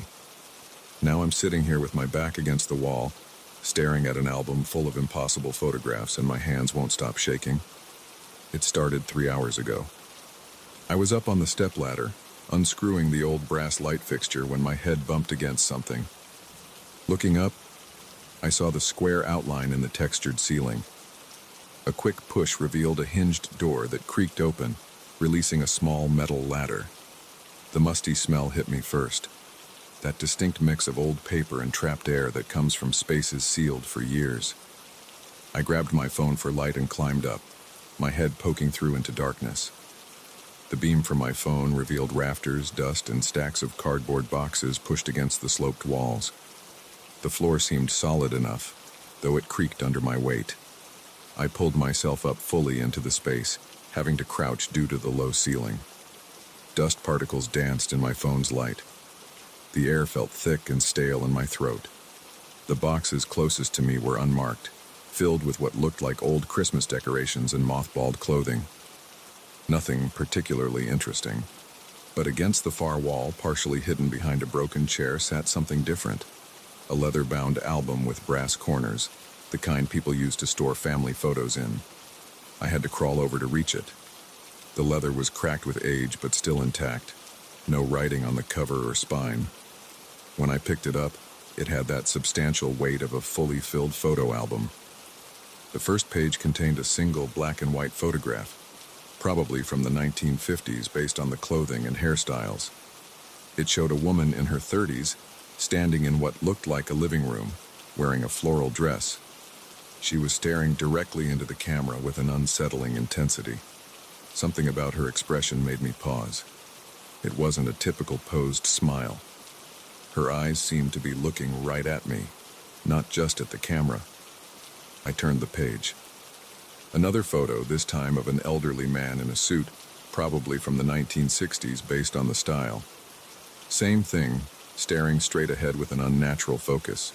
Now I'm sitting here with my back against the wall, staring at an album full of impossible photographs, and my hands won't stop shaking. It started 3 hours ago. I was up on the stepladder, unscrewing the old brass light fixture when my head bumped against something. Looking up, I saw the square outline in the textured ceiling. A quick push revealed a hinged door that creaked open, releasing a small metal ladder. The musty smell hit me first. That distinct mix of old paper and trapped air that comes from spaces sealed for years. I grabbed my phone for light and climbed up, my head poking through into darkness. The beam from my phone revealed rafters, dust, and stacks of cardboard boxes pushed against the sloped walls. The floor seemed solid enough, though it creaked under my weight. I pulled myself up fully into the space, having to crouch due to the low ceiling. Dust particles danced in my phone's light. The air felt thick and stale in my throat. The boxes closest to me were unmarked, filled with what looked like old Christmas decorations and mothballed clothing. Nothing particularly interesting. But against the far wall, partially hidden behind a broken chair, sat something different. A leather-bound album with brass corners, the kind people use to store family photos in. I had to crawl over to reach it. The leather was cracked with age, but still intact. No writing on the cover or spine. When I picked it up, it had that substantial weight of a fully filled photo album. The first page contained a single black and white photograph, probably from the 1950s based on the clothing and hairstyles. It showed a woman in her 30s, standing in what looked like a living room, wearing a floral dress. She was staring directly into the camera with an unsettling intensity. Something about her expression made me pause. It wasn't a typical posed smile. Her eyes seemed to be looking right at me, not just at the camera. I turned the page. Another photo, this time of an elderly man in a suit, probably from the 1960s based on the style. Same thing, staring straight ahead with an unnatural focus.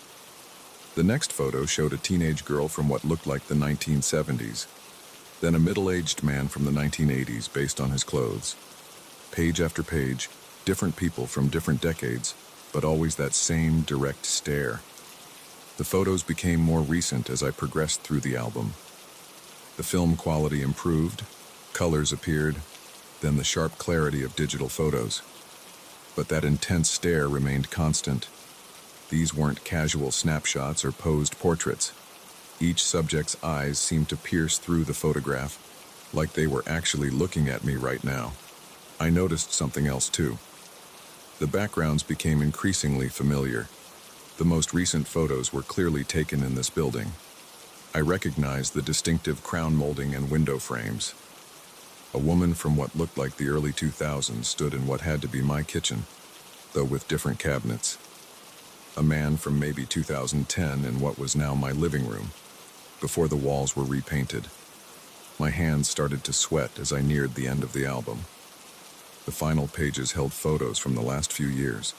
The next photo showed a teenage girl from what looked like the 1970s, then a middle-aged man from the 1980s based on his clothes. Page after page, different people from different decades, but always that same direct stare. The photos became more recent as I progressed through the album. The film quality improved, colors appeared, then the sharp clarity of digital photos. But that intense stare remained constant. These weren't casual snapshots or posed portraits. Each subject's eyes seemed to pierce through the photograph, like they were actually looking at me right now. I noticed something else too. The backgrounds became increasingly familiar. The most recent photos were clearly taken in this building. I recognized the distinctive crown molding and window frames. A woman from what looked like the early 2000s stood in what had to be my kitchen, though with different cabinets. A man from maybe 2010 in what was now my living room, before the walls were repainted. My hands started to sweat as I neared the end of the album. The final pages held photos from the last few years.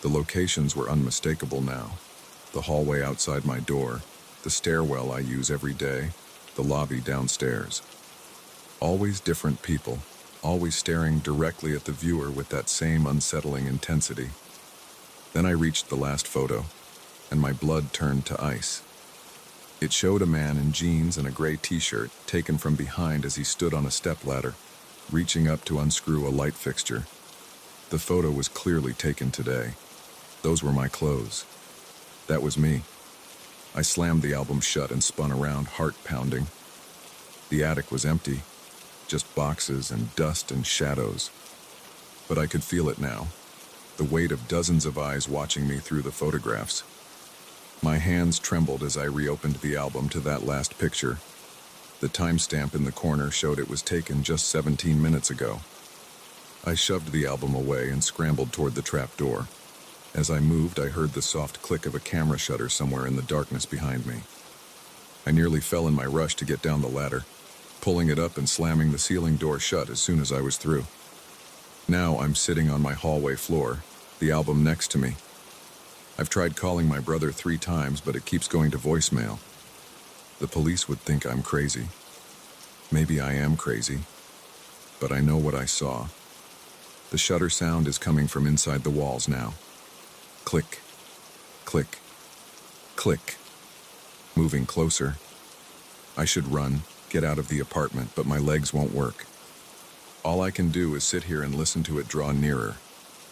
The locations were unmistakable now. The hallway outside my door, the stairwell I use every day, the lobby downstairs. Always different people, always staring directly at the viewer with that same unsettling intensity. Then I reached the last photo, and my blood turned to ice. It showed a man in jeans and a gray t-shirt taken from behind as he stood on a stepladder, reaching up to unscrew a light fixture. The photo was clearly taken today. Those were my clothes. That was me. I slammed the album shut and spun around, heart pounding. The attic was empty, just boxes and dust and shadows. But I could feel it now, the weight of dozens of eyes watching me through the photographs. My hands trembled as I reopened the album to that last picture. The timestamp in the corner showed it was taken just 17 minutes ago. I shoved the album away and scrambled toward the trap door. As I moved, I heard the soft click of a camera shutter somewhere in the darkness behind me. I nearly fell in my rush to get down the ladder, pulling it up and slamming the ceiling door shut as soon as I was through. Now I'm sitting on my hallway floor, the album next to me. I've tried calling my brother 3 times, but it keeps going to voicemail. The police would think I'm crazy. Maybe I am crazy, but I know what I saw. The shutter sound is coming from inside the walls now. Click, click, click. Moving closer. I should run, get out of the apartment, but my legs won't work. All I can do is sit here and listen to it draw nearer.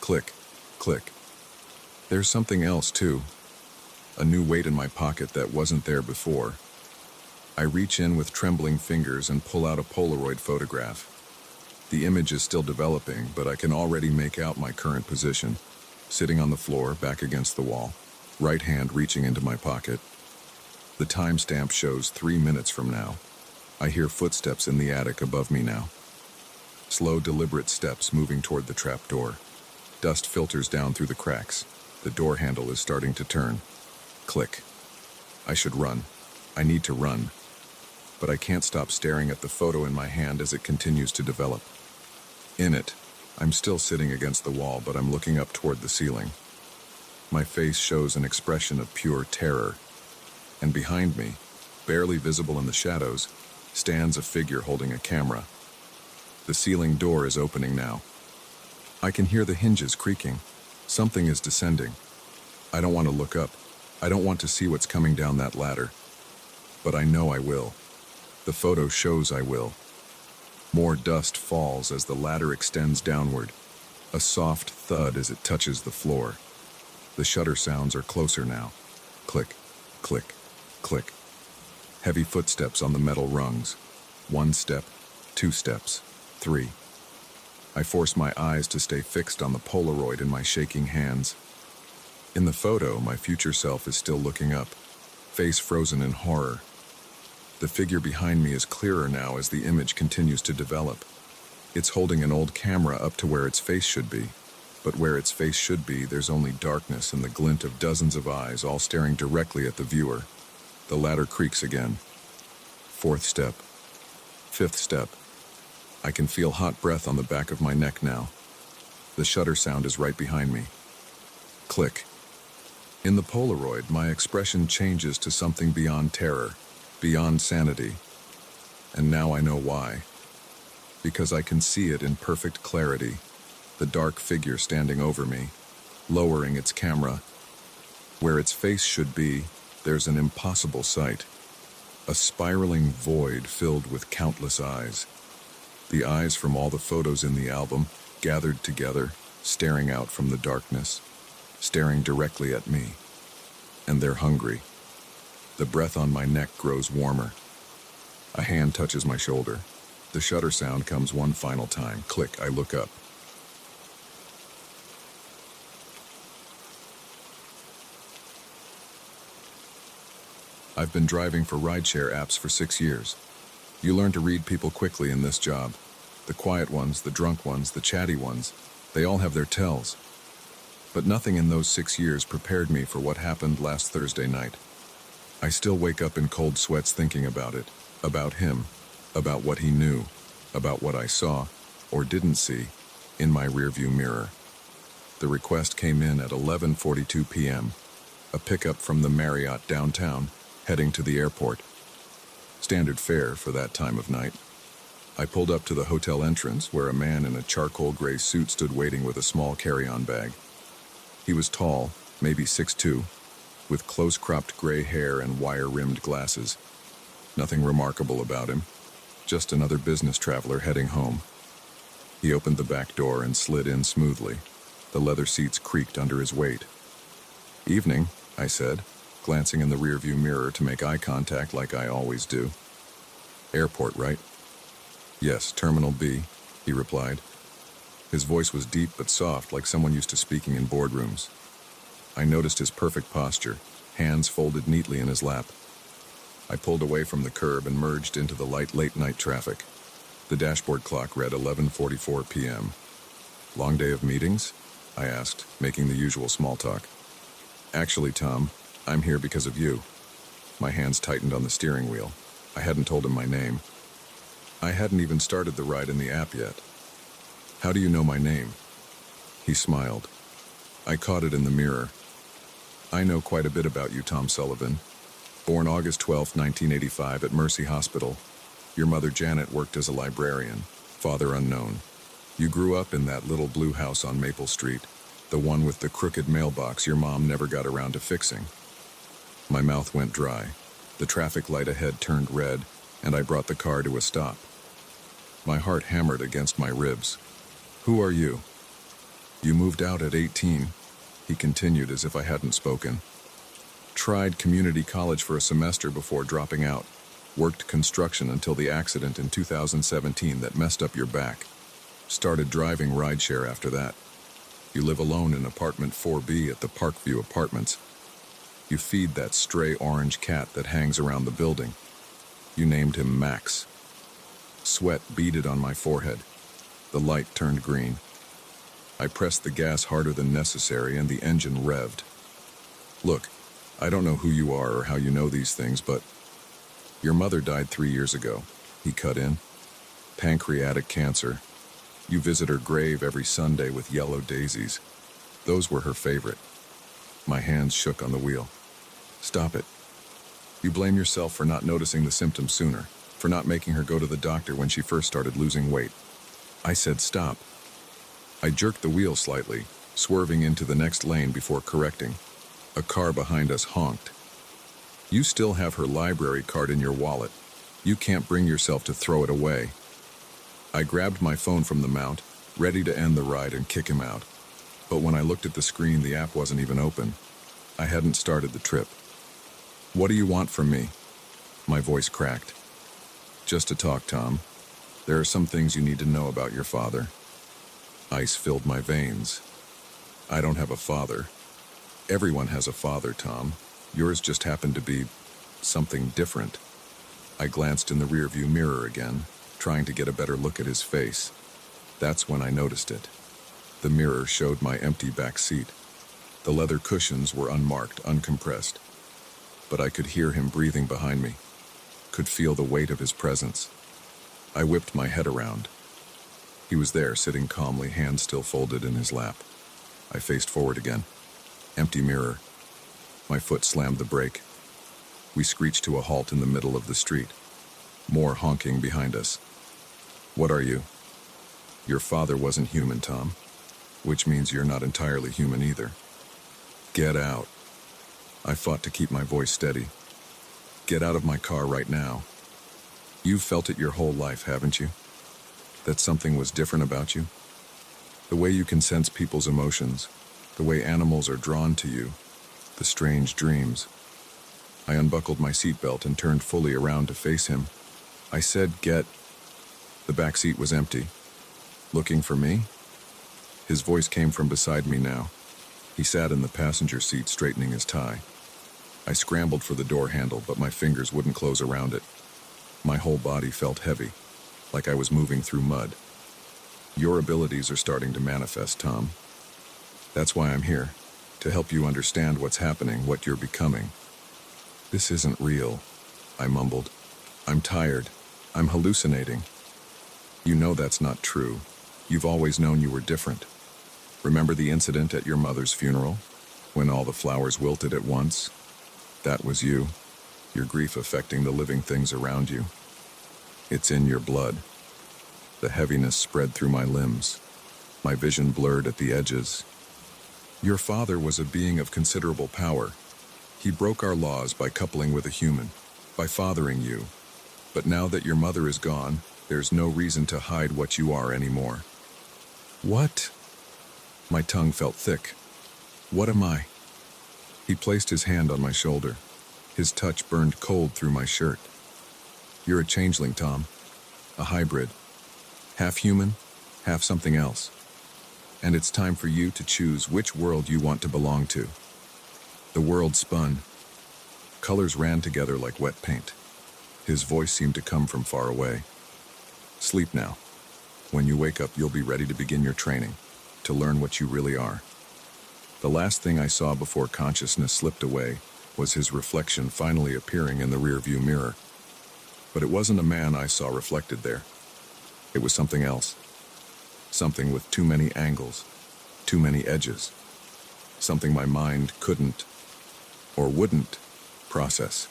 Click, click. There's something else too. A new weight in my pocket that wasn't there before. I reach in with trembling fingers and pull out a Polaroid photograph. The image is still developing, but I can already make out my current position. Sitting on the floor, back against the wall, right hand reaching into my pocket. The timestamp shows 3 minutes from now. I hear footsteps in the attic above me now. Slow, deliberate steps moving toward the trap door. Dust filters down through the cracks. The door handle is starting to turn. Click. I should run. I need to run. But I can't stop staring at the photo in my hand as it continues to develop. In it, I'm still sitting against the wall, but I'm looking up toward the ceiling. My face shows an expression of pure terror. And behind me, barely visible in the shadows, stands a figure holding a camera. The ceiling door is opening now. I can hear the hinges creaking. Something is descending. I don't want to look up. I don't want to see what's coming down that ladder. But I know I will. The photo shows I will. More dust falls as the ladder extends downward. A soft thud as it touches the floor. The shutter sounds are closer now. Click, click, click. Heavy footsteps on the metal rungs. 1 step, 2 steps, 3. I force my eyes to stay fixed on the Polaroid in my shaking hands. In the photo, my future self is still looking up, face frozen in horror. The figure behind me is clearer now as the image continues to develop. It's holding an old camera up to where its face should be, but where its face should be, there's only darkness and the glint of dozens of eyes all staring directly at the viewer. The ladder creaks again. 4th step. 5th step. I can feel hot breath on the back of my neck now. The shutter sound is right behind me. Click. In the Polaroid, my expression changes to something beyond terror, beyond sanity. And now I know why. Because I can see it in perfect clarity, the dark figure standing over me, lowering its camera. Where its face should be, there's an impossible sight. A spiraling void filled with countless eyes. The eyes from all the photos in the album, gathered together, staring out from the darkness, staring directly at me. And they're hungry. The breath on my neck grows warmer. A hand touches my shoulder. The shutter sound comes one final time. Click, I look up. I've been driving for rideshare apps for 6 years. You learn to read people quickly in this job. The quiet ones, the drunk ones, the chatty ones, they all have their tells. But nothing in those 6 years prepared me for what happened last Thursday night. I still wake up in cold sweats thinking about it, about him, about what he knew, about what I saw, or didn't see, in my rearview mirror. The request came in at 11:42 p.m., a pickup from the Marriott downtown, heading to the airport. Standard fare for that time of night. I pulled up to the hotel entrance where a man in a charcoal gray suit stood waiting with a small carry-on bag. He was tall, maybe 6'2", with close-cropped gray hair and wire-rimmed glasses. Nothing remarkable about him, just another business traveler heading home. He opened the back door and slid in smoothly. The leather seats creaked under his weight. "Evening," I said, glancing in the rearview mirror to make eye contact like I always do. "Airport, right?" "Yes, Terminal B," he replied. His voice was deep but soft, like someone used to speaking in boardrooms. I noticed his perfect posture, hands folded neatly in his lap. I pulled away from the curb and merged into the light late-night traffic. The dashboard clock read 11:44 p.m. "Long day of meetings?" I asked, making the usual small talk. "Actually, Tom, I'm here because of you." My hands tightened on the steering wheel. I hadn't told him my name. I hadn't even started the ride in the app yet. "How do you know my name?" He smiled. I caught it in the mirror. "I know quite a bit about you, Tom Sullivan. Born August 12, 1985 at Mercy Hospital. Your mother Janet worked as a librarian. Father unknown. You grew up in that little blue house on Maple Street, the one with the crooked mailbox your mom never got around to fixing." My mouth went dry. The traffic light ahead turned red, and I brought the car to a stop. My heart hammered against my ribs. "Who are you?" "You moved out at 18, he continued as if I hadn't spoken. "Tried community college for a semester before dropping out. Worked construction until the accident in 2017 that messed up your back. Started driving rideshare after that. You live alone in apartment 4B at the Parkview Apartments. You feed that stray orange cat that hangs around the building. You named him Max." Sweat beaded on my forehead. The light turned green. I pressed the gas harder than necessary and the engine revved. "Look, I don't know who you are or how you know these things, but your mother died 3 years ago," he cut in. "Pancreatic cancer. You visit her grave every Sunday with yellow daisies. Those were her favorite." My hands shook on the wheel. "Stop it. You blame yourself for not noticing the symptoms sooner, for not making her go to the doctor when she first started losing weight." I said stop. I jerked the wheel slightly, swerving into the next lane before correcting. A car behind us honked. "You still have her library card in your wallet. You can't bring yourself to throw it away." I grabbed my phone from the mount, ready to end the ride and kick him out. But when I looked at the screen, the app wasn't even open. I hadn't started the trip. "What do you want from me?" My voice cracked. Just to talk, Tom. There are some things you need to know about your father. Ice filled my veins. I don't have a father. Everyone has a father, Tom. Yours just happened to be something different. I glanced in the rearview mirror again, trying to get a better look at his face. That's when I noticed it. The mirror showed my empty back seat. The leather cushions were unmarked, uncompressed. But I could hear him breathing behind me, could feel the weight of his presence. I whipped my head around. He was there, sitting calmly, hands still folded in his lap. I faced forward again. Empty mirror. My foot slammed the brake. We screeched to a halt in the middle of the street. More honking behind us. What are you? Your father wasn't human, Tom. Which means you're not entirely human either. Get out. I fought to keep my voice steady. Get out of my car right now. You've felt it your whole life, haven't you? That something was different about you? The way you can sense people's emotions, the way animals are drawn to you, the strange dreams. I unbuckled my seatbelt and turned fully around to face him. I said, get. The back seat was empty. Looking for me? His voice came from beside me now. He sat in the passenger seat, straightening his tie. I scrambled for the door handle, but my fingers wouldn't close around it. My whole body felt heavy, like I was moving through mud. Your abilities are starting to manifest, Tom. That's why I'm here, to help you understand what's happening, what you're becoming. This isn't real, I mumbled. I'm tired. I'm hallucinating. You know that's not true. You've always known you were different. Remember the incident at your mother's funeral, when all the flowers wilted at once? That was you, your grief affecting the living things around you. It's in your blood. The heaviness spread through my limbs. My vision blurred at the edges. Your father was a being of considerable power. He broke our laws by coupling with a human, by fathering you. But now that your mother is gone, there's no reason to hide what you are anymore. What? My tongue felt thick. What am I? He placed his hand on my shoulder. His touch burned cold through my shirt. You're a changeling, Tom. A hybrid. Half human, half something else. And it's time for you to choose which world you want to belong to. The world spun. Colors ran together like wet paint. His voice seemed to come from far away. Sleep now. When you wake up, you'll be ready to begin your training, to learn what you really are. The last thing I saw before consciousness slipped away was his reflection finally appearing in the rearview mirror. But it wasn't a man I saw reflected there. It was something else. Something with too many angles, too many edges. Something my mind couldn't, or wouldn't, process.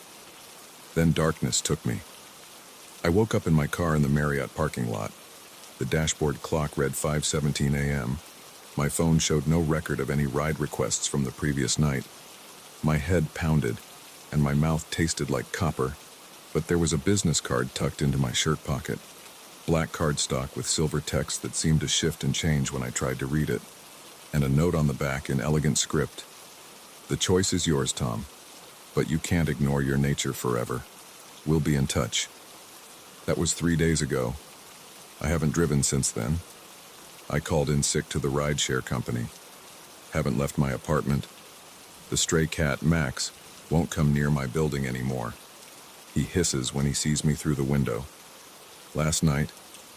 Then darkness took me. I woke up in my car in the Marriott parking lot. The dashboard clock read 5:17 a.m. My phone showed no record of any ride requests from the previous night. My head pounded, and my mouth tasted like copper, but there was a business card tucked into my shirt pocket. Black cardstock with silver text that seemed to shift and change when I tried to read it, and a note on the back in elegant script. The choice is yours, Tom, but you can't ignore your nature forever. We'll be in touch. That was 3 days ago. I haven't driven since then. I called in sick to the rideshare company. Haven't left my apartment. The stray cat, Max, won't come near my building anymore. He hisses when he sees me through the window. Last night,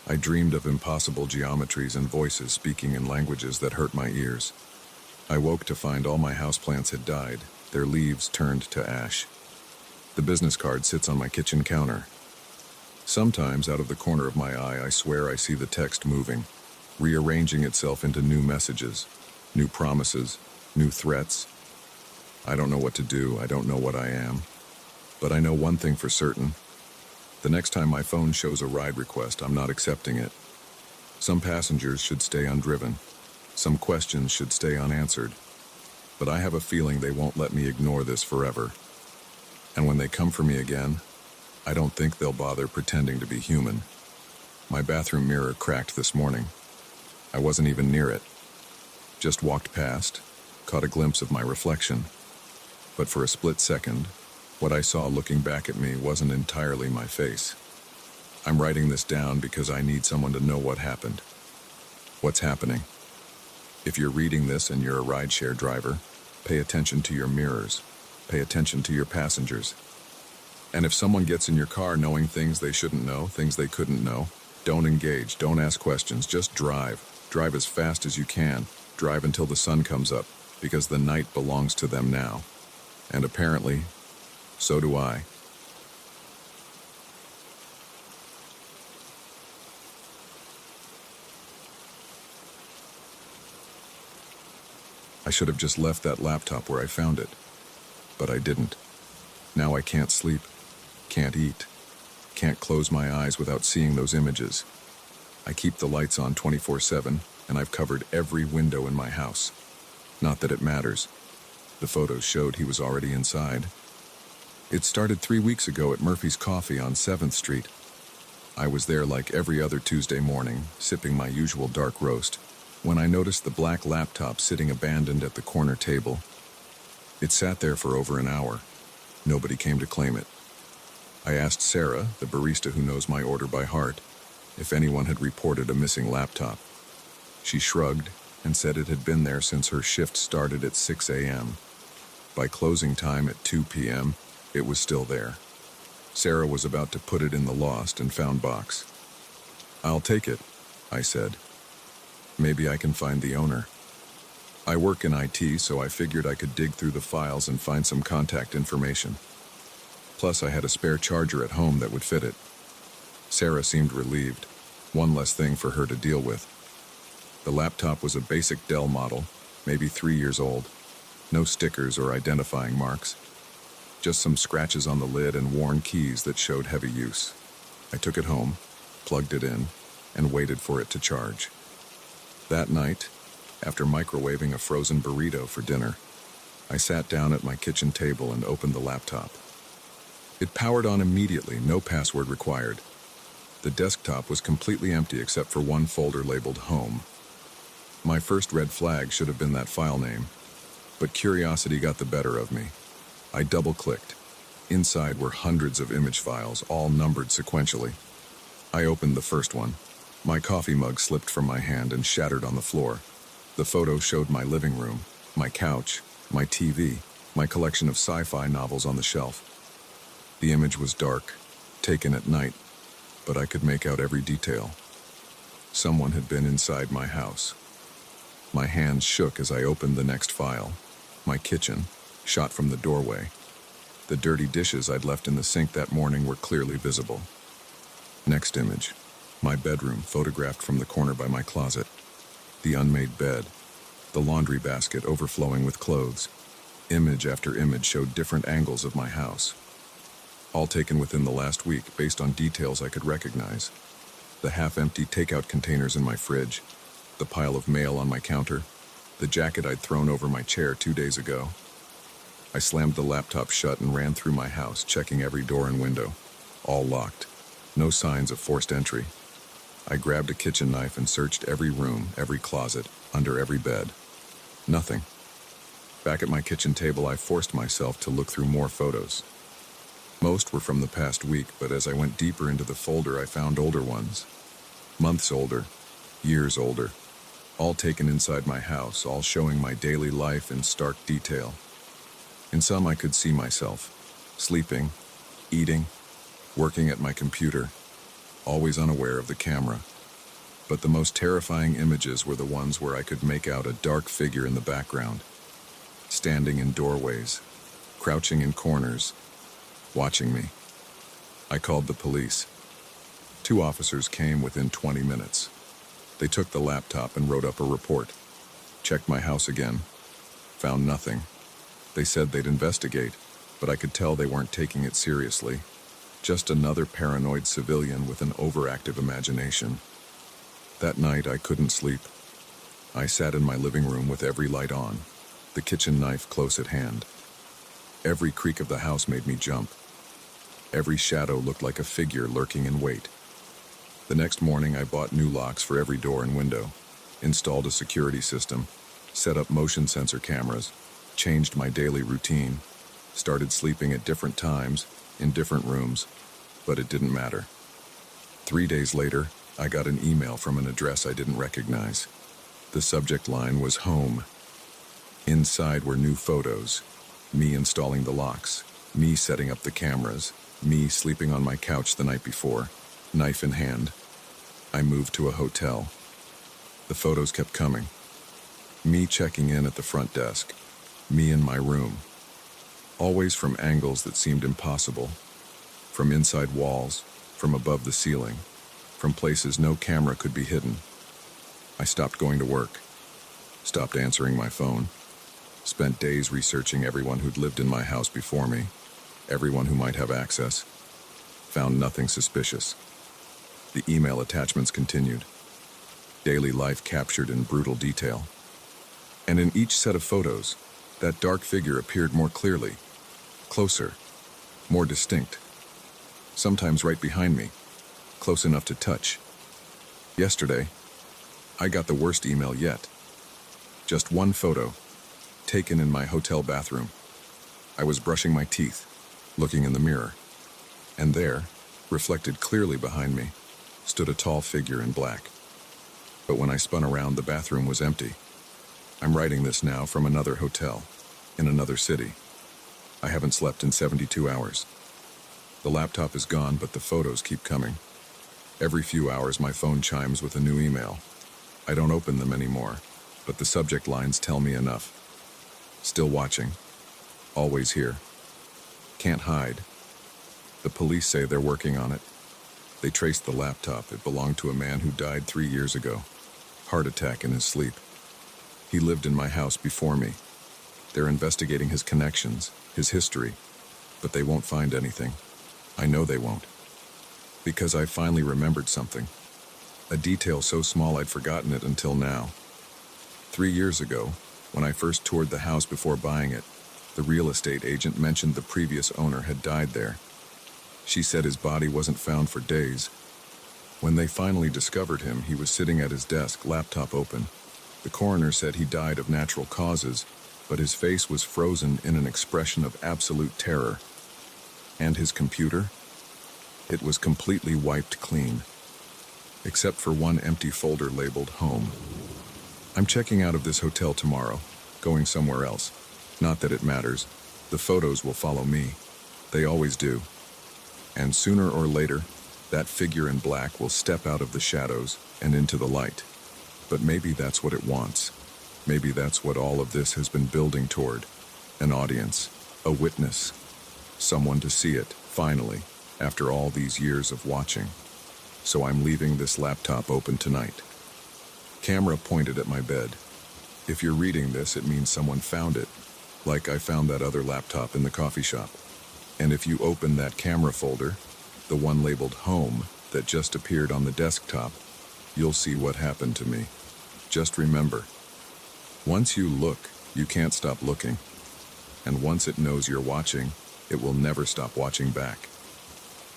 I dreamed of impossible geometries and voices speaking in languages that hurt my ears. I woke to find all my houseplants had died, their leaves turned to ash. The business card sits on my kitchen counter. Sometimes, out of the corner of my eye, I swear I see the text moving, rearranging itself into new messages, new promises, new threats. I don't know what to do, I don't know what I am. But I know one thing for certain. The next time my phone shows a ride request, I'm not accepting it. Some passengers should stay undriven. Some questions should stay unanswered. But I have a feeling they won't let me ignore this forever. And when they come for me again, I don't think they'll bother pretending to be human. My bathroom mirror cracked this morning. I wasn't even near it. Just walked past, caught a glimpse of my reflection. But for a split second, What I saw looking back at me wasn't entirely my face. I'm writing this down because I need someone to know what happened. What's happening? If you're reading this and you're a rideshare driver, pay attention to your mirrors. Pay attention to your passengers. And if someone gets in your car knowing things they shouldn't know, things they couldn't know, don't engage, don't ask questions, just drive. Drive as fast as you can. Drive until the sun comes up, because the night belongs to them now. And apparently, so do I. I should have just left that laptop where I found it, but I didn't. Now I can't sleep, can't eat, can't close my eyes without seeing those images. I keep the lights on 24/7, and I've covered every window in my house. Not that it matters. The photos showed he was already inside. It started 3 weeks ago at Murphy's Coffee on 7th Street. I was there like every other Tuesday morning, sipping my usual dark roast, when I noticed the black laptop sitting abandoned at the corner table. It sat there for over an hour. Nobody came to claim it. I asked Sarah, the barista who knows my order by heart, if anyone had reported a missing laptop. She shrugged and said it had been there since her shift started at 6 a.m. By closing time at 2 p.m., it was still there. Sarah was about to put it in the lost and found box. "I'll take it," I said. "Maybe I can find the owner." I work in IT, so I figured I could dig through the files and find some contact information. Plus, I had a spare charger at home that would fit it. Sarah seemed relieved. One less thing for her to deal with. The laptop was a basic Dell model, maybe 3 years old. No stickers or identifying marks. Just some scratches on the lid and worn keys that showed heavy use. I took it home, plugged it in, and waited for it to charge. That night, after microwaving a frozen burrito for dinner, I sat down at my kitchen table and opened the laptop. It powered on immediately, no password required. The desktop was completely empty except for one folder labeled Home. My first red flag should have been that file name, but curiosity got the better of me. I double-clicked. Inside were hundreds of image files, all numbered sequentially. I opened the first one. My coffee mug slipped from my hand and shattered on the floor. The photo showed my living room, my couch, my TV, my collection of sci-fi novels on the shelf. The image was dark, taken at night, but I could make out every detail. Someone had been inside my house. My hands shook as I opened the next file. My kitchen, shot from the doorway. The dirty dishes I'd left in the sink that morning were clearly visible. Next image. My bedroom, photographed from the corner by my closet. The unmade bed. The laundry basket overflowing with clothes. Image after image showed different angles of my house. All taken within the last week, based on details I could recognize. The half-empty takeout containers in my fridge. The pile of mail on my counter. The jacket I'd thrown over my chair 2 days ago. I slammed the laptop shut and ran through my house, checking every door and window. All locked. No signs of forced entry. I grabbed a kitchen knife and searched every room, every closet, under every bed. Nothing. Back at my kitchen table, I forced myself to look through more photos. Most were from the past week, but as I went deeper into the folder, I found older ones. Months older, years older. All taken inside my house, all showing my daily life in stark detail. In some, I could see myself, sleeping, eating, working at my computer, always unaware of the camera. But the most terrifying images were the ones where I could make out a dark figure in the background, standing in doorways, crouching in corners, watching me. I called the police. 2 officers came within 20 minutes. They took the laptop and wrote up a report. Checked my house again. Found nothing. They said they'd investigate, but I could tell they weren't taking it seriously. Just another paranoid civilian with an overactive imagination. That night, I couldn't sleep. I sat in my living room with every light on, the kitchen knife close at hand. Every creak of the house made me jump. Every shadow looked like a figure lurking in wait. The next morning, I bought new locks for every door and window, installed a security system, set up motion sensor cameras, changed my daily routine. Started sleeping at different times, in different rooms, but it didn't matter. 3 days later, I got an email from an address I didn't recognize. The subject line was home. Inside were new photos, me installing the locks, me setting up the cameras, me sleeping on my couch the night before, knife in hand. I moved to a hotel. The photos kept coming. Me checking in at the front desk, me in my room. Always from angles that seemed impossible, from inside walls, from above the ceiling, from places no camera could be hidden. I stopped going to work, stopped answering my phone, spent days researching everyone who'd lived in my house before me, everyone who might have access. Found nothing suspicious. The email attachments continued. Daily life captured in brutal detail. And in each set of photos, that dark figure appeared more clearly, closer, more distinct. Sometimes right behind me, close enough to touch. Yesterday, I got the worst email yet. Just one photo, taken in my hotel bathroom. I was brushing my teeth, looking in the mirror. And there, reflected clearly behind me, stood a tall figure in black. But when I spun around, the bathroom was empty. I'm writing this now from another hotel, in another city. I haven't slept in 72 hours. The laptop is gone, but the photos keep coming. Every few hours, my phone chimes with a new email. I don't open them anymore, but the subject lines tell me enough. Still watching. Always here. Can't hide. The police say they're working on it. They traced the laptop. It belonged to a man who died 3 years ago. Heart attack in his sleep. He lived in my house before me. They're investigating his connections, his history, but they won't find anything. I know they won't. Because I finally remembered something. A detail so small I'd forgotten it until now. 3 years ago, when I first toured the house before buying it, the real estate agent mentioned the previous owner had died there. She said his body wasn't found for days. When they finally discovered him, he was sitting at his desk, laptop open. The coroner said he died of natural causes, but his face was frozen in an expression of absolute terror. And his computer? It was completely wiped clean, except for one empty folder labeled home. I'm checking out of this hotel tomorrow, going somewhere else. Not that it matters. The photos will follow me. They always do. And sooner or later, that figure in black will step out of the shadows and into the light. But maybe that's what it wants. Maybe that's what all of this has been building toward. An audience, a witness, someone to see it, finally, after all these years of watching. So I'm leaving this laptop open tonight. Camera pointed at my bed. If you're reading this, it means someone found it, like I found that other laptop in the coffee shop. And if you open that camera folder, the one labeled home that just appeared on the desktop, you'll see what happened to me. Just remember, once you look, you can't stop looking. And once it knows you're watching, it will never stop watching back.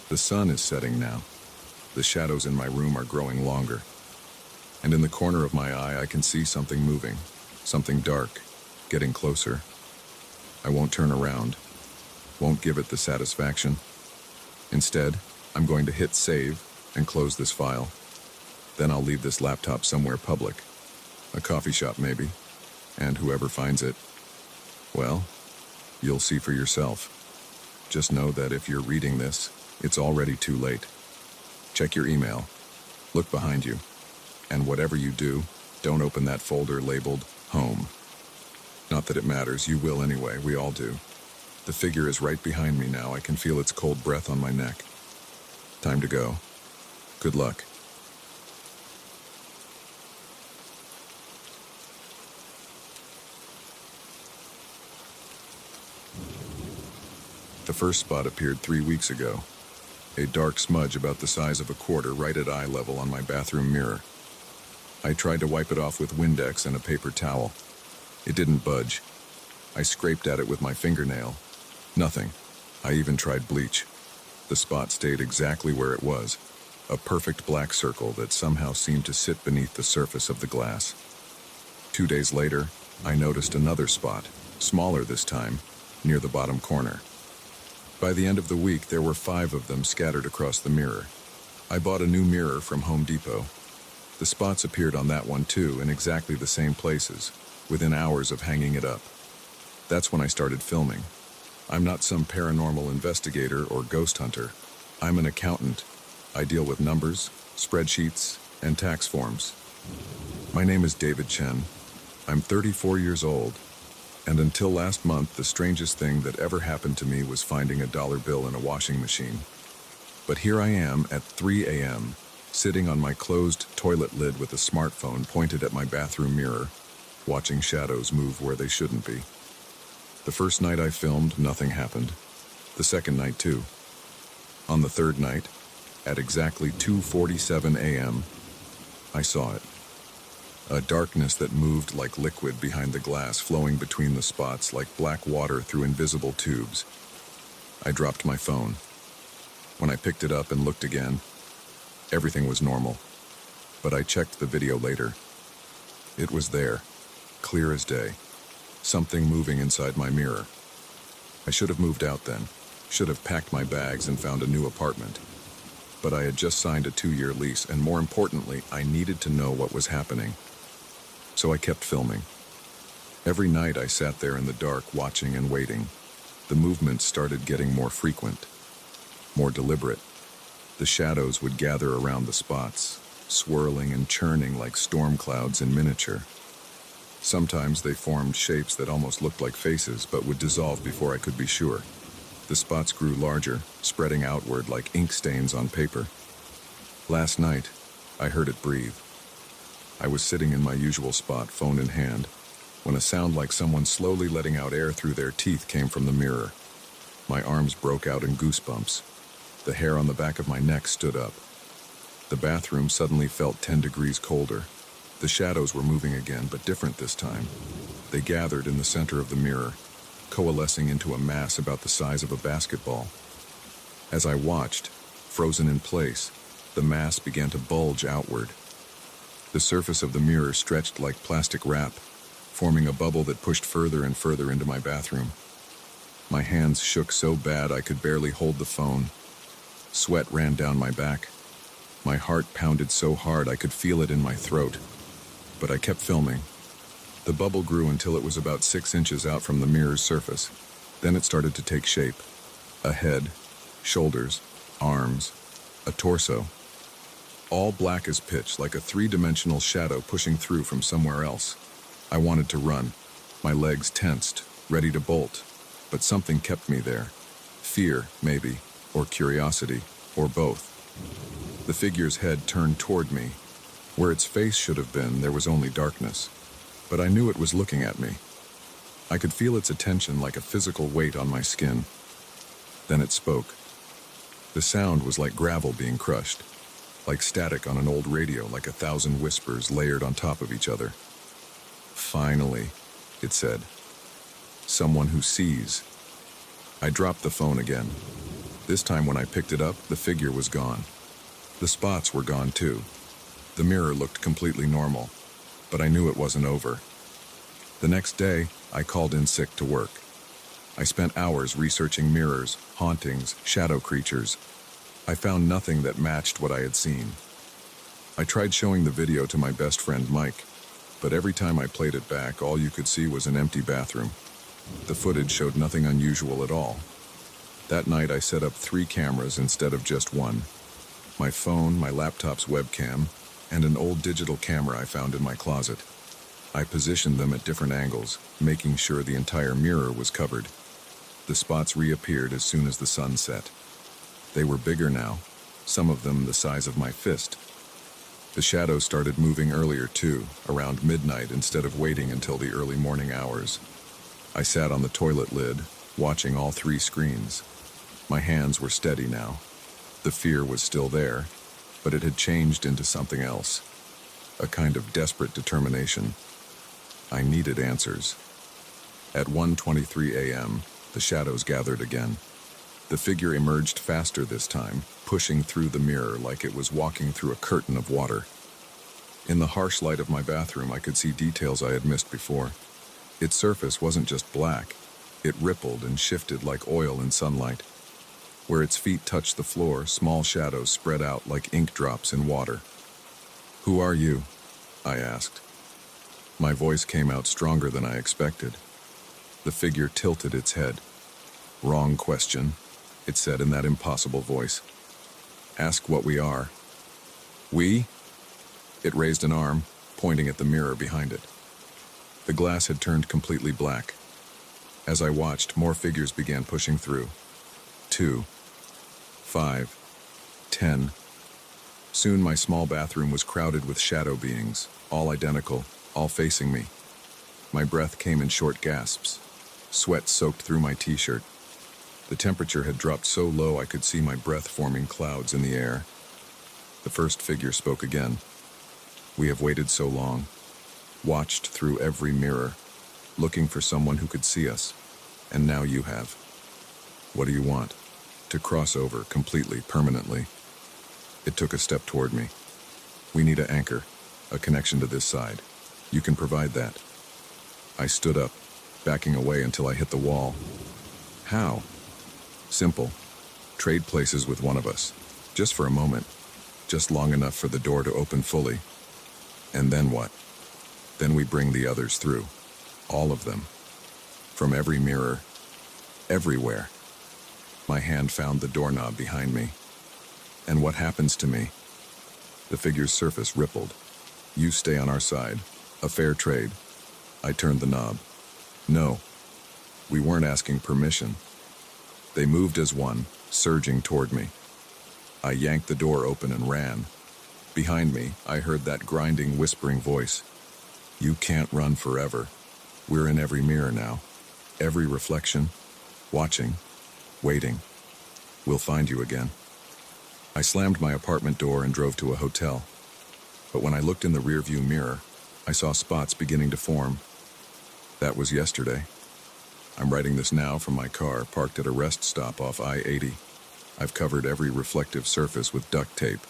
The sun is setting now. The shadows in my room are growing longer. And in the corner of my eye, I can see something moving, something dark, getting closer. I won't turn around, won't give it the satisfaction. Instead, I'm going to hit save and close this file. Then I'll leave this laptop somewhere public, a coffee shop maybe, and whoever finds it, well, you'll see for yourself. Just know that if you're reading this, it's already too late. Check your email, look behind you, and whatever you do, don't open that folder labeled home. Not that it matters, you will anyway, we all do. The figure is right behind me now. I can feel its cold breath on my neck. Time to go. Good luck. The first spot appeared 3 weeks ago. A dark smudge about the size of a quarter right at eye level on my bathroom mirror. I tried to wipe it off with Windex and a paper towel. It didn't budge. I scraped at it with my fingernail. Nothing. I even tried bleach. The spot stayed exactly where it was, a perfect black circle that somehow seemed to sit beneath the surface of the glass. 2 days later, I noticed another spot, smaller this time, near the bottom corner. By the end of the week, there were 5 of them scattered across the mirror. I bought a new mirror from Home Depot. The spots appeared on that one too, in exactly the same places, within hours of hanging it up. That's when I started filming. I'm not some paranormal investigator or ghost hunter. I'm an accountant. I deal with numbers, spreadsheets, and tax forms. My name is David Chen. I'm 34 years old, and until last month, the strangest thing that ever happened to me was finding a dollar bill in a washing machine. But here I am at 3 a.m., sitting on my closed toilet lid with a smartphone pointed at my bathroom mirror, watching shadows move where they shouldn't be. The first night I filmed, nothing happened. The second night, too. On the third night, at exactly 2:47 a.m., I saw it. A darkness that moved like liquid behind the glass, flowing between the spots like black water through invisible tubes. I dropped my phone. When I picked it up and looked again, everything was normal. But I checked the video later. It was there, clear as day. Something moving inside my mirror. I should have moved out then. Should have packed my bags and found a new apartment. But I had just signed a 2-year lease, and more importantly, I needed to know what was happening. So I kept filming. Every night I sat there in the dark, watching and waiting. The movements started getting more frequent, more deliberate. The shadows would gather around the spots, swirling and churning like storm clouds in miniature. Sometimes they formed shapes that almost looked like faces, but would dissolve before I could be sure. The spots grew larger, spreading outward like ink stains on paper. Last night, I heard it breathe. I was sitting in my usual spot, phone in hand, when a sound like someone slowly letting out air through their teeth came from the mirror. My arms broke out in goosebumps. The hair on the back of my neck stood up. The bathroom suddenly felt 10 degrees colder. The shadows were moving again, but different this time. They gathered in the center of the mirror, coalescing into a mass about the size of a basketball. As I watched, frozen in place, the mass began to bulge outward. The surface of the mirror stretched like plastic wrap, forming a bubble that pushed further and further into my bathroom. My hands shook so bad I could barely hold the phone. Sweat ran down my back. My heart pounded so hard I could feel it in my throat. But I kept filming. The bubble grew until it was about 6 inches out from the mirror's surface. Then it started to take shape. A head, shoulders, arms, a torso. All black as pitch, like a 3-dimensional shadow pushing through from somewhere else. I wanted to run, my legs tensed, ready to bolt, but something kept me there. Fear, maybe, or curiosity, or both. The figure's head turned toward me. Where its face should have been, there was only darkness, but I knew it was looking at me. I could feel its attention like a physical weight on my skin. Then it spoke. The sound was like gravel being crushed. Like static on an old radio, like 1,000 whispers layered on top of each other. Finally, it said. Someone who sees. I dropped the phone again. This time when I picked it up, the figure was gone. The spots were gone too. The mirror looked completely normal, but I knew it wasn't over. The next day, I called in sick to work. I spent hours researching mirrors, hauntings, shadow creatures. I found nothing that matched what I had seen. I tried showing the video to my best friend Mike, but every time I played it back, all you could see was an empty bathroom. The footage showed nothing unusual at all. That night I set up 3 cameras instead of just one. My phone, my laptop's webcam, and an old digital camera I found in my closet. I positioned them at different angles, making sure the entire mirror was covered. The spots reappeared as soon as the sun set. They were bigger now, some of them the size of my fist. The shadows started moving earlier too, around midnight instead of waiting until the early morning hours. I sat on the toilet lid, watching all 3 screens. My hands were steady now. The fear was still there, but it had changed into something else. A kind of desperate determination. I needed answers. At 1:23 a.m., the shadows gathered again. The figure emerged faster this time, pushing through the mirror like it was walking through a curtain of water. In the harsh light of my bathroom, I could see details I had missed before. Its surface wasn't just black. It rippled and shifted like oil in sunlight. Where its feet touched the floor, small shadows spread out like ink drops in water. "Who are you?" I asked. My voice came out stronger than I expected. The figure tilted its head. "Wrong question," it said in that impossible voice. "Ask what we are." "We?" It raised an arm, pointing at the mirror behind it. The glass had turned completely black. As I watched, more figures began pushing through. 2, 5, 10. Soon my small bathroom was crowded with shadow beings, all identical, all facing me. My breath came in short gasps. Sweat soaked through my t-shirt. The temperature had dropped so low I could see my breath forming clouds in the air. The first figure spoke again. "We have waited so long, watched through every mirror, looking for someone who could see us, and now you have. What do you want?" "To cross over completely, permanently." It took a step toward me. "We need an anchor, a connection to this side. You can provide that." I stood up, backing away until I hit the wall. "How?" "Simple. Trade places with one of us. Just for a moment. Just long enough for the door to open fully. And then what? Then we bring the others through. All of them. From every mirror. Everywhere." My hand found the doorknob behind me. "And what happens to me?" The figure's surface rippled. "You stay on our side. A fair trade." I turned the knob. "No. We weren't asking permission." They moved as one, surging toward me. I yanked the door open and ran. Behind me, I heard that grinding, whispering voice. "You can't run forever. We're in every mirror now. Every reflection. Watching. Waiting. We'll find you again." I slammed my apartment door and drove to a hotel. But when I looked in the rearview mirror, I saw spots beginning to form. That was yesterday. I'm writing this now from my car, parked at a rest stop off I-80. I've covered every reflective surface with duct tape.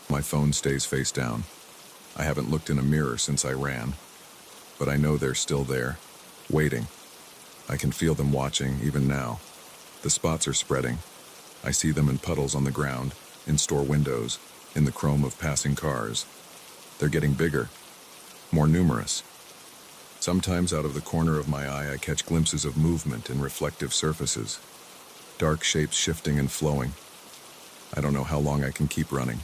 My phone stays face down. I haven't looked in a mirror since I ran. But I know they're still there, waiting. I can feel them watching, even now. The spots are spreading. I see them in puddles on the ground, in store windows, in the chrome of passing cars. They're getting bigger, more numerous. Sometimes out of the corner of my eye I catch glimpses of movement in reflective surfaces. Dark shapes shifting and flowing. I don't know how long I can keep running.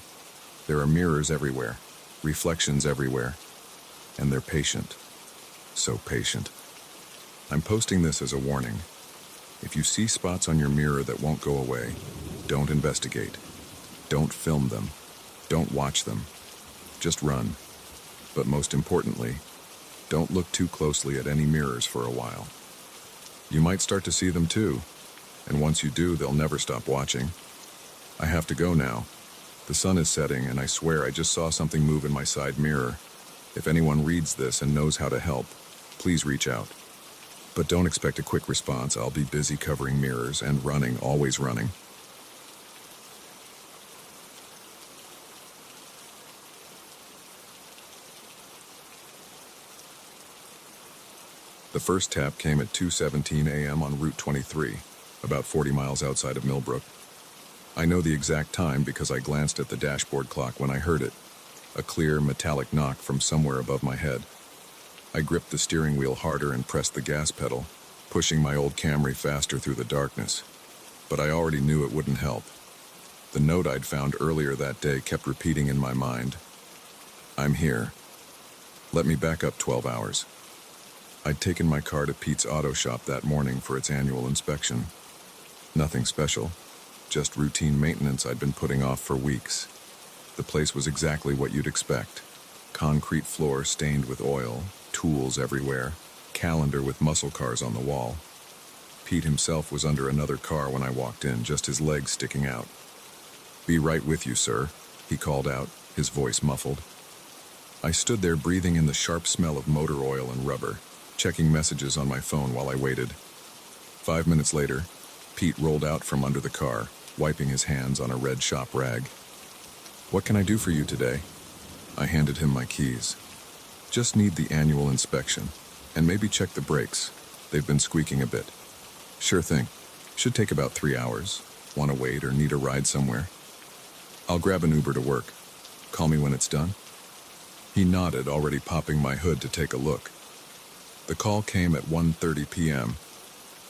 There are mirrors everywhere, reflections everywhere, and they're patient. So patient. I'm posting this as a warning. If you see spots on your mirror that won't go away, don't investigate. Don't film them. Don't watch them. Just run. But most importantly, don't look too closely at any mirrors for a while. You might start to see them too, and once you do, they'll never stop watching. I have to go now. The sun is setting, and I swear I just saw something move in my side mirror. If anyone reads this and knows how to help, please reach out. But don't expect a quick response. I'll be busy covering mirrors and running, always running. The first tap came at 2:17 a.m. on Route 23, about 40 miles outside of Millbrook. I know the exact time because I glanced at the dashboard clock when I heard it, a clear, metallic knock from somewhere above my head. I gripped the steering wheel harder and pressed the gas pedal, pushing my old Camry faster through the darkness. But I already knew it wouldn't help. The note I'd found earlier that day kept repeating in my mind. "I'm here. Let me back up 12 hours. I'd taken my car to Pete's auto shop that morning for its annual inspection. Nothing special, just routine maintenance I'd been putting off for weeks. The place was exactly what you'd expect. Concrete floor stained with oil, tools everywhere, calendar with muscle cars on the wall. Pete himself was under another car when I walked in, just his legs sticking out. "Be right with you, sir," he called out, his voice muffled. I stood there breathing in the sharp smell of motor oil and rubber, checking messages on my phone while I waited. 5 minutes later, Pete rolled out from under the car, wiping his hands on a red shop rag. "What can I do for you today?" I handed him my keys. "Just need the annual inspection, and maybe check the brakes. They've been squeaking a bit. Sure thing. Should take about 3 hours. Want to wait or need a ride somewhere? I'll grab an Uber to work. Call me when it's done. He nodded, already popping my hood to take a look. The call came at 1:30 p.m.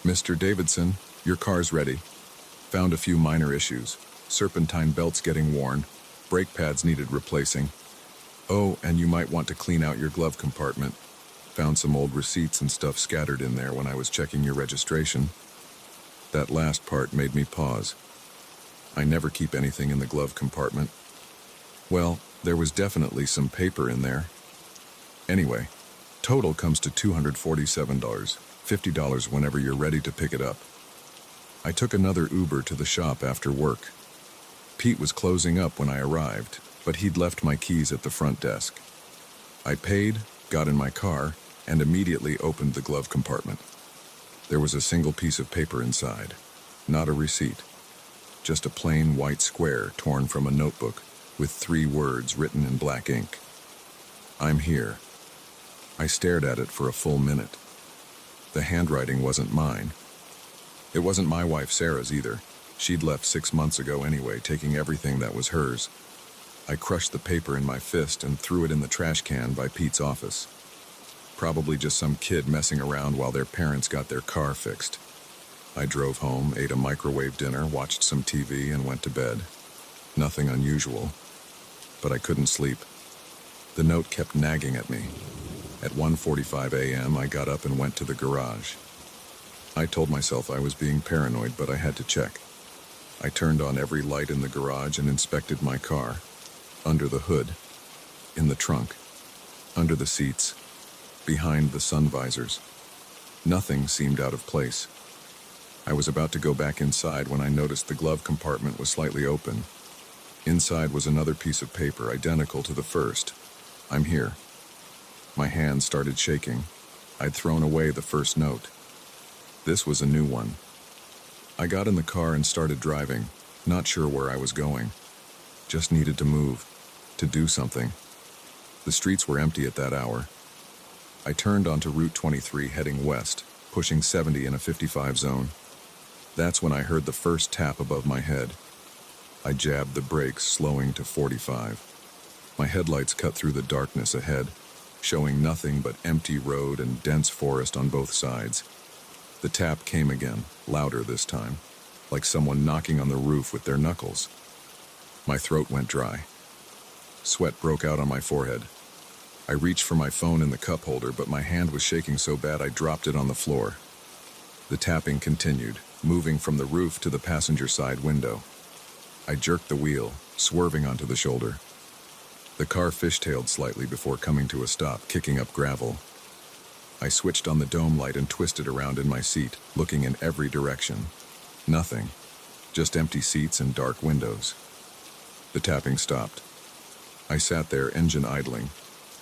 Mr. Davidson, your car's ready. Found a few minor issues. Serpentine belts getting worn. Brake pads needed replacing. Oh, and you might want to clean out your glove compartment. Found some old receipts and stuff scattered in there when I was checking your registration. That last part made me pause. I never keep anything in the glove compartment. Well, there was definitely some paper in there. Anyway, total comes to $247, $50 whenever you're ready to pick it up. I took another Uber to the shop after work. Pete was closing up when I arrived, but he'd left my keys at the front desk. I paid, got in my car, and immediately opened the glove compartment. There was a single piece of paper inside, not a receipt, just a plain white square torn from a notebook with 3 words written in black ink. I'm here. I stared at it for a full minute. The handwriting wasn't mine. It wasn't my wife Sarah's either. She'd left 6 months ago anyway, taking everything that was hers. I crushed the paper in my fist and threw it in the trash can by Pete's office. Probably just some kid messing around while their parents got their car fixed. I drove home, ate a microwave dinner, watched some TV, and went to bed. Nothing unusual. But I couldn't sleep. The note kept nagging at me. At 1:45 a.m., I got up and went to the garage. I told myself I was being paranoid, but I had to check. I turned on every light in the garage and inspected my car. Under the hood, in the trunk, under the seats, behind the sun visors. Nothing seemed out of place. I was about to go back inside when I noticed the glove compartment was slightly open. Inside was another piece of paper identical to the first. I'm here. My hands started shaking. I'd thrown away the first note. This was a new one. I got in the car and started driving, not sure where I was going. Just needed to move, to do something. The streets were empty at that hour. I turned onto Route 23 heading west, pushing 70 in a 55 zone. That's when I heard the first tap above my head. I jabbed the brakes, slowing to 45. My headlights cut through the darkness ahead, showing nothing but empty road and dense forest on both sides. The tap came again, louder this time, like someone knocking on the roof with their knuckles. My throat went dry. Sweat broke out on my forehead. I reached for my phone in the cup holder, but my hand was shaking so bad I dropped it on the floor. The tapping continued, moving from the roof to the passenger side window. I jerked the wheel, swerving onto the shoulder. The car fishtailed slightly before coming to a stop, kicking up gravel. I switched on the dome light and twisted around in my seat, looking in every direction. Nothing. Just empty seats and dark windows. The tapping stopped. I sat there, engine idling,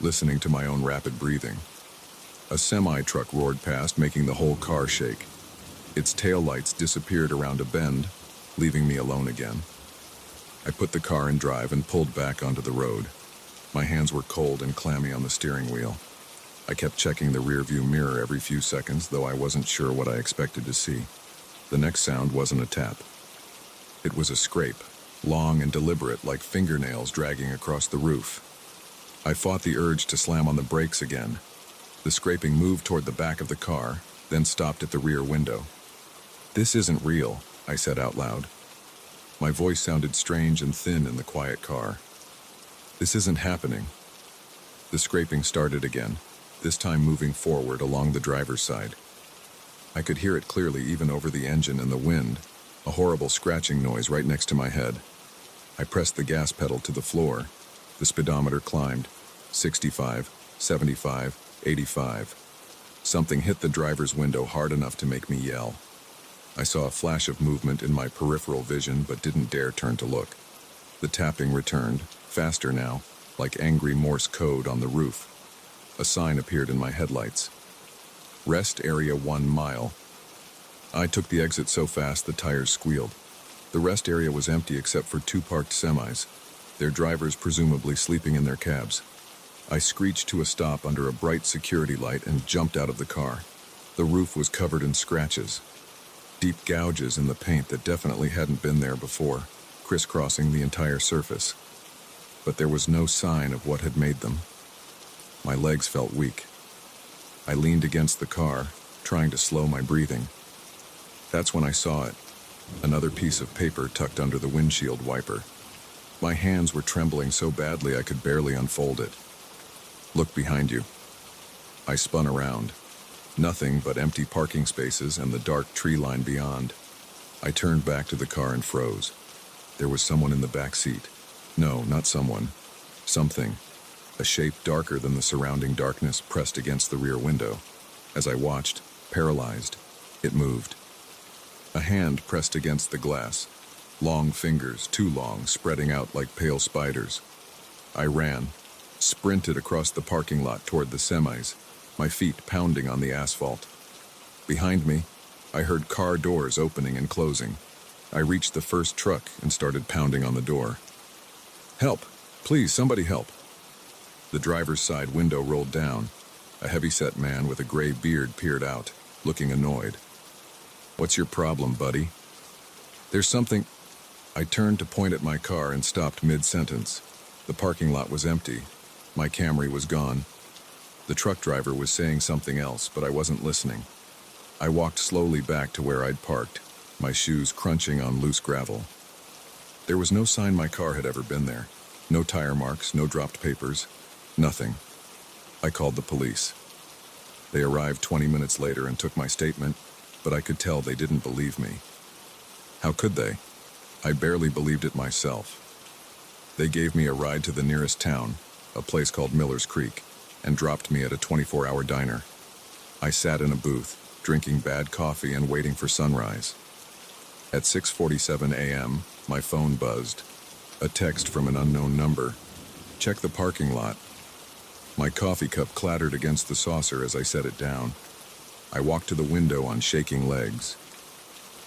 listening to my own rapid breathing. A semi-truck roared past, making the whole car shake. Its taillights disappeared around a bend, leaving me alone again. I put the car in drive and pulled back onto the road. My hands were cold and clammy on the steering wheel. I kept checking the rearview mirror every few seconds, though I wasn't sure what I expected to see. The next sound wasn't a tap. It was a scrape, long and deliberate, like fingernails dragging across the roof. I fought the urge to slam on the brakes again. The scraping moved toward the back of the car, then stopped at the rear window. "This isn't real," I said out loud. My voice sounded strange and thin in the quiet car. "This isn't happening." The scraping started again, this time moving forward along the driver's side. I could hear it clearly even over the engine and the wind, a horrible scratching noise right next to my head. I pressed the gas pedal to the floor. The speedometer climbed. 65, 75, 85. Something hit the driver's window hard enough to make me yell. I saw a flash of movement in my peripheral vision, but didn't dare turn to look. The tapping returned, faster now, like angry Morse code on the roof. A sign appeared in my headlights. Rest area 1 mile. I took the exit so fast the tires squealed. The rest area was empty except for 2 parked semis, their drivers presumably sleeping in their cabs. I screeched to a stop under a bright security light and jumped out of the car. The roof was covered in scratches, deep gouges in the paint that definitely hadn't been there before, crisscrossing the entire surface. But there was no sign of what had made them. My legs felt weak. I leaned against the car, trying to slow my breathing. That's when I saw it, another piece of paper tucked under the windshield wiper. My hands were trembling so badly I could barely unfold it. "Look behind you." I spun around. Nothing but empty parking spaces and the dark tree line beyond. I turned back to the car and froze. There was someone in the back seat. No, not someone. Something. A shape darker than the surrounding darkness pressed against the rear window. As I watched, paralyzed, it moved. A hand pressed against the glass. Long fingers, too long, spreading out like pale spiders. I ran, sprinted across the parking lot toward the semis, my feet pounding on the asphalt. Behind me, I heard car doors opening and closing. I reached the first truck and started pounding on the door. "Help! Please, somebody help!" The driver's side window rolled down. A heavy-set man with a gray beard peered out, looking annoyed. "What's your problem, buddy?" "There's something..." I turned to point at my car and stopped mid-sentence. The parking lot was empty. My Camry was gone. The truck driver was saying something else, but I wasn't listening. I walked slowly back to where I'd parked, my shoes crunching on loose gravel. There was no sign my car had ever been there. No tire marks, no dropped papers, nothing. I called the police. They arrived 20 minutes later and took my statement, but I could tell they didn't believe me. How could they? I barely believed it myself. They gave me a ride to the nearest town, a place called Miller's Creek, and dropped me at a 24-hour diner. I sat in a booth, drinking bad coffee and waiting for sunrise. At 6:47 a.m., my phone buzzed. A text from an unknown number. "Check the parking lot." My coffee cup clattered against the saucer as I set it down. I walked to the window on shaking legs.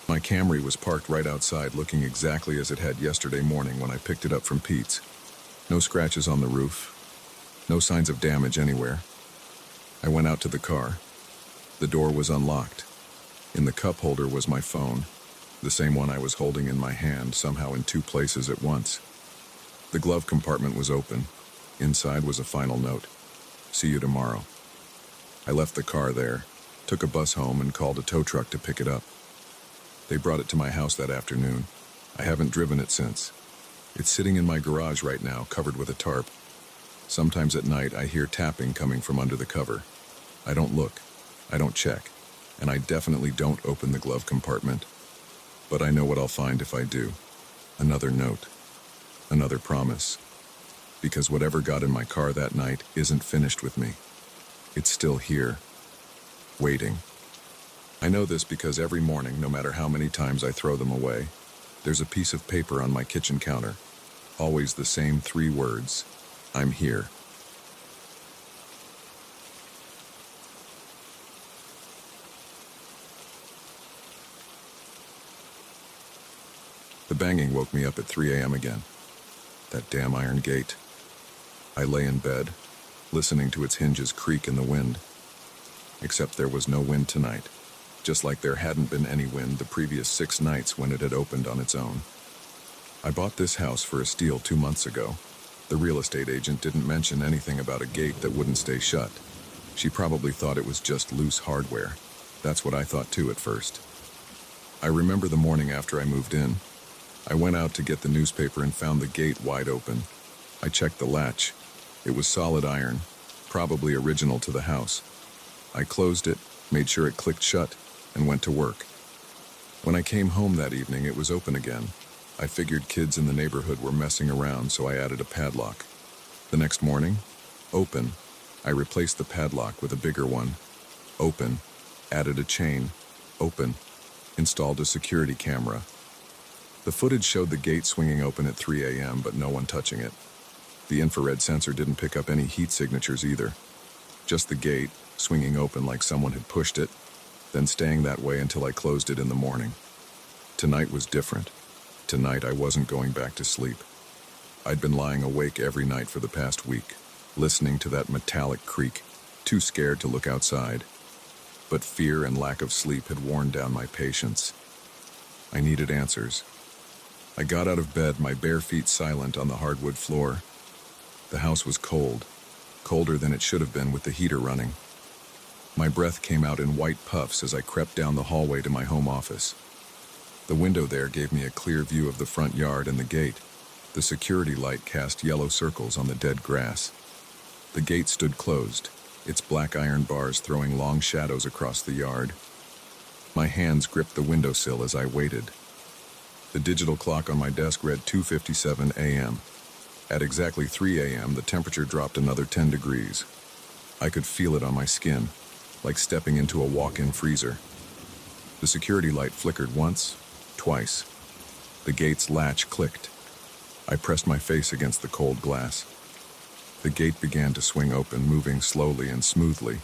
My Camry was parked right outside, looking exactly as it had yesterday morning when I picked it up from Pete's. No scratches on the roof. No signs of damage anywhere. I went out to the car. The door was unlocked. In the cup holder was my phone, the same one I was holding in my hand, somehow in two places at once. The glove compartment was open. Inside was a final note. "See you tomorrow." I left the car there, took a bus home, and called a tow truck to pick it up. They brought it to my house that afternoon. I haven't driven it since. It's sitting in my garage right now, covered with a tarp. Sometimes at night I hear tapping coming from under the cover. I don't look, I don't check, and I definitely don't open the glove compartment. But I know what I'll find if I do. Another note. Another promise. Because whatever got in my car that night isn't finished with me. It's still here. Waiting. I know this because every morning, no matter how many times I throw them away, there's a piece of paper on my kitchen counter. Always the same 3 words. I'm here. The banging woke me up at 3 a.m. again. That damn iron gate. I lay in bed, listening to its hinges creak in the wind. Except there was no wind tonight, just like there hadn't been any wind the previous 6 nights when it had opened on its own. I bought this house for a steal 2 months ago. The real estate agent didn't mention anything about a gate that wouldn't stay shut. She probably thought it was just loose hardware. That's what I thought too at first. I remember the morning after I moved in. I went out to get the newspaper and found the gate wide open. I checked the latch. It was solid iron, probably original to the house. I closed it, made sure it clicked shut, and went to work. When I came home that evening, it was open again. I figured kids in the neighborhood were messing around, so I added a padlock. The next morning, open. I replaced the padlock with a bigger one. Open. Added a chain. Open. Installed a security camera. The footage showed the gate swinging open at 3 a.m., but no one touching it. The infrared sensor didn't pick up any heat signatures either. Just the gate, swinging open like someone had pushed it, then staying that way until I closed it in the morning. Tonight was different. Tonight I wasn't going back to sleep. I'd been lying awake every night for the past week, listening to that metallic creak, too scared to look outside. but fear and lack of sleep had worn down my patience. I needed answers. I got out of bed, my bare feet silent on the hardwood floor. The house was cold, colder than it should have been with the heater running. My breath came out in white puffs as I crept down the hallway to my home office. The window there gave me a clear view of the front yard and the gate. The security light cast yellow circles on the dead grass. The gate stood closed, its black iron bars throwing long shadows across the yard. My hands gripped the windowsill as I waited. The digital clock on my desk read 2:57 a.m. At exactly 3 a.m., the temperature dropped another 10 degrees. I could feel it on my skin, like stepping into a walk-in freezer. The security light flickered once, twice. The gate's latch clicked. I pressed my face against the cold glass. The gate began to swing open, moving slowly and smoothly,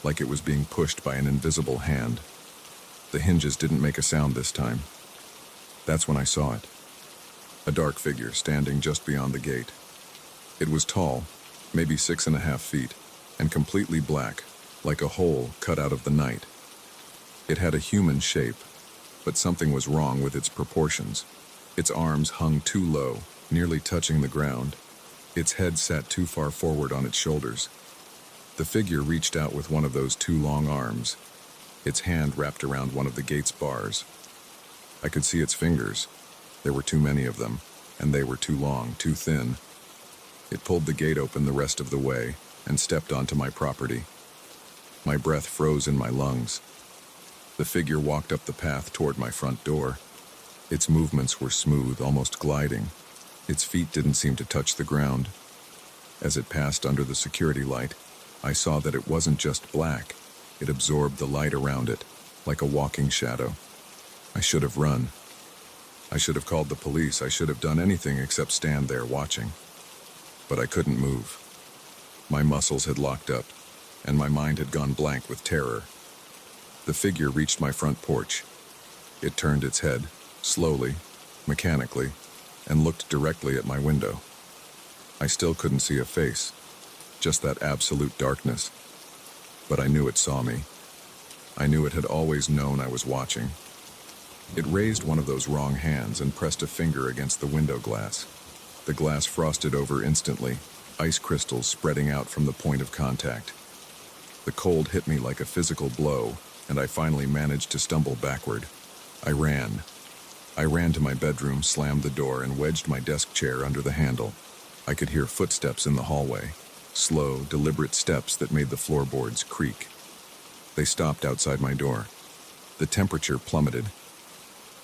like it was being pushed by an invisible hand. The hinges didn't make a sound this time. That's when I saw it. A dark figure standing just beyond the gate. It was tall, maybe 6.5 feet, and completely black, like a hole cut out of the night. It had a human shape, but something was wrong with its proportions. Its arms hung too low, nearly touching the ground. Its head sat too far forward on its shoulders. The figure reached out with one of those too long arms. Its hand wrapped around one of the gate's bars. I could see its fingers. There were too many of them, and they were too long, too thin. It pulled the gate open the rest of the way and stepped onto my property. My breath froze in my lungs. The figure walked up the path toward my front door. Its movements were smooth, almost gliding. Its feet didn't seem to touch the ground. As it passed under the security light, I saw that it wasn't just black. It absorbed the light around it, like a walking shadow. I should have run. I should have called the police. I should have done anything except stand there watching. But I couldn't move. My muscles had locked up, and my mind had gone blank with terror. The figure reached my front porch. It turned its head, slowly, mechanically, and looked directly at my window. I still couldn't see a face, just that absolute darkness. But I knew it saw me. I knew it had always known I was watching. It raised one of those wrong hands and pressed a finger against the window glass. The glass frosted over instantly, ice crystals spreading out from the point of contact. The cold hit me like a physical blow, and I finally managed to stumble backward. I ran. I ran to my bedroom, slammed the door, and wedged my desk chair under the handle. I could hear footsteps in the hallway, slow, deliberate steps that made the floorboards creak. They stopped outside my door. The temperature plummeted.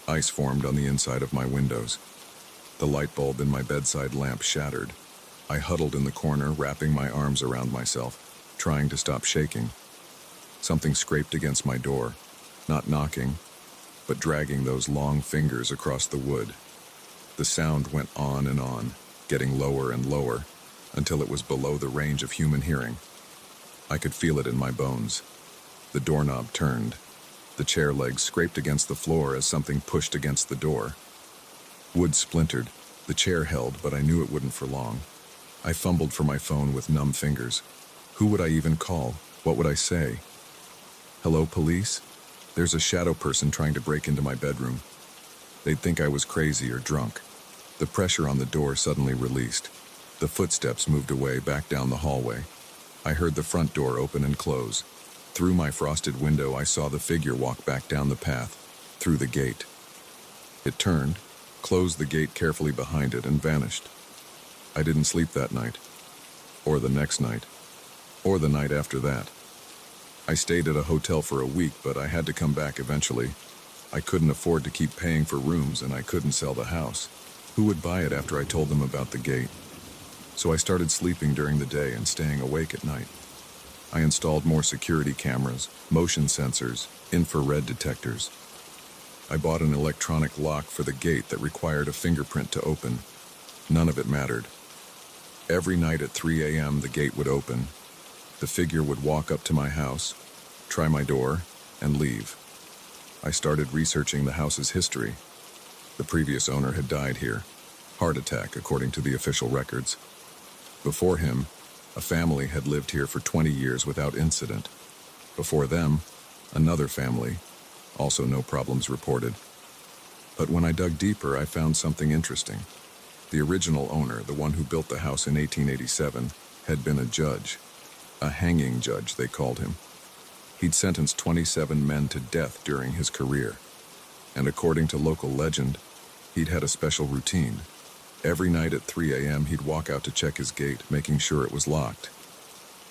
Ice formed on the inside of my windows. The light bulb in my bedside lamp shattered. I huddled in the corner, wrapping my arms around myself, trying to stop shaking. Something scraped against my door, not knocking, but dragging those long fingers across the wood. The sound went on, getting lower and lower, until it was below the range of human hearing. I could feel it in my bones. The doorknob turned. The chair legs scraped against the floor as something pushed against the door. Wood splintered. The chair held, but I knew it wouldn't for long. I fumbled for my phone with numb fingers. Who would I even call? What would I say? Hello, police? There's a shadow person trying to break into my bedroom. They'd think I was crazy or drunk. The pressure on the door suddenly released. The footsteps moved away back down the hallway. I heard the front door open and close. Through my frosted window, I saw the figure walk back down the path, through the gate. It turned, closed the gate carefully behind it, and vanished. I didn't sleep that night, or the next night, or the night after that. I stayed at a hotel for a week, but I had to come back eventually. I couldn't afford to keep paying for rooms, and I couldn't sell the house. Who would buy it after I told them about the gate? So I started sleeping during the day and staying awake at night. I installed more security cameras, motion sensors, infrared detectors. I bought an electronic lock for the gate that required a fingerprint to open. None of it mattered. Every night at 3 a.m. the gate would open. The figure would walk up to my house, try my door, and leave. I started researching the house's history. The previous owner had died here. Heart attack, according to the official records. Before him, a family had lived here for 20 years without incident. Before them, Another family, also no problems reported. But when I dug deeper, I found something interesting. The original owner, the one who built the house in 1887, had been a judge. A hanging judge, they called him. He'd sentenced 27 men to death during his career. And according to local legend, he'd had a special routine. Every night at 3 a.m., he'd walk out to check his gate, making sure it was locked.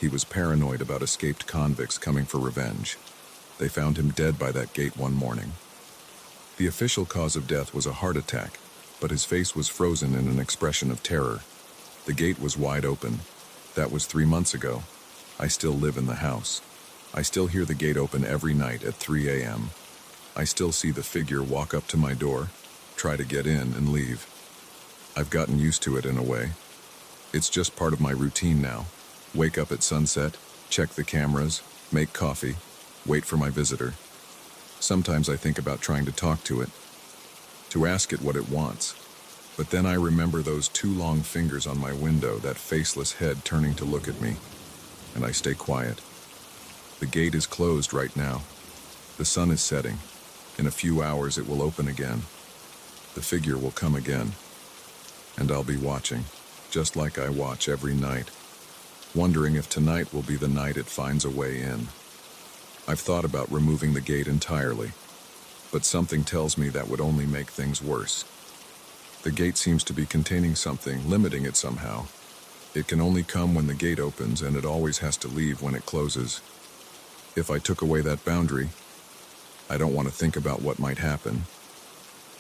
He was paranoid about escaped convicts coming for revenge. They found him dead by that gate one morning. The official cause of death was a heart attack, but his face was frozen in an expression of terror. The gate was wide open. That was 3 months ago. I still live in the house. I still hear the gate open every night at 3 a.m. I still see the figure walk up to my door, try to get in and leave. I've gotten used to it in a way. It's just part of my routine now. Wake up at sunset, check the cameras, make coffee, wait for my visitor. Sometimes I think about trying to talk to it, to ask it what it wants. But then I remember those 2 long fingers on my window, that faceless head turning to look at me, and I stay quiet. The gate is closed right now. The sun is setting. In a few hours it will open again. The figure will come again. And I'll be watching, just like I watch every night, wondering if tonight will be the night it finds a way in. I've thought about removing the gate entirely, but something tells me that would only make things worse. The gate seems to be containing something, limiting it somehow. It can only come when the gate opens, and it always has to leave when it closes. If I took away that boundary, I don't want to think about what might happen,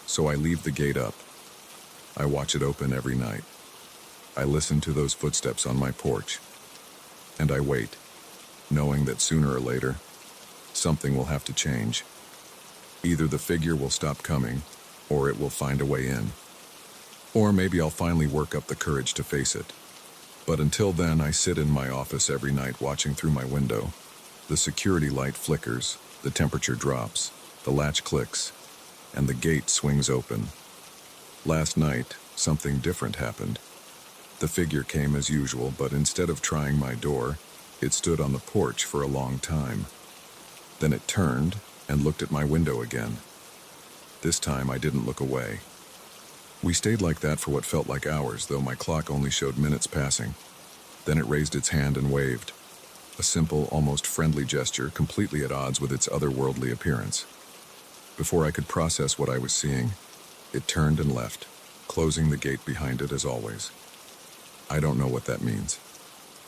so I leave the gate up. I watch it open every night. I listen to those footsteps on my porch, and I wait, knowing that sooner or later, something will have to change. Either the figure will stop coming, or it will find a way in. Or maybe I'll finally work up the courage to face it. But until then, I sit in my office every night watching through my window. The security light flickers, the temperature drops, the latch clicks, and the gate swings open. Last night, something different happened. The figure came as usual, but instead of trying my door, it stood on the porch for a long time. Then it turned and looked at my window again. This time I didn't look away. We stayed like that for what felt like hours, though my clock only showed minutes passing. Then it raised its hand and waved. A simple, almost friendly gesture, completely at odds with its otherworldly appearance. Before I could process what I was seeing, it turned and left, closing the gate behind it as always. I don't know what that means.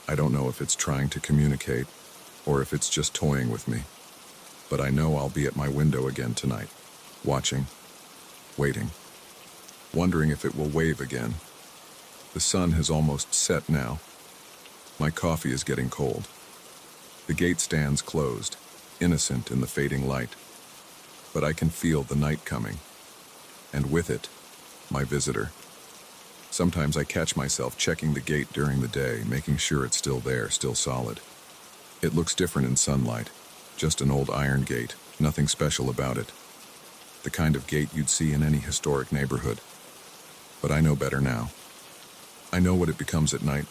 I don't know if it's trying to communicate, or if it's just toying with me. But I know I'll be at my window again tonight, watching, waiting, wondering if it will wave again. The sun has almost set now. My coffee is getting cold. The gate stands closed, innocent in the fading light. But I can feel the night coming. And with it, my visitor. Sometimes I catch myself checking the gate during the day, making sure it's still there, still solid. It looks different in sunlight. Just an old iron gate, nothing special about it. The kind of gate you'd see in any historic neighborhood. But I know better now. I know what it becomes at night.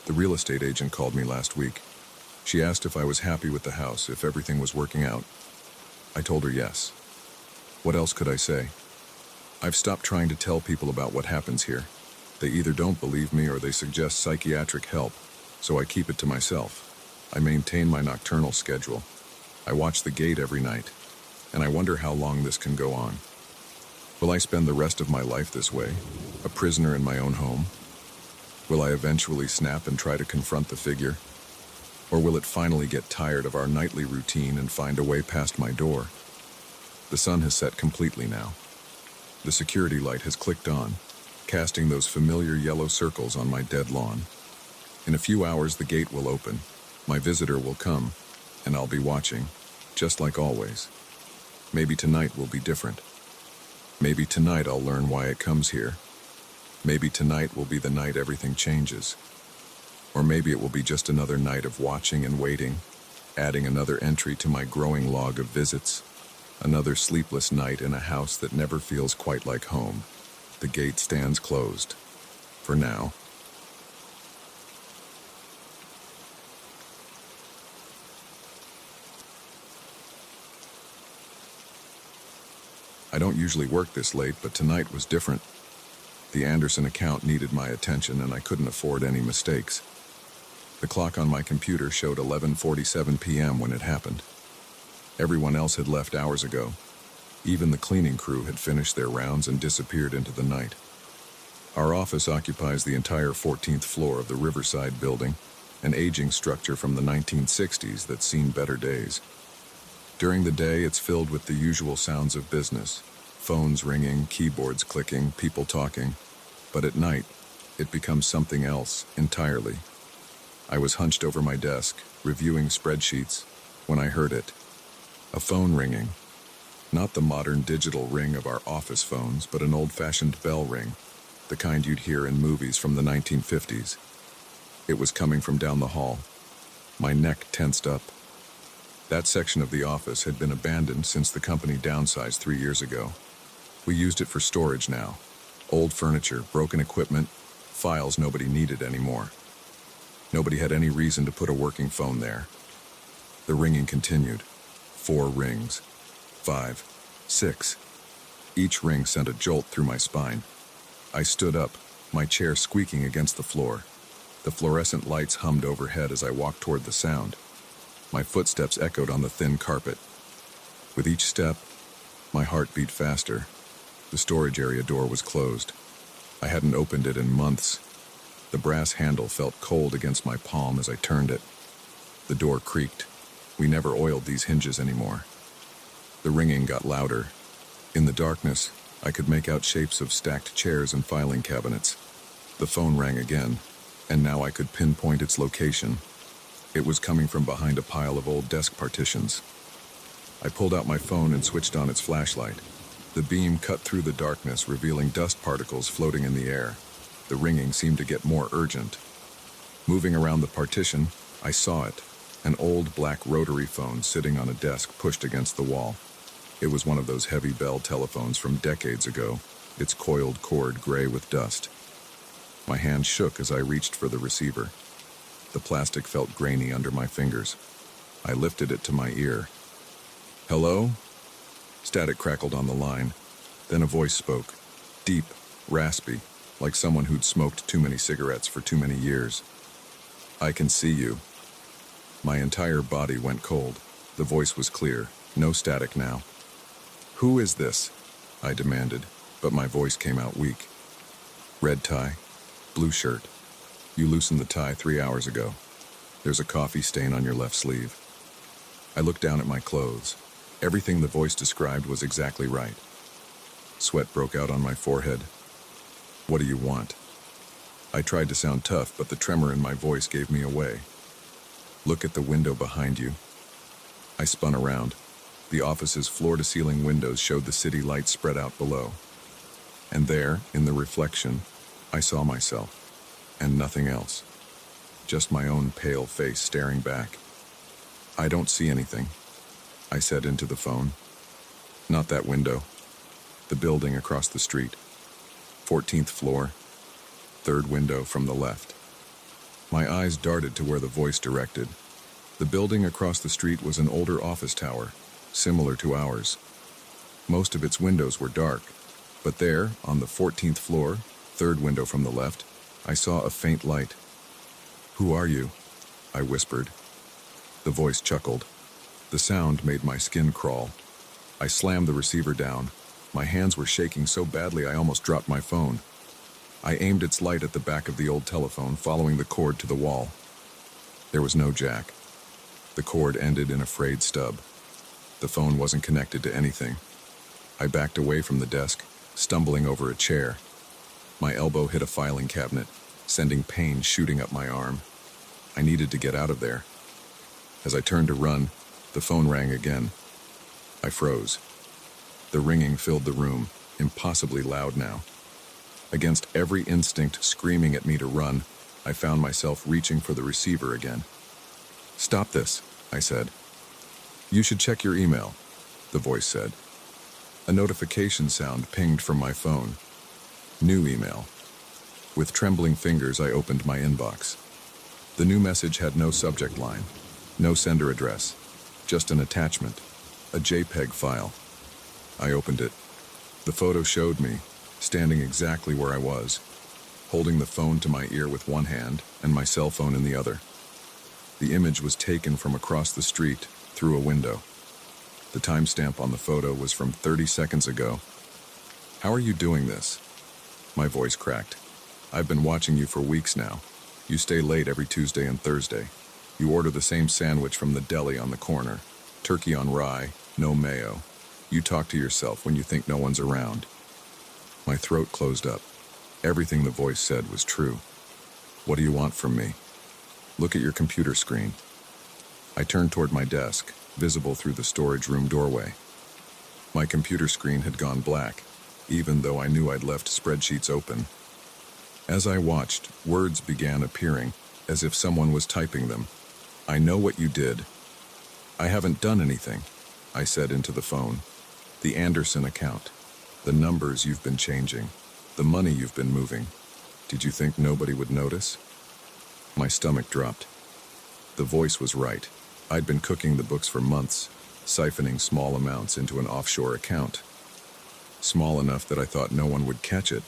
The real estate agent called me last week. She asked if I was happy with the house, if everything was working out. I told her yes. What else could I say? I've stopped trying to tell people about what happens here. They either don't believe me or they suggest psychiatric help, so I keep it to myself. I maintain my nocturnal schedule. I watch the gate every night, and I wonder how long this can go on. Will I spend the rest of my life this way, a prisoner in my own home? Will I eventually snap and try to confront the figure? Or will it finally get tired of our nightly routine and find a way past my door? The sun has set completely now. The security light has clicked on, casting those familiar yellow circles on my dead lawn. In a few hours, the gate will open. My visitor will come, and I'll be watching, just like always. Maybe tonight will be different. Maybe tonight I'll learn why it comes here. Maybe tonight will be the night everything changes. Or maybe it will be just another night of watching and waiting, adding another entry to my growing log of visits. Another sleepless night in a house that never feels quite like home. The gate stands closed. For now. I don't usually work this late, but tonight was different. The Anderson account needed my attention, and I couldn't afford any mistakes. The clock on my computer showed 11:47 p.m. when it happened. Everyone else had left hours ago. Even the cleaning crew had finished their rounds and disappeared into the night. Our office occupies the entire 14th floor of the Riverside building, an aging structure from the 1960s that's seen better days. During the day, it's filled with the usual sounds of business: phones ringing, keyboards clicking, people talking. But at night, it becomes something else entirely. I was hunched over my desk, reviewing spreadsheets, when I heard it. A phone ringing. Not the modern digital ring of our office phones, but an old-fashioned bell ring, the kind you'd hear in movies from the 1950s. It was coming from down the hall. My neck tensed up. That section of the office had been abandoned since the company downsized 3 years ago. We used it for storage now. Old furniture, broken equipment, files nobody needed anymore. Nobody had any reason to put a working phone there. The ringing continued. 4 rings. 5. 6. Each ring sent a jolt through my spine. I stood up, my chair squeaking against the floor. The fluorescent lights hummed overhead as I walked toward the sound. My footsteps echoed on the thin carpet. With each step, my heart beat faster. The storage area door was closed. I hadn't opened it in months. The brass handle felt cold against my palm as I turned it. The door creaked. We never oiled these hinges anymore. The ringing got louder. In the darkness, I could make out shapes of stacked chairs and filing cabinets. The phone rang again, and now I could pinpoint its location. It was coming from behind a pile of old desk partitions. I pulled out my phone and switched on its flashlight. The beam cut through the darkness, revealing dust particles floating in the air. The ringing seemed to get more urgent. Moving around the partition, I saw it, an old black rotary phone sitting on a desk pushed against the wall. It was one of those heavy bell telephones from decades ago, its coiled cord gray with dust. My hand shook as I reached for the receiver. The plastic felt grainy under my fingers. I lifted it to my ear. "Hello?" Static crackled on the line. Then a voice spoke, deep, raspy, like someone who'd smoked too many cigarettes for too many years. "I can see you." My entire body went cold. The voice was clear, no static now. "Who is this?" I demanded, but my voice came out weak. "Red tie, blue shirt. You loosened the tie 3 hours ago. There's a coffee stain on your left sleeve." I looked down at my clothes. Everything the voice described was exactly right. Sweat broke out on my forehead. "What do you want?" I tried to sound tough, but the tremor in my voice gave me away. "Look at the window behind you." I spun around. The office's floor-to-ceiling windows showed the city lights spread out below. And there, in the reflection, I saw myself, and nothing else. Just my own pale face staring back. "I don't see anything," I said into the phone. "Not that window. The building across the street. 14th floor. 3rd window from the left." My eyes darted to where the voice directed. The building across the street was an older office tower, similar to ours. Most of its windows were dark, but there, on the 14th floor, 3rd window from the left, I saw a faint light. "Who are you?" I whispered. The voice chuckled. The sound made my skin crawl. I slammed the receiver down. My hands were shaking so badly I almost dropped my phone. I aimed its light at the back of the old telephone, following the cord to the wall. There was no jack. The cord ended in a frayed stub. The phone wasn't connected to anything. I backed away from the desk, stumbling over a chair. My elbow hit a filing cabinet, sending pain shooting up my arm. I needed to get out of there. As I turned to run, the phone rang again. I froze. The ringing filled the room, impossibly loud now. Against every instinct screaming at me to run, I found myself reaching for the receiver again. "Stop this," I said. "You should check your email," the voice said. A notification sound pinged from my phone. New email. With trembling fingers, I opened my inbox. The new message had no subject line, no sender address, just an attachment, a JPEG file. I opened it. The photo showed me, standing exactly where I was, holding the phone to my ear with one hand and my cell phone in the other. The image was taken from across the street, through a window. The timestamp on the photo was from 30 seconds ago. "How are you doing this?" My voice cracked. "I've been watching you for weeks now. You stay late every Tuesday and Thursday. You order the same sandwich from the deli on the corner. Turkey on rye, no mayo. You talk to yourself when you think no one's around." My throat closed up. Everything the voice said was true. "What do you want from me?" "Look at your computer screen." I turned toward my desk, visible through the storage room doorway. My computer screen had gone black, even though I knew I'd left spreadsheets open. As I watched, words began appearing, as if someone was typing them. "I know what you did." "I haven't done anything," I said into the phone. "The Anderson account. The numbers you've been changing. The money you've been moving. Did you think nobody would notice?" My stomach dropped. The voice was right. I'd been cooking the books for months, siphoning small amounts into an offshore account. Small enough that I thought no one would catch it.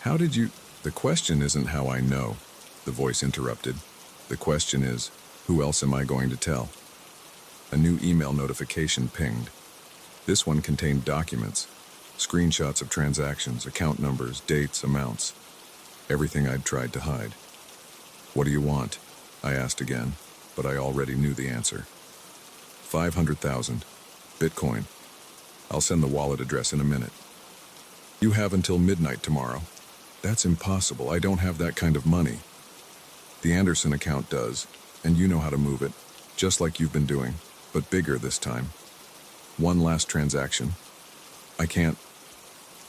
"How did you—" "The question isn't how I know," the voice interrupted. "The question is, who else am I going to tell?" A new email notification pinged. This one contained documents, screenshots of transactions, account numbers, dates, amounts. Everything I'd tried to hide. "What do you want?" I asked again, but I already knew the answer. 500,000. Bitcoin. I'll send the wallet address in a minute. "You have until midnight tomorrow." "That's impossible. I don't have that kind of money." "The Anderson account does, and you know how to move it, just like you've been doing, but bigger this time. One last transaction." "I can't."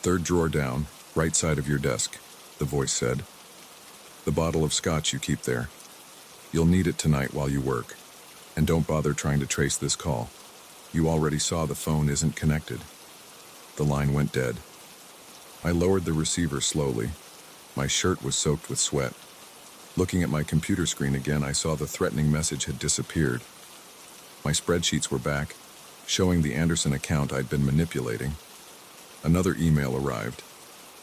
"Third drawer down, right side of your desk," the voice said. "The bottle of scotch you keep there. You'll need it tonight while you work. And don't bother trying to trace this call. You already saw the phone isn't connected." The line went dead. I lowered the receiver slowly. My shirt was soaked with sweat. Looking at my computer screen again, I saw the threatening message had disappeared. My spreadsheets were back, showing the Anderson account I'd been manipulating. Another email arrived.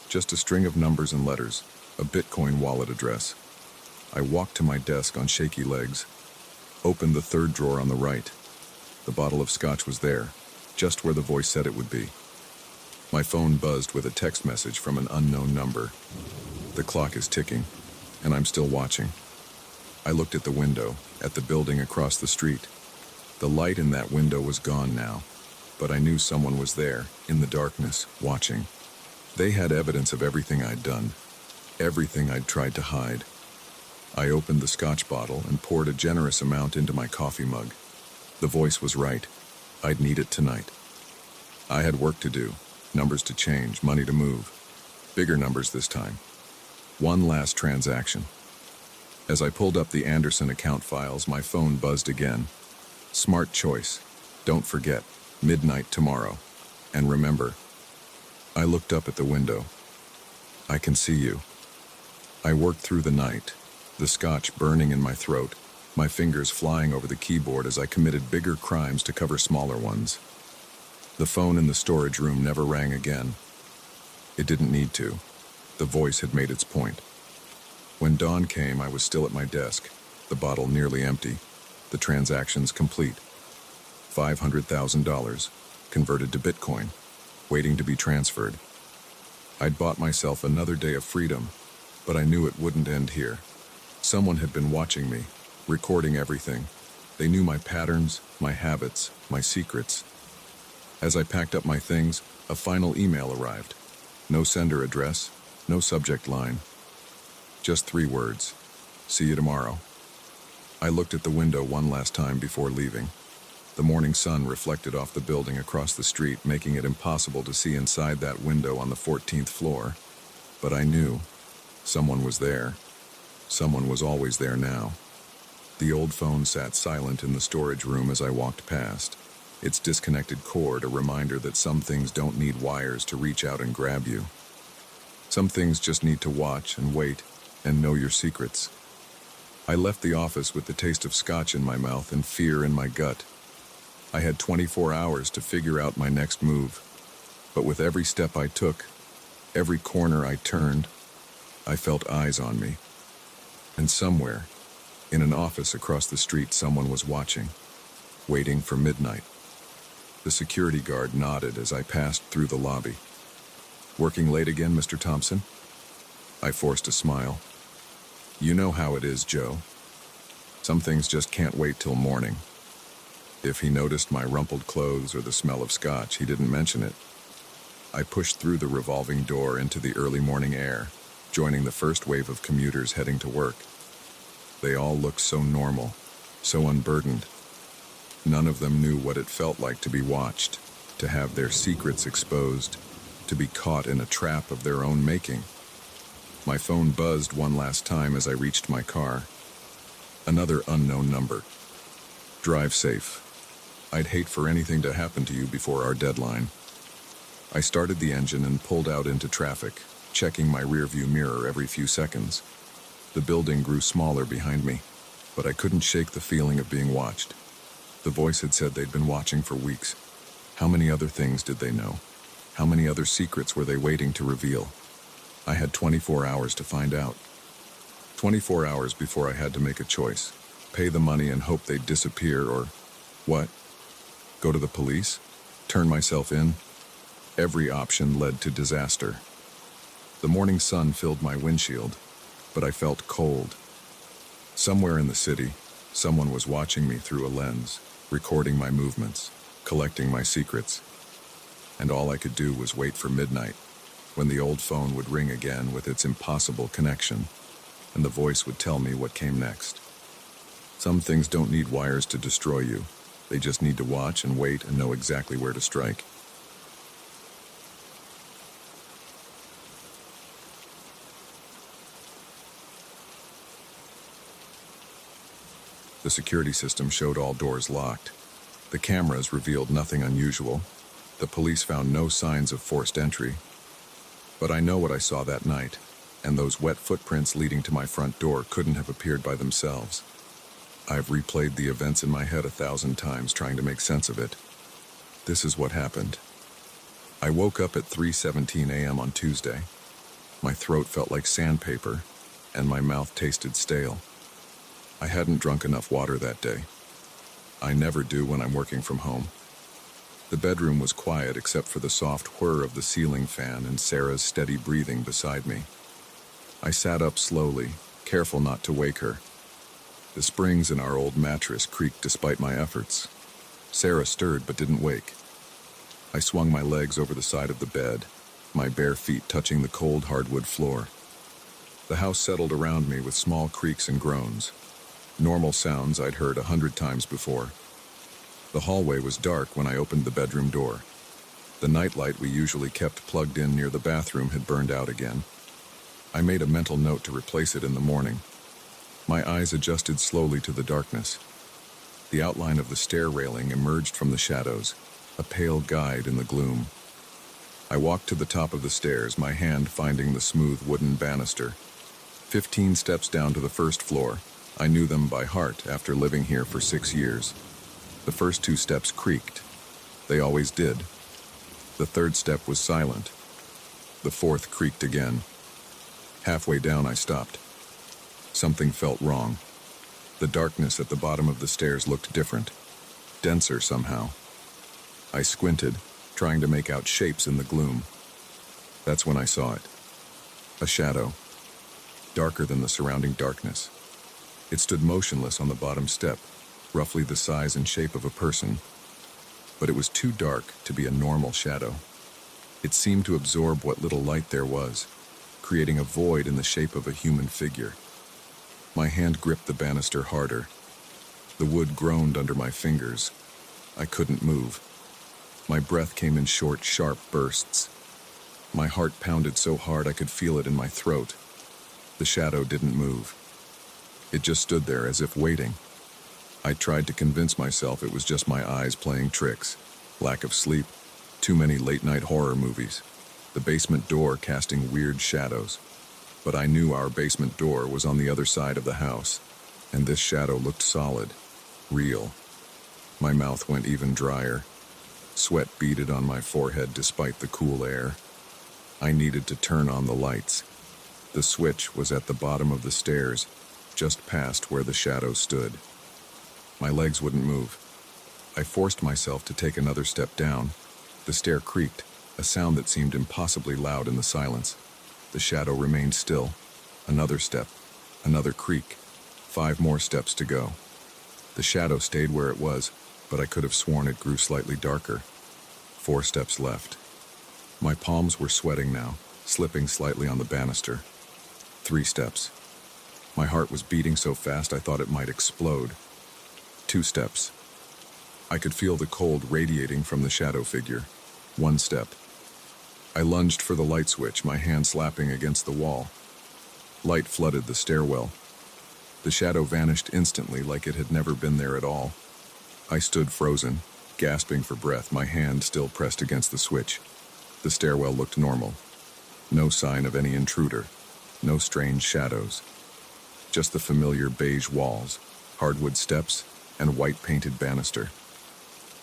Just a string of numbers and letters, a Bitcoin wallet address. I walked to my desk on shaky legs, opened the third drawer on the right. The bottle of scotch was there, just where the voice said it would be. My phone buzzed with a text message from an unknown number. "The clock is ticking, and I'm still watching." I looked at the window, at the building across the street. The light in that window was gone now, but I knew someone was there, in the darkness, watching. They had evidence of everything I'd done, everything I'd tried to hide. I opened the scotch bottle and poured a generous amount into my coffee mug. The voice was right. I'd need it tonight. I had work to do, numbers to change, money to move. Bigger numbers this time. One last transaction. As I pulled up the Anderson account files, my phone buzzed again. "Smart choice. Don't forget, midnight tomorrow. And remember." I looked up at the window. "I can see you." I worked through the night, the scotch burning in my throat, my fingers flying over the keyboard as I committed bigger crimes to cover smaller ones. The phone in the storage room never rang again. It didn't need to. The voice had made its point. When dawn came, I was still at my desk, the bottle nearly empty, the transactions complete. $500,000, converted to Bitcoin, waiting to be transferred. I'd bought myself another day of freedom, but I knew it wouldn't end here. Someone had been watching me, recording everything. They knew my patterns, my habits, my secrets. As I packed up my things, a final email arrived. No sender address, no subject line. Just 3 words. "See you tomorrow." I looked at the window one last time before leaving. The morning sun reflected off the building across the street, making it impossible to see inside that window on the 14th floor. But I knew someone was there. Someone was always there now. The old phone sat silent in the storage room as I walked past, its disconnected cord a reminder that some things don't need wires to reach out and grab you. Some things just need to watch and wait and know your secrets. I left the office with the taste of scotch in my mouth and fear in my gut. I had 24 hours to figure out my next move. But with every step I took, every corner I turned, I felt eyes on me. And somewhere, in an office across the street, someone was watching, waiting for midnight. The security guard nodded as I passed through the lobby. "Working late again, Mr. Thompson?" I forced a smile. "You know how it is, Joe. Some things just can't wait till morning." If he noticed my rumpled clothes or the smell of scotch, he didn't mention it. I pushed through the revolving door into the early morning air, joining the first wave of commuters heading to work. They all looked so normal, so unburdened. None of them knew what it felt like to be watched, to have their secrets exposed, to be caught in a trap of their own making. My phone buzzed one last time as I reached my car. Another unknown number. "Drive safe. I'd hate for anything to happen to you before our deadline." I started the engine and pulled out into traffic, checking my rearview mirror every few seconds. The building grew smaller behind me, but I couldn't shake the feeling of being watched. The voice had said they'd been watching for weeks. How many other things did they know? How many other secrets were they waiting to reveal? I had 24 hours to find out. 24 hours before I had to make a choice. Pay the money and hope they'd disappear, or what? Go to the police? Turn myself in? Every option led to disaster. The morning sun filled my windshield, but I felt cold. Somewhere in the city, someone was watching me through a lens, recording my movements, collecting my secrets. And all I could do was wait for midnight, when the old phone would ring again with its impossible connection, and the voice would tell me what came next. Some things don't need wires to destroy you. They just need to watch and wait and know exactly where to strike. The security system showed all doors locked. The cameras revealed nothing unusual. The police found no signs of forced entry. But I know what I saw that night, and those wet footprints leading to my front door couldn't have appeared by themselves. I've replayed the events in my head 1,000 times trying to make sense of it. This is what happened. I woke up at 3:17 a.m. on Tuesday. My throat felt like sandpaper, and my mouth tasted stale. I hadn't drunk enough water that day. I never do when I'm working from home. The bedroom was quiet except for the soft whir of the ceiling fan and Sarah's steady breathing beside me. I sat up slowly, careful not to wake her. The springs in our old mattress creaked despite my efforts. Sarah stirred but didn't wake. I swung my legs over the side of the bed, my bare feet touching the cold hardwood floor. The house settled around me with small creaks and groans. Normal sounds I'd heard 100 times before. The hallway was dark when I opened the bedroom door. The nightlight we usually kept plugged in near the bathroom had burned out again. I made a mental note to replace it in the morning. My eyes adjusted slowly to the darkness. The outline of the stair railing emerged from the shadows, a pale guide in the gloom. I walked to the top of the stairs, my hand finding the smooth wooden banister. 15 steps down to the first floor. I knew them by heart after living here for 6 years. The first 2 steps creaked. They always did. The third step was silent. The fourth creaked again. Halfway down, I stopped. Something felt wrong. The darkness at the bottom of the stairs looked different, denser somehow. I squinted, trying to make out shapes in the gloom. That's when I saw it. A shadow, darker than the surrounding darkness. It stood motionless on the bottom step, roughly the size and shape of a person. But it was too dark to be a normal shadow. It seemed to absorb what little light there was, creating a void in the shape of a human figure. My hand gripped the banister harder. The wood groaned under my fingers. I couldn't move. My breath came in short, sharp bursts. My heart pounded so hard I could feel it in my throat. The shadow didn't move. It just stood there as if waiting. I tried to convince myself it was just my eyes playing tricks. Lack of sleep, too many late-night horror movies, the basement door casting weird shadows. But I knew our basement door was on the other side of the house, and this shadow looked solid, real. My mouth went even drier. Sweat beaded on my forehead despite the cool air. I needed to turn on the lights. The switch was at the bottom of the stairs, just past where the shadow stood. My legs wouldn't move. I forced myself to take another step down. The stair creaked, a sound that seemed impossibly loud in the silence. The shadow remained still. Another step, another creak. 5 more steps to go. The shadow stayed where it was, but I could have sworn it grew slightly darker. 4 steps left. My palms were sweating now, slipping slightly on the banister. 3 steps. My heart was beating so fast I thought it might explode. 2 steps. I could feel the cold radiating from the shadow figure. 1 step. I lunged for the light switch, my hand slapping against the wall. Light flooded the stairwell. The shadow vanished instantly like it had never been there at all. I stood frozen, gasping for breath, my hand still pressed against the switch. The stairwell looked normal. No sign of any intruder. No strange shadows. Just the familiar beige walls, hardwood steps, and white painted banister.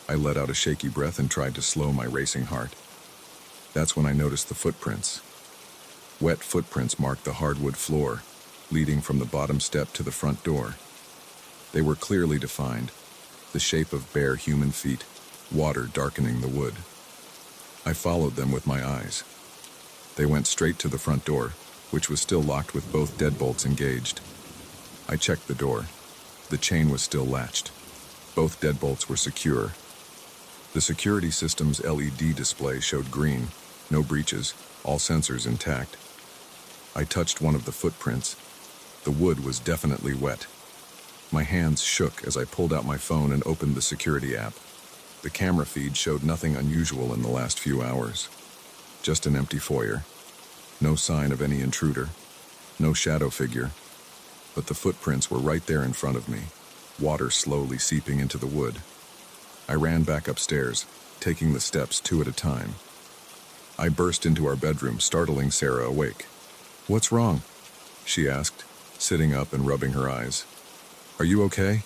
I let out a shaky breath and tried to slow my racing heart. That's when I noticed the footprints. Wet footprints marked the hardwood floor, leading from the bottom step to the front door. They were clearly defined, the shape of bare human feet, water darkening the wood. I followed them with my eyes. They went straight to the front door, which was still locked with both deadbolts engaged. I checked the door. The chain was still latched. Both deadbolts were secure. The security system's LED display showed green, no breaches, all sensors intact. I touched one of the footprints. The wood was definitely wet. My hands shook as I pulled out my phone and opened the security app. The camera feed showed nothing unusual in the last few hours. Just an empty foyer. No sign of any intruder. No shadow figure. But the footprints were right there in front of me, water slowly seeping into the wood. I ran back upstairs, taking the steps 2 at a time. I burst into our bedroom, startling Sarah awake. "What's wrong?" she asked, sitting up and rubbing her eyes. "Are you okay?"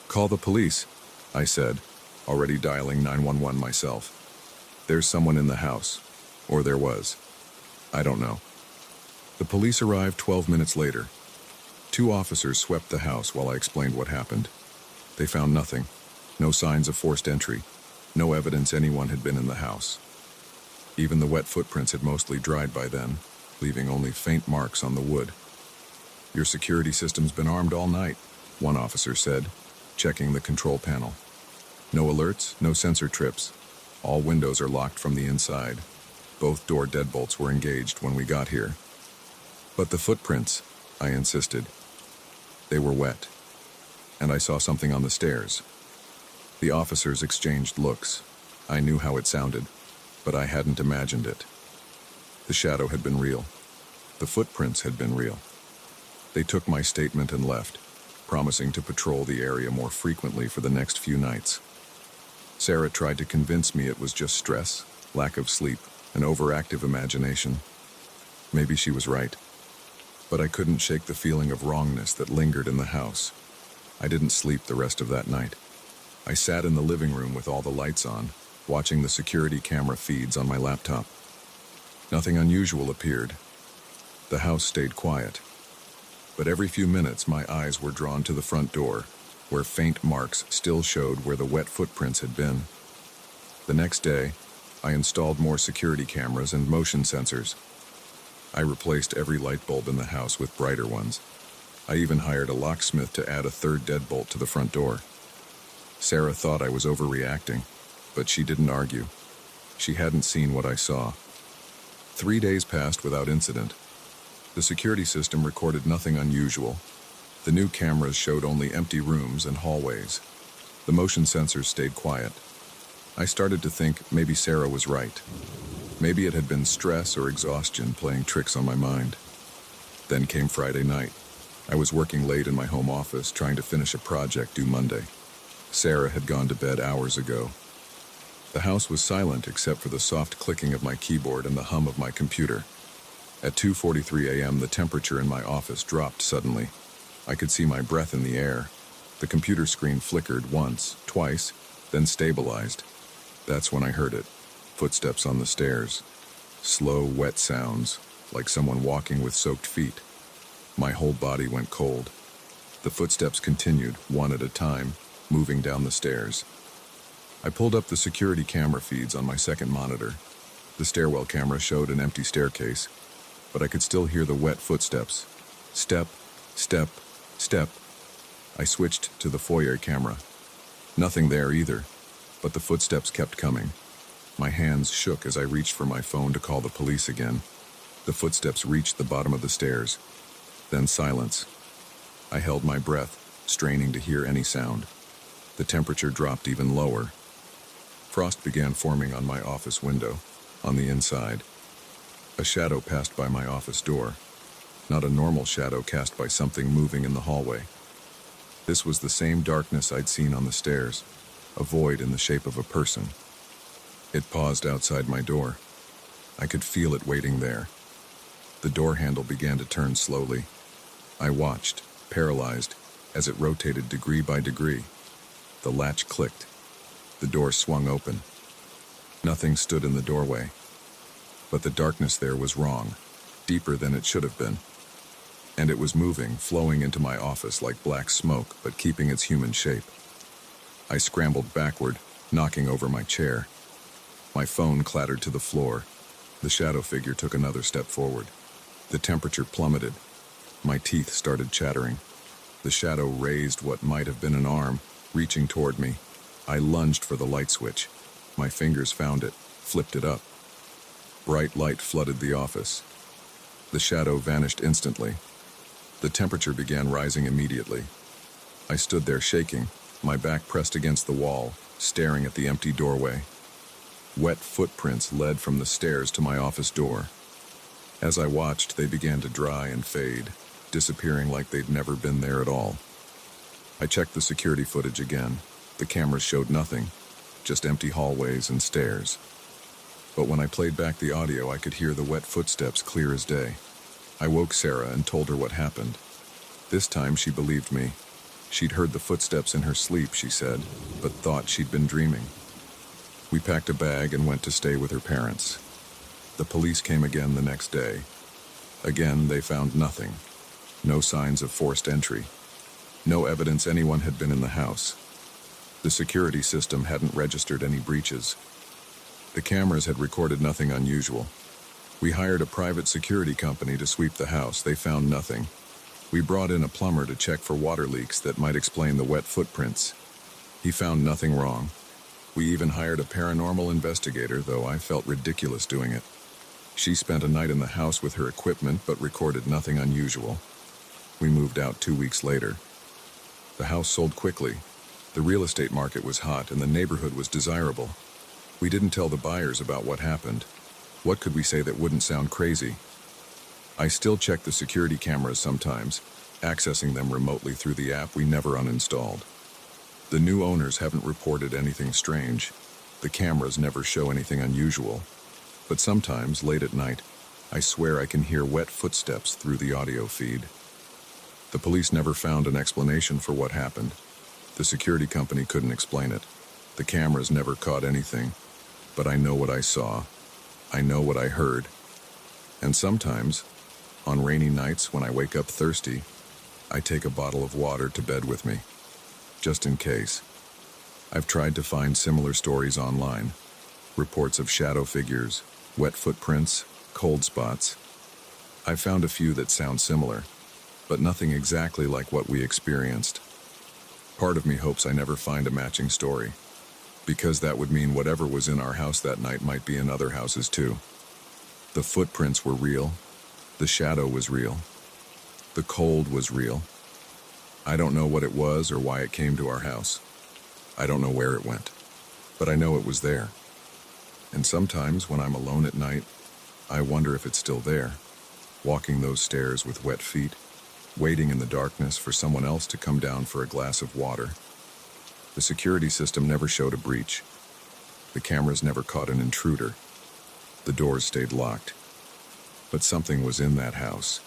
"Call the police," I said, already dialing 911 myself. "There's someone in the house. Or there was. I don't know." The police arrived 12 minutes later. 2 officers swept the house while I explained what happened. They found nothing. No signs of forced entry. No evidence anyone had been in the house. Even the wet footprints had mostly dried by then, leaving only faint marks on the wood. "Your security system's been armed all night," one officer said, checking the control panel. "No alerts, no sensor trips. All windows are locked from the inside. Both door deadbolts were engaged when we got here." "But the footprints," I insisted. "They were wet. And I saw something on the stairs." The officers exchanged looks. I knew how it sounded, but I hadn't imagined it. The shadow had been real. The footprints had been real. They took my statement and left, promising to patrol the area more frequently for the next few nights. Sarah tried to convince me it was just stress, lack of sleep, an overactive imagination. Maybe she was right. But I couldn't shake the feeling of wrongness that lingered in the house. I didn't sleep the rest of that night. I sat in the living room with all the lights on, watching the security camera feeds on my laptop. Nothing unusual appeared. The house stayed quiet. But every few minutes my eyes were drawn to the front door, where faint marks still showed where the wet footprints had been. The next day, I installed more security cameras and motion sensors. I replaced every light bulb in the house with brighter ones. I even hired a locksmith to add a 3rd deadbolt to the front door. Sarah thought I was overreacting, but she didn't argue. She hadn't seen what I saw. 3 days passed without incident. The security system recorded nothing unusual. The new cameras showed only empty rooms and hallways. The motion sensors stayed quiet. I started to think maybe Sarah was right. Maybe it had been stress or exhaustion playing tricks on my mind. Then came Friday night. I was working late in my home office, trying to finish a project due Monday. Sarah had gone to bed hours ago. The house was silent except for the soft clicking of my keyboard and the hum of my computer. At 2:43 a.m., the temperature in my office dropped suddenly. I could see my breath in the air. The computer screen flickered once, twice, then stabilized. That's when I heard it. Footsteps on the stairs. Slow, wet sounds, like someone walking with soaked feet. My whole body went cold. The footsteps continued, one at a time, moving down the stairs. I pulled up the security camera feeds on my second monitor. The stairwell camera showed an empty staircase, but I could still hear the wet footsteps. Step, step, step. I switched to the foyer camera. Nothing there either, but the footsteps kept coming. My hands shook as I reached for my phone to call the police again. The footsteps reached the bottom of the stairs. Then silence. I held my breath, straining to hear any sound. The temperature dropped even lower. Frost began forming on my office window, on the inside. A shadow passed by my office door. Not a normal shadow cast by something moving in the hallway. This was the same darkness I'd seen on the stairs, a void in the shape of a person. It paused outside my door. I could feel it waiting there. The door handle began to turn slowly. I watched, paralyzed, as it rotated degree by degree. The latch clicked. The door swung open. Nothing stood in the doorway. But the darkness there was wrong, deeper than it should have been. And it was moving, flowing into my office like black smoke, but keeping its human shape. I scrambled backward, knocking over my chair. My phone clattered to the floor. The shadow figure took another step forward. The temperature plummeted. My teeth started chattering. The shadow raised what might have been an arm, reaching toward me. I lunged for the light switch. My fingers found it, flipped it up. Bright light flooded the office. The shadow vanished instantly. The temperature began rising immediately. I stood there shaking, my back pressed against the wall, staring at the empty doorway. Wet footprints led from the stairs to my office door. As I watched, they began to dry and fade, disappearing like they'd never been there at all. I checked the security footage again. The cameras showed nothing, just empty hallways and stairs. But when I played back the audio, I could hear the wet footsteps clear as day. I woke Sarah and told her what happened. This time she believed me. She'd heard the footsteps in her sleep, she said, but thought she'd been dreaming. We packed a bag and went to stay with her parents. The police came again the next day. Again, they found nothing. No signs of forced entry. No evidence anyone had been in the house. The security system hadn't registered any breaches. The cameras had recorded nothing unusual. We hired a private security company to sweep the house. They found nothing. We brought in a plumber to check for water leaks that might explain the wet footprints. He found nothing wrong. We even hired a paranormal investigator, though I felt ridiculous doing it. She spent a night in the house with her equipment but recorded nothing unusual. We moved out 2 weeks later. The house sold quickly. The real estate market was hot and the neighborhood was desirable. We didn't tell the buyers about what happened. What could we say that wouldn't sound crazy? I still check the security cameras sometimes, accessing them remotely through the app we never uninstalled. The new owners haven't reported anything strange. The cameras never show anything unusual. But sometimes, late at night, I swear I can hear wet footsteps through the audio feed. The police never found an explanation for what happened. The security company couldn't explain it. The cameras never caught anything. But I know what I saw. I know what I heard. And sometimes, on rainy nights when I wake up thirsty, I take a bottle of water to bed with me, just in case. I've tried to find similar stories online. Reports of shadow figures, wet footprints, cold spots. I've found a few that sound similar, but nothing exactly like what we experienced. Part of me hopes I never find a matching story, because that would mean whatever was in our house that night might be in other houses too. The footprints were real. The shadow was real. The cold was real. I don't know what it was or why it came to our house. I don't know where it went, but I know it was there. And sometimes when I'm alone at night, I wonder if it's still there, walking those stairs with wet feet, waiting in the darkness for someone else to come down for a glass of water. The security system never showed a breach. The cameras never caught an intruder. The doors stayed locked. But something was in that house.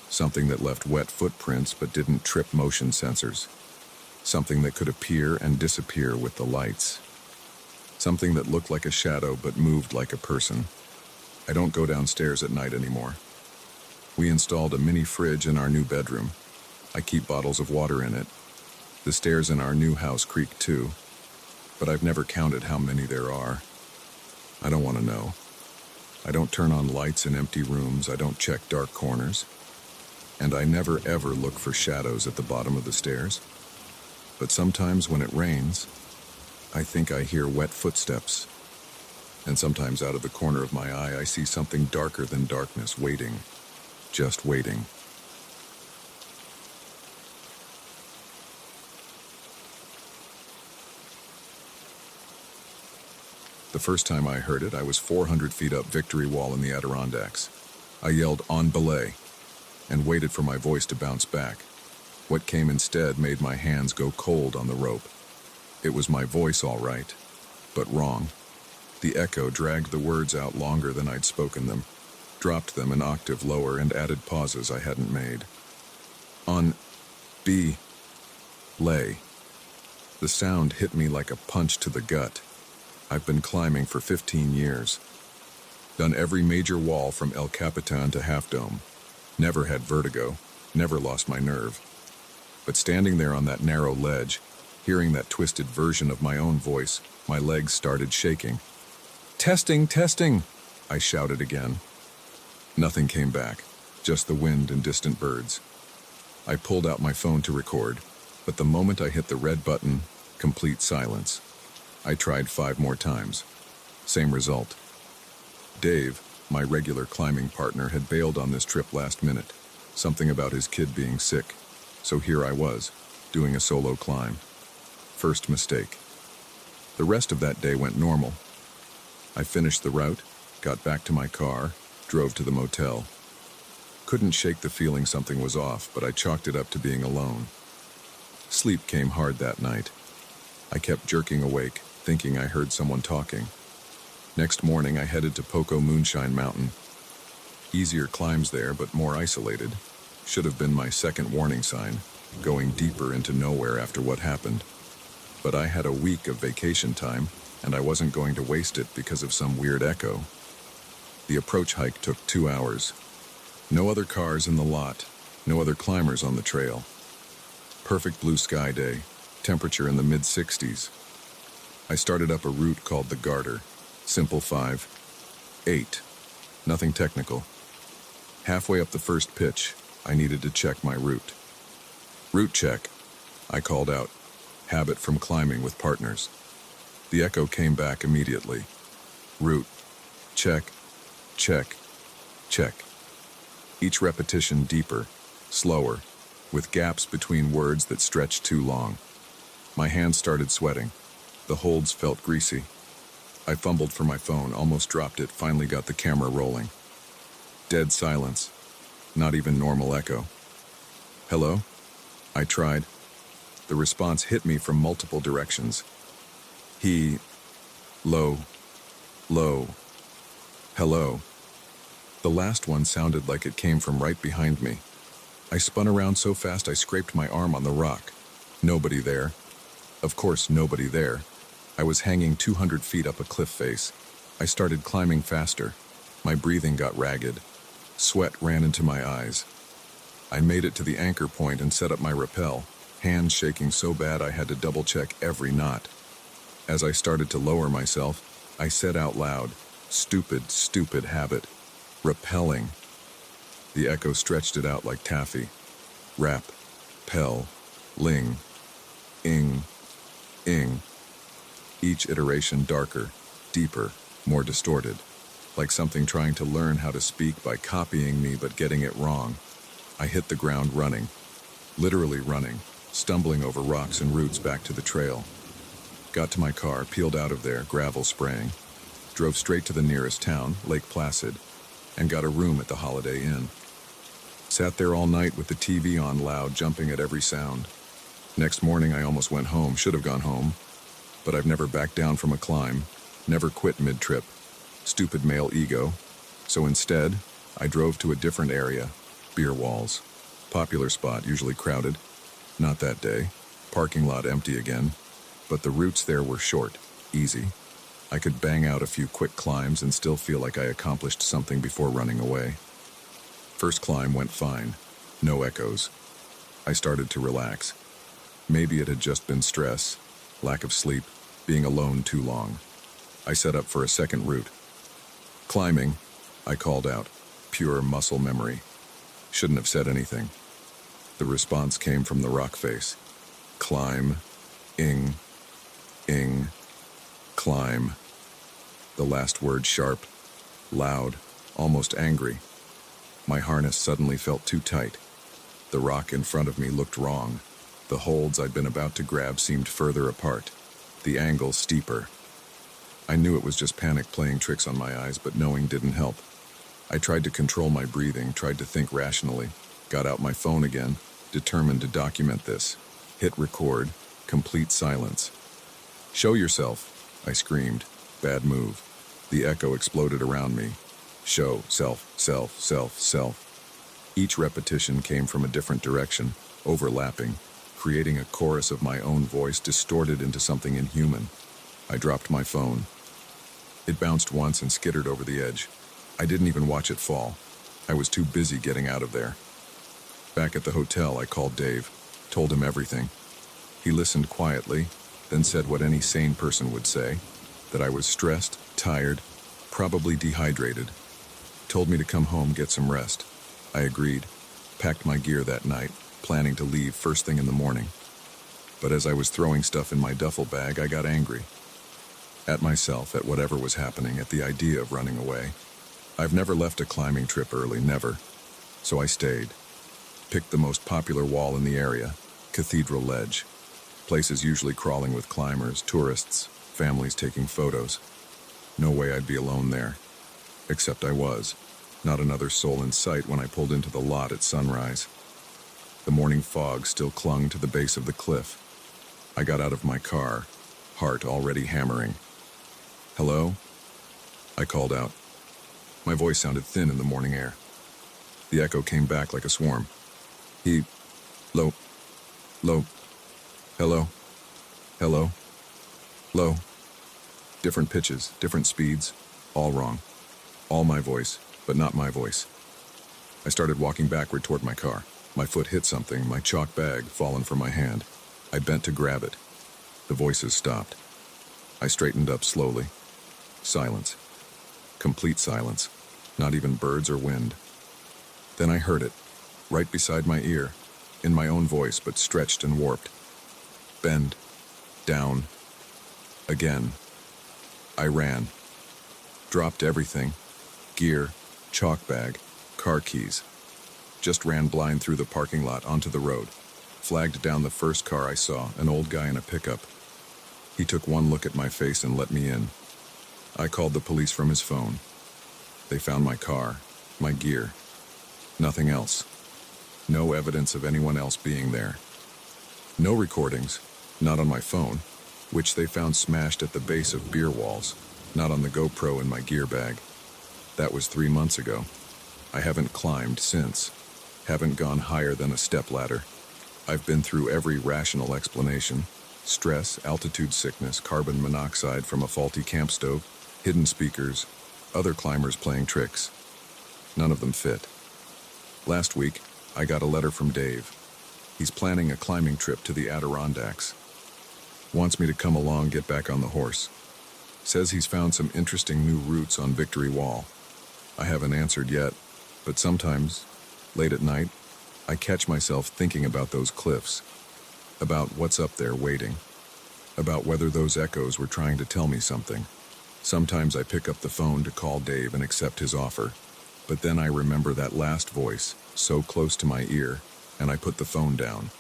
Something that left wet footprints but didn't trip motion sensors. Something that could appear and disappear with the lights. Something that looked like a shadow but moved like a person. I don't go downstairs at night anymore. We installed a mini fridge in our new bedroom. I keep bottles of water in it. The stairs in our new house creak too, but I've never counted how many there are. I don't want to know. I don't turn on lights in empty rooms. I don't check dark corners. And I never ever look for shadows at the bottom of the stairs. But sometimes when it rains, I think I hear wet footsteps. And sometimes out of the corner of my eye, I see something darker than darkness, waiting, just waiting. The first time I heard it, I was 400 feet up Victory Wall in the Adirondacks. I yelled, "On belay," and waited for my voice to bounce back. What came instead made my hands go cold on the rope. It was my voice, all right, but wrong. The echo dragged the words out longer than I'd spoken them, dropped them an octave lower, and added pauses I hadn't made. On lay. The sound hit me like a punch to the gut. I've been climbing for 15 years. Done every major wall from El Capitan to Half Dome. Never had vertigo, never lost my nerve. But standing there on that narrow ledge, hearing that twisted version of my own voice, my legs started shaking. "Testing, testing!" I shouted again. Nothing came back, just the wind and distant birds. I pulled out my phone to record, but the moment I hit the red button, complete silence. I tried 5 more times. Same result. Dave, my regular climbing partner, had bailed on this trip last minute. Something about his kid being sick. So here I was, doing a solo climb. First mistake. The rest of that day went normal. I finished the route, got back to my car, drove to the motel. Couldn't shake the feeling something was off, but I chalked it up to being alone. Sleep came hard that night. I kept jerking awake, thinking I heard someone talking. Next morning, I headed to Poco Moonshine Mountain. Easier climbs there, but more isolated. Should have been my second warning sign, going deeper into nowhere after what happened. But I had a week of vacation time, and I wasn't going to waste it because of some weird echo. The approach hike took 2 hours. No other cars in the lot, no other climbers on the trail. Perfect blue sky day, temperature in the mid-60s. I started up a route called the Garter. Simple 5, 8. Nothing technical. Halfway up the first pitch, I needed to check my route. "Route check," I called out. Habit from climbing with partners. The echo came back immediately. "Route. Check. Check. Check." Each repetition deeper, slower, with gaps between words that stretched too long. My hands started sweating. The holds felt greasy. I fumbled for my phone, almost dropped it, finally got the camera rolling. Dead silence. Not even normal echo. "Hello?" I tried. The response hit me from multiple directions. Low, hello. The last one sounded like it came from right behind me. I spun around so fast I scraped my arm on the rock. Nobody there. Of course, nobody there. I was hanging 200 feet up a cliff face. I started climbing faster. My breathing got ragged. Sweat ran into my eyes. I made it to the anchor point and set up my rappel, hands shaking so bad I had to double-check every knot. As I started to lower myself, I said out loud, "Stupid, stupid habit. Rappelling." The echo stretched it out like taffy. Rap, pel, ling, ing, ing. Each iteration darker, deeper, more distorted, like something trying to learn how to speak by copying me but getting it wrong. I hit the ground running, literally running, stumbling over rocks and roots back to the trail. Got to my car, peeled out of there, gravel spraying, drove straight to the nearest town, Lake Placid, and got a room at the Holiday Inn. Sat there all night with the TV on loud, jumping at every sound. Next morning I almost went home, should have gone home, but I've never backed down from a climb, never quit mid-trip. Stupid male ego. So instead, I drove to a different area, Beer Walls. Popular spot, usually crowded. Not that day. Parking lot empty again. But the routes there were short, easy. I could bang out a few quick climbs and still feel like I accomplished something before running away. First climb went fine. No echoes. I started to relax. Maybe it had just been stress, lack of sleep, being alone too long. I set up for a second route. Climbing, I called out. Pure muscle memory. Shouldn't have said anything. The response came from the rock face. Climb. Ing. Climb. The last word sharp, loud, almost angry. My harness suddenly felt too tight. The rock in front of me looked wrong. The holds I'd been about to grab seemed further apart, the angle steeper. I knew it was just panic playing tricks on my eyes, but knowing didn't help. I tried to control my breathing, tried to think rationally, got out my phone again, determined to document this. Hit record, complete silence. "Show yourself," I screamed. Bad move. The echo exploded around me. Show, self, self, self, self. Each repetition came from a different direction, overlapping, creating a chorus of my own voice distorted into something inhuman. I dropped my phone. It bounced once and skittered over the edge. I didn't even watch it fall. I was too busy getting out of there. Back at the hotel, I called Dave, told him everything. He listened quietly, then said what any sane person would say, that I was stressed, tired, probably dehydrated. Told me to come home, get some rest. I agreed, packed my gear that night, planning to leave first thing in the morning. But as I was throwing stuff in my duffel bag, I got angry. At myself, at whatever was happening, at the idea of running away. I've never left a climbing trip early, never. So I stayed. Picked the most popular wall in the area, Cathedral Ledge. Places usually crawling with climbers, tourists, families taking photos. No way I'd be alone there. Except I was. Not another soul in sight when I pulled into the lot at sunrise. The morning fog still clung to the base of the cliff. I got out of my car, heart already hammering. "Hello?" I called out. My voice sounded thin in the morning air. The echo came back like a swarm. Low, hello, low. Different pitches, different speeds, all wrong. All my voice, but not my voice. I started walking backward toward my car. My foot hit something, my chalk bag fallen from my hand. I bent to grab it. The voices stopped. I straightened up slowly. Silence. Complete silence. Not even birds or wind. Then I heard it, right beside my ear, in my own voice, but stretched and warped. Bend. Down. Again. I ran. Dropped everything. Gear, chalk bag, car keys. Just ran blind through the parking lot onto the road. Flagged down the first car I saw, an old guy in a pickup. He took one look at my face and let me in. I called the police from his phone. They found my car, my gear. Nothing else. No evidence of anyone else being there. No recordings, not on my phone, which they found smashed at the base of beer walls, not on the GoPro in my gear bag. That was 3 months ago. I haven't climbed since. Haven't gone higher than a stepladder. I've been through every rational explanation. Stress, altitude sickness, carbon monoxide from a faulty camp stove, hidden speakers, other climbers playing tricks. None of them fit. Last week, I got a letter from Dave. He's planning a climbing trip to the Adirondacks. Wants me to come along, get back on the horse. Says he's found some interesting new routes on Victory Wall. I haven't answered yet, but sometimes, late at night, I catch myself thinking about those cliffs, about what's up there waiting, about whether those echoes were trying to tell me something. Sometimes I pick up the phone to call Dave and accept his offer, but then I remember that last voice, so close to my ear, and I put the phone down.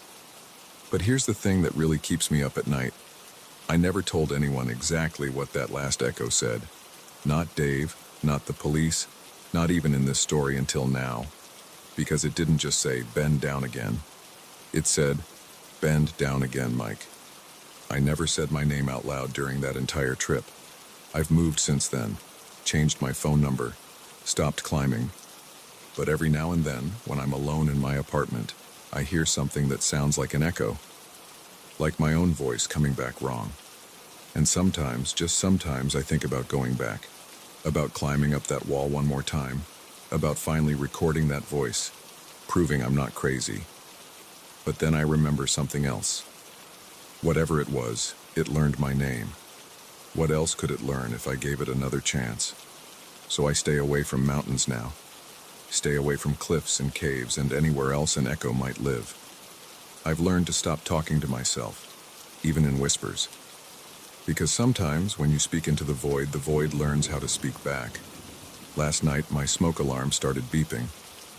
But here's the thing that really keeps me up at night. I never told anyone exactly what that last echo said. Not Dave, not the police, not even in this story until now. Because it didn't just say, "Bend down again." It said, "Bend down again, Mike." I never said my name out loud during that entire trip. I've moved since then, changed my phone number, stopped climbing. But every now and then, when I'm alone in my apartment, I hear something that sounds like an echo, like my own voice coming back wrong. And sometimes, just sometimes, I think about going back, about climbing up that wall one more time, about finally recording that voice, proving I'm not crazy. But then I remember something else. Whatever it was, it learned my name. What else could it learn if I gave it another chance? So I stay away from mountains now. Stay away from cliffs and caves and anywhere else an echo might live. I've learned to stop talking to myself, even in whispers. Because sometimes, when you speak into the void learns how to speak back. Last night, my smoke alarm started beeping.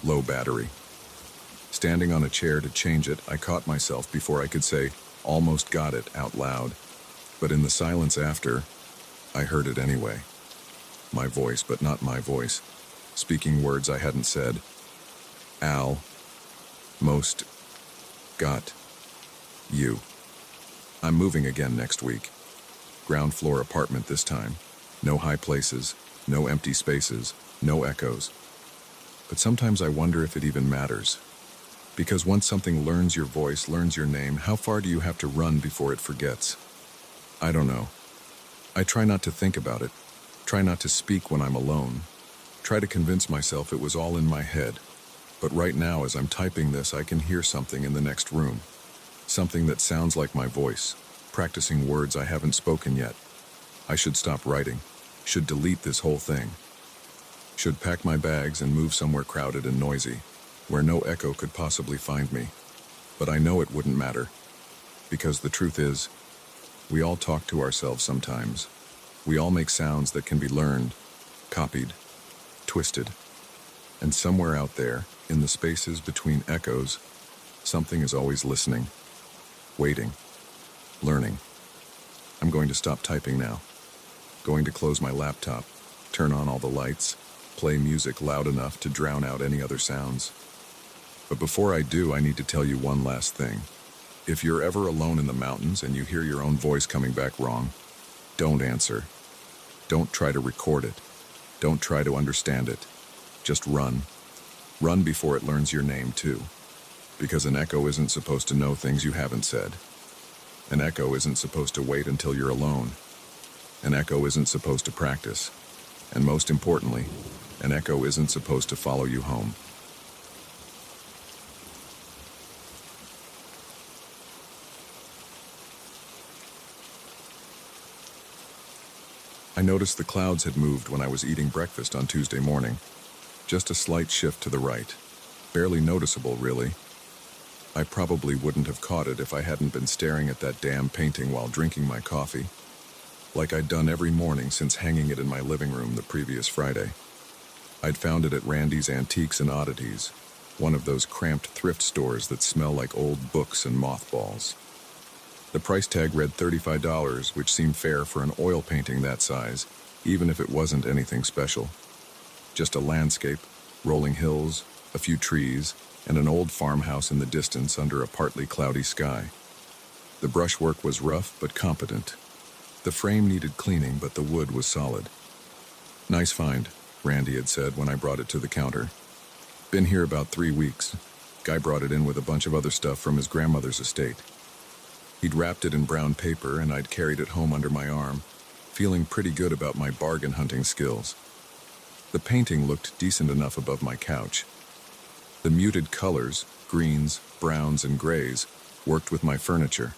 Low battery. Standing on a chair to change it, I caught myself before I could say, "Almost got it," out loud. But in the silence after, I heard it anyway. My voice, but not my voice. Speaking words I hadn't said. Most got you. I'm moving again next week. Ground floor apartment this time. No high places, no empty spaces, no echoes. But sometimes I wonder if it even matters. Because once something learns your voice, learns your name, how far do you have to run before it forgets? I don't know. I try not to think about it. Try not to speak when I'm alone. Try to convince myself it was all in my head. But right now, as I'm typing this, I can hear something in the next room. Something that sounds like my voice, practicing words I haven't spoken yet. I should stop writing. Should delete this whole thing. Should pack my bags and move somewhere crowded and noisy, where no echo could possibly find me. But I know it wouldn't matter. Because the truth is, we all talk to ourselves sometimes. We all make sounds that can be learned, copied, twisted. And somewhere out there, in the spaces between echoes, something is always listening, waiting, learning. I'm going to stop typing now. Going to close my laptop, turn on all the lights, play music loud enough to drown out any other sounds. But before I do, I need to tell you one last thing. If you're ever alone in the mountains and you hear your own voice coming back wrong, don't answer. Don't try to record it. Don't try to understand it. Just run. Run before it learns your name, too. Because an echo isn't supposed to know things you haven't said. An echo isn't supposed to wait until you're alone. An echo isn't supposed to practice. And most importantly, an echo isn't supposed to follow you home. I noticed the clouds had moved when I was eating breakfast on Tuesday morning. Just a slight shift to the right. Barely noticeable, really. I probably wouldn't have caught it if I hadn't been staring at that damn painting while drinking my coffee, like I'd done every morning since hanging it in my living room the previous Friday. I'd found it at Randy's Antiques and Oddities, one of those cramped thrift stores that smell like old books and mothballs. The price tag read $35, which seemed fair for an oil painting that size, even if it wasn't anything special. Just a landscape, rolling hills, a few trees, and an old farmhouse in the distance under a partly cloudy sky. The brushwork was rough but competent. The frame needed cleaning, but the wood was solid. "Nice find," Randy had said when I brought it to the counter. "Been here about 3 weeks. Guy brought it in with a bunch of other stuff from his grandmother's estate." He'd wrapped it in brown paper, and I'd carried it home under my arm, feeling pretty good about my bargain hunting skills. The painting looked decent enough above my couch. The muted colors, greens, browns, and grays, worked with my furniture.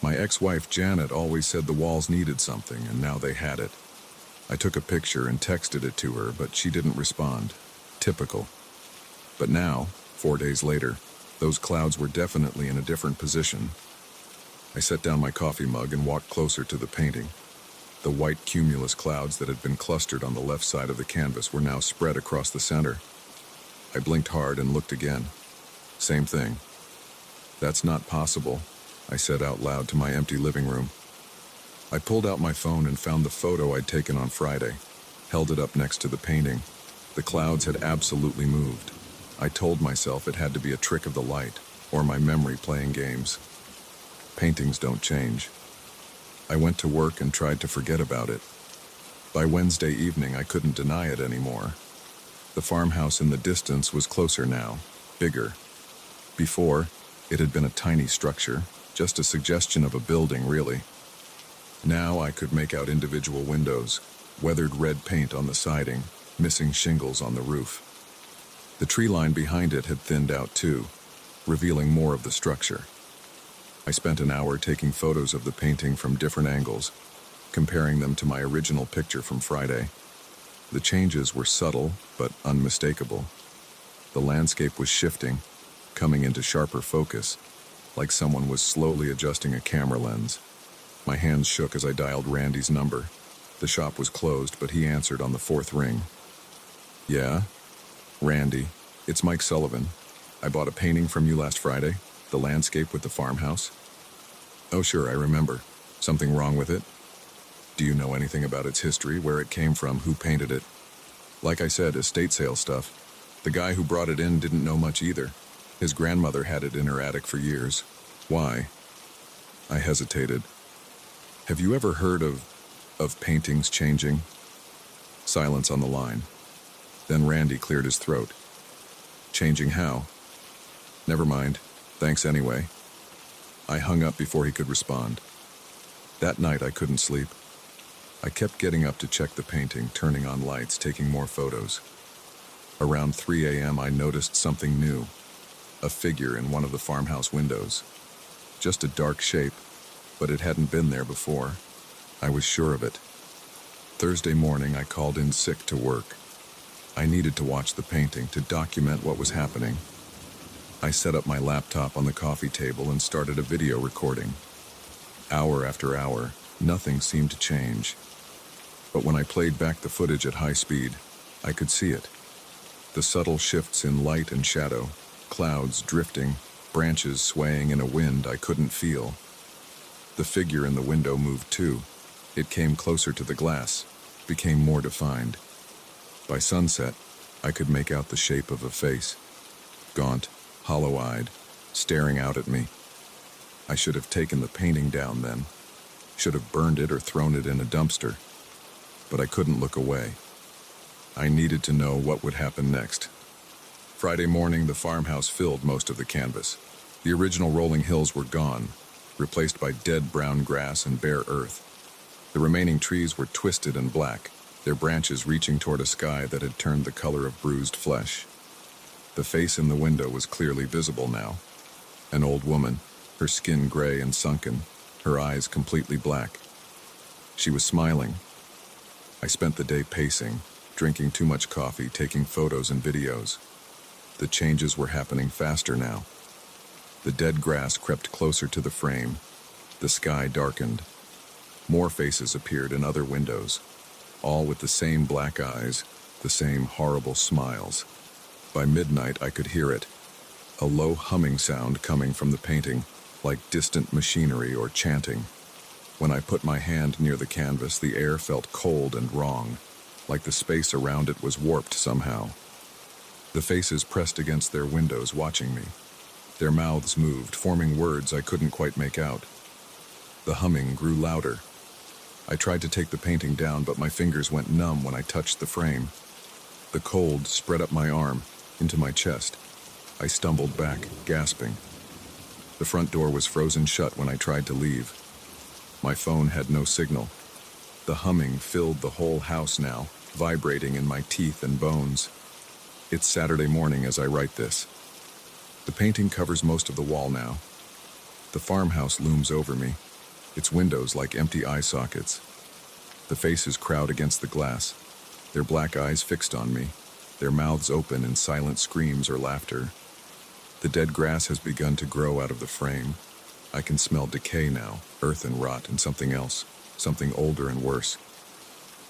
My ex-wife Janet always said the walls needed something, and now they had it. I took a picture and texted it to her, but she didn't respond. Typical. But now, 4 days later, those clouds were definitely in a different position. I set down my coffee mug and walked closer to the painting. The white cumulus clouds that had been clustered on the left side of the canvas were now spread across the center. I blinked hard and looked again. Same thing. "That's not possible," I said out loud to my empty living room. I pulled out my phone and found the photo I'd taken on Friday, held it up next to the painting. The clouds had absolutely moved. I told myself it had to be a trick of the light, or my memory playing games. Paintings don't change. I went to work and tried to forget about it. By Wednesday evening, I couldn't deny it anymore. The farmhouse in the distance was closer now, bigger. Before, it had been a tiny structure, just a suggestion of a building, really. Now I could make out individual windows, weathered red paint on the siding, missing shingles on the roof. The tree line behind it had thinned out too, revealing more of the structure. I spent an hour taking photos of the painting from different angles, comparing them to my original picture from Friday. The changes were subtle but unmistakable. The landscape was shifting, coming into sharper focus, like someone was slowly adjusting a camera lens. My hands shook as I dialed Randy's number. The shop was closed, but he answered on the fourth ring. "Yeah? Randy, it's Mike Sullivan. I bought a painting from you last Friday, the landscape with the farmhouse." "Oh sure, I remember. Something wrong with it?" "Do you know anything about its history, where it came from, who painted it?" "Like I said, estate sale stuff. The guy who brought it in didn't know much either. His grandmother had it in her attic for years." "Why?" I hesitated. "Have you ever heard of paintings changing?" Silence on the line. Then Randy cleared his throat. "Changing how?" "Never mind. Thanks anyway." I hung up before he could respond. That night I couldn't sleep. I kept getting up to check the painting, turning on lights, taking more photos. Around 3 a.m. I noticed something new. A figure in one of the farmhouse windows. Just a dark shape, but it hadn't been there before. I was sure of it. Thursday morning I called in sick to work. I needed to watch the painting, to document what was happening. I set up my laptop on the coffee table and started a video recording. Hour after hour, nothing seemed to change. But when I played back the footage at high speed, I could see it. The subtle shifts in light and shadow, clouds drifting, branches swaying in a wind I couldn't feel. The figure in the window moved too. It came closer to the glass, became more defined. By sunset, I could make out the shape of a face. Gaunt, hollow-eyed, staring out at me. I should have taken the painting down then. Should have burned it or thrown it in a dumpster. But I couldn't look away. I needed to know what would happen next. Friday morning, the farmhouse filled most of the canvas. The original rolling hills were gone, replaced by dead brown grass and bare earth. The remaining trees were twisted and black, their branches reaching toward a sky that had turned the color of bruised flesh. The face in the window was clearly visible now. An old woman, her skin gray and sunken, her eyes completely black. She was smiling. I spent the day pacing, drinking too much coffee, taking photos and videos. The changes were happening faster now. The dead grass crept closer to the frame. The sky darkened. More faces appeared in other windows, all with the same black eyes, the same horrible smiles. By midnight, I could hear it, a low humming sound coming from the painting, like distant machinery or chanting. When I put my hand near the canvas, the air felt cold and wrong, like the space around it was warped somehow. The faces pressed against their windows, watching me. Their mouths moved, forming words I couldn't quite make out. The humming grew louder. I tried to take the painting down, but my fingers went numb when I touched the frame. The cold spread up my arm, into my chest. I stumbled back, gasping. The front door was frozen shut when I tried to leave. My phone had no signal. The humming filled the whole house now, vibrating in my teeth and bones. It's Saturday morning as I write this. The painting covers most of the wall now. The farmhouse looms over me, its windows like empty eye sockets. The faces crowd against the glass, their black eyes fixed on me, their mouths open in silent screams or laughter. The dead grass has begun to grow out of the frame. I can smell decay now, earth and rot, and something else, something older and worse.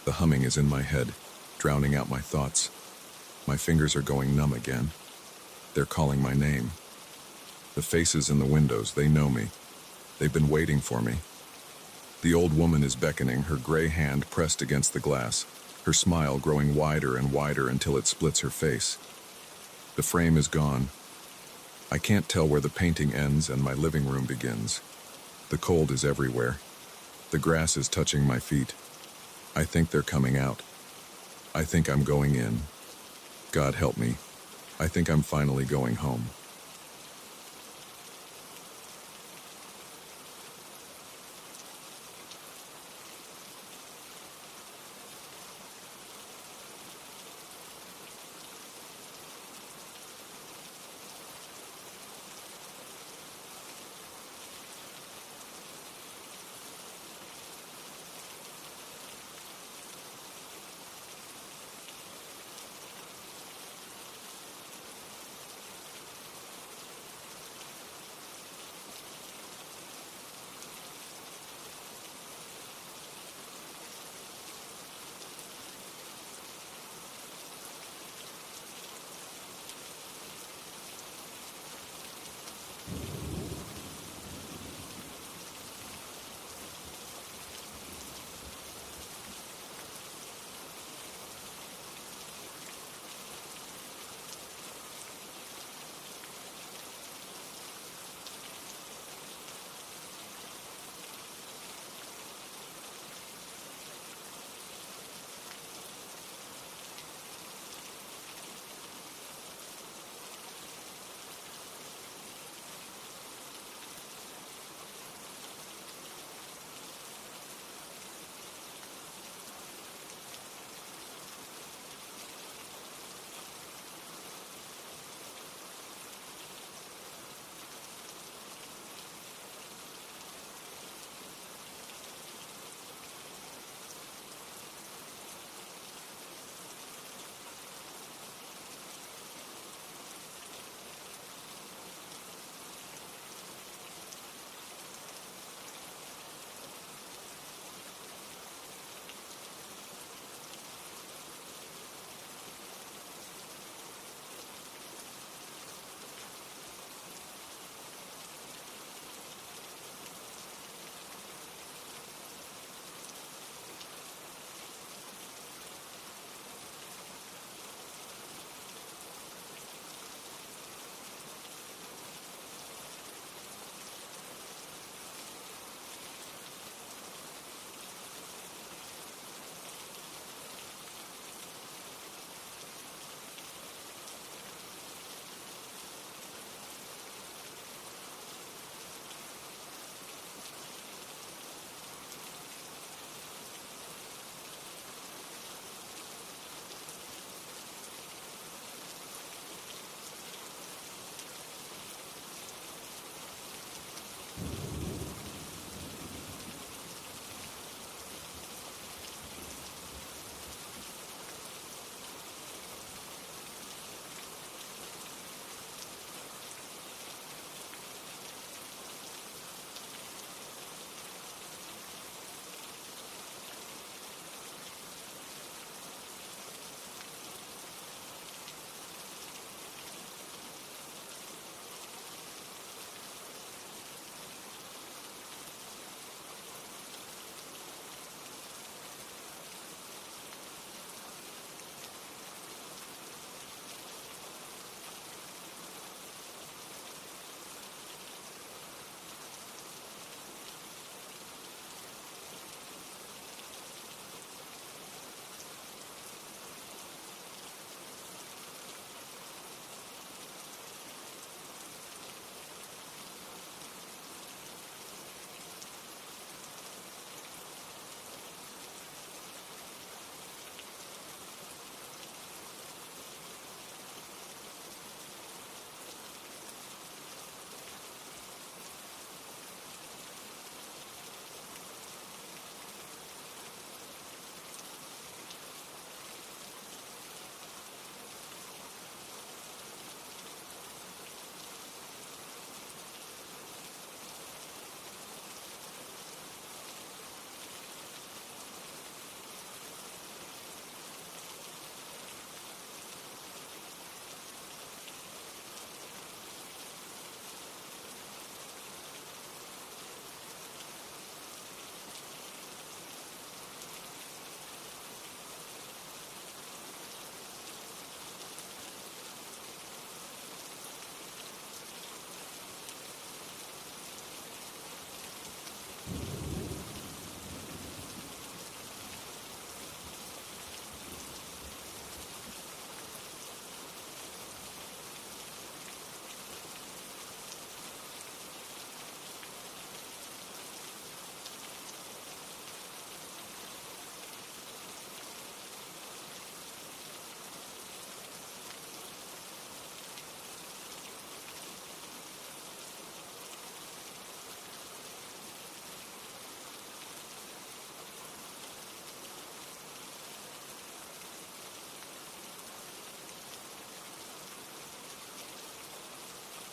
The humming is in my head, drowning out my thoughts. My fingers are going numb again. They're calling my name. The faces in the windows, they know me. They've been waiting for me. The old woman is beckoning, her gray hand pressed against the glass, her smile growing wider and wider until it splits her face. The frame is gone. I can't tell where the painting ends and my living room begins. The cold is everywhere. The grass is touching my feet. I think they're coming out. I think I'm going in. God help me. I think I'm finally going home.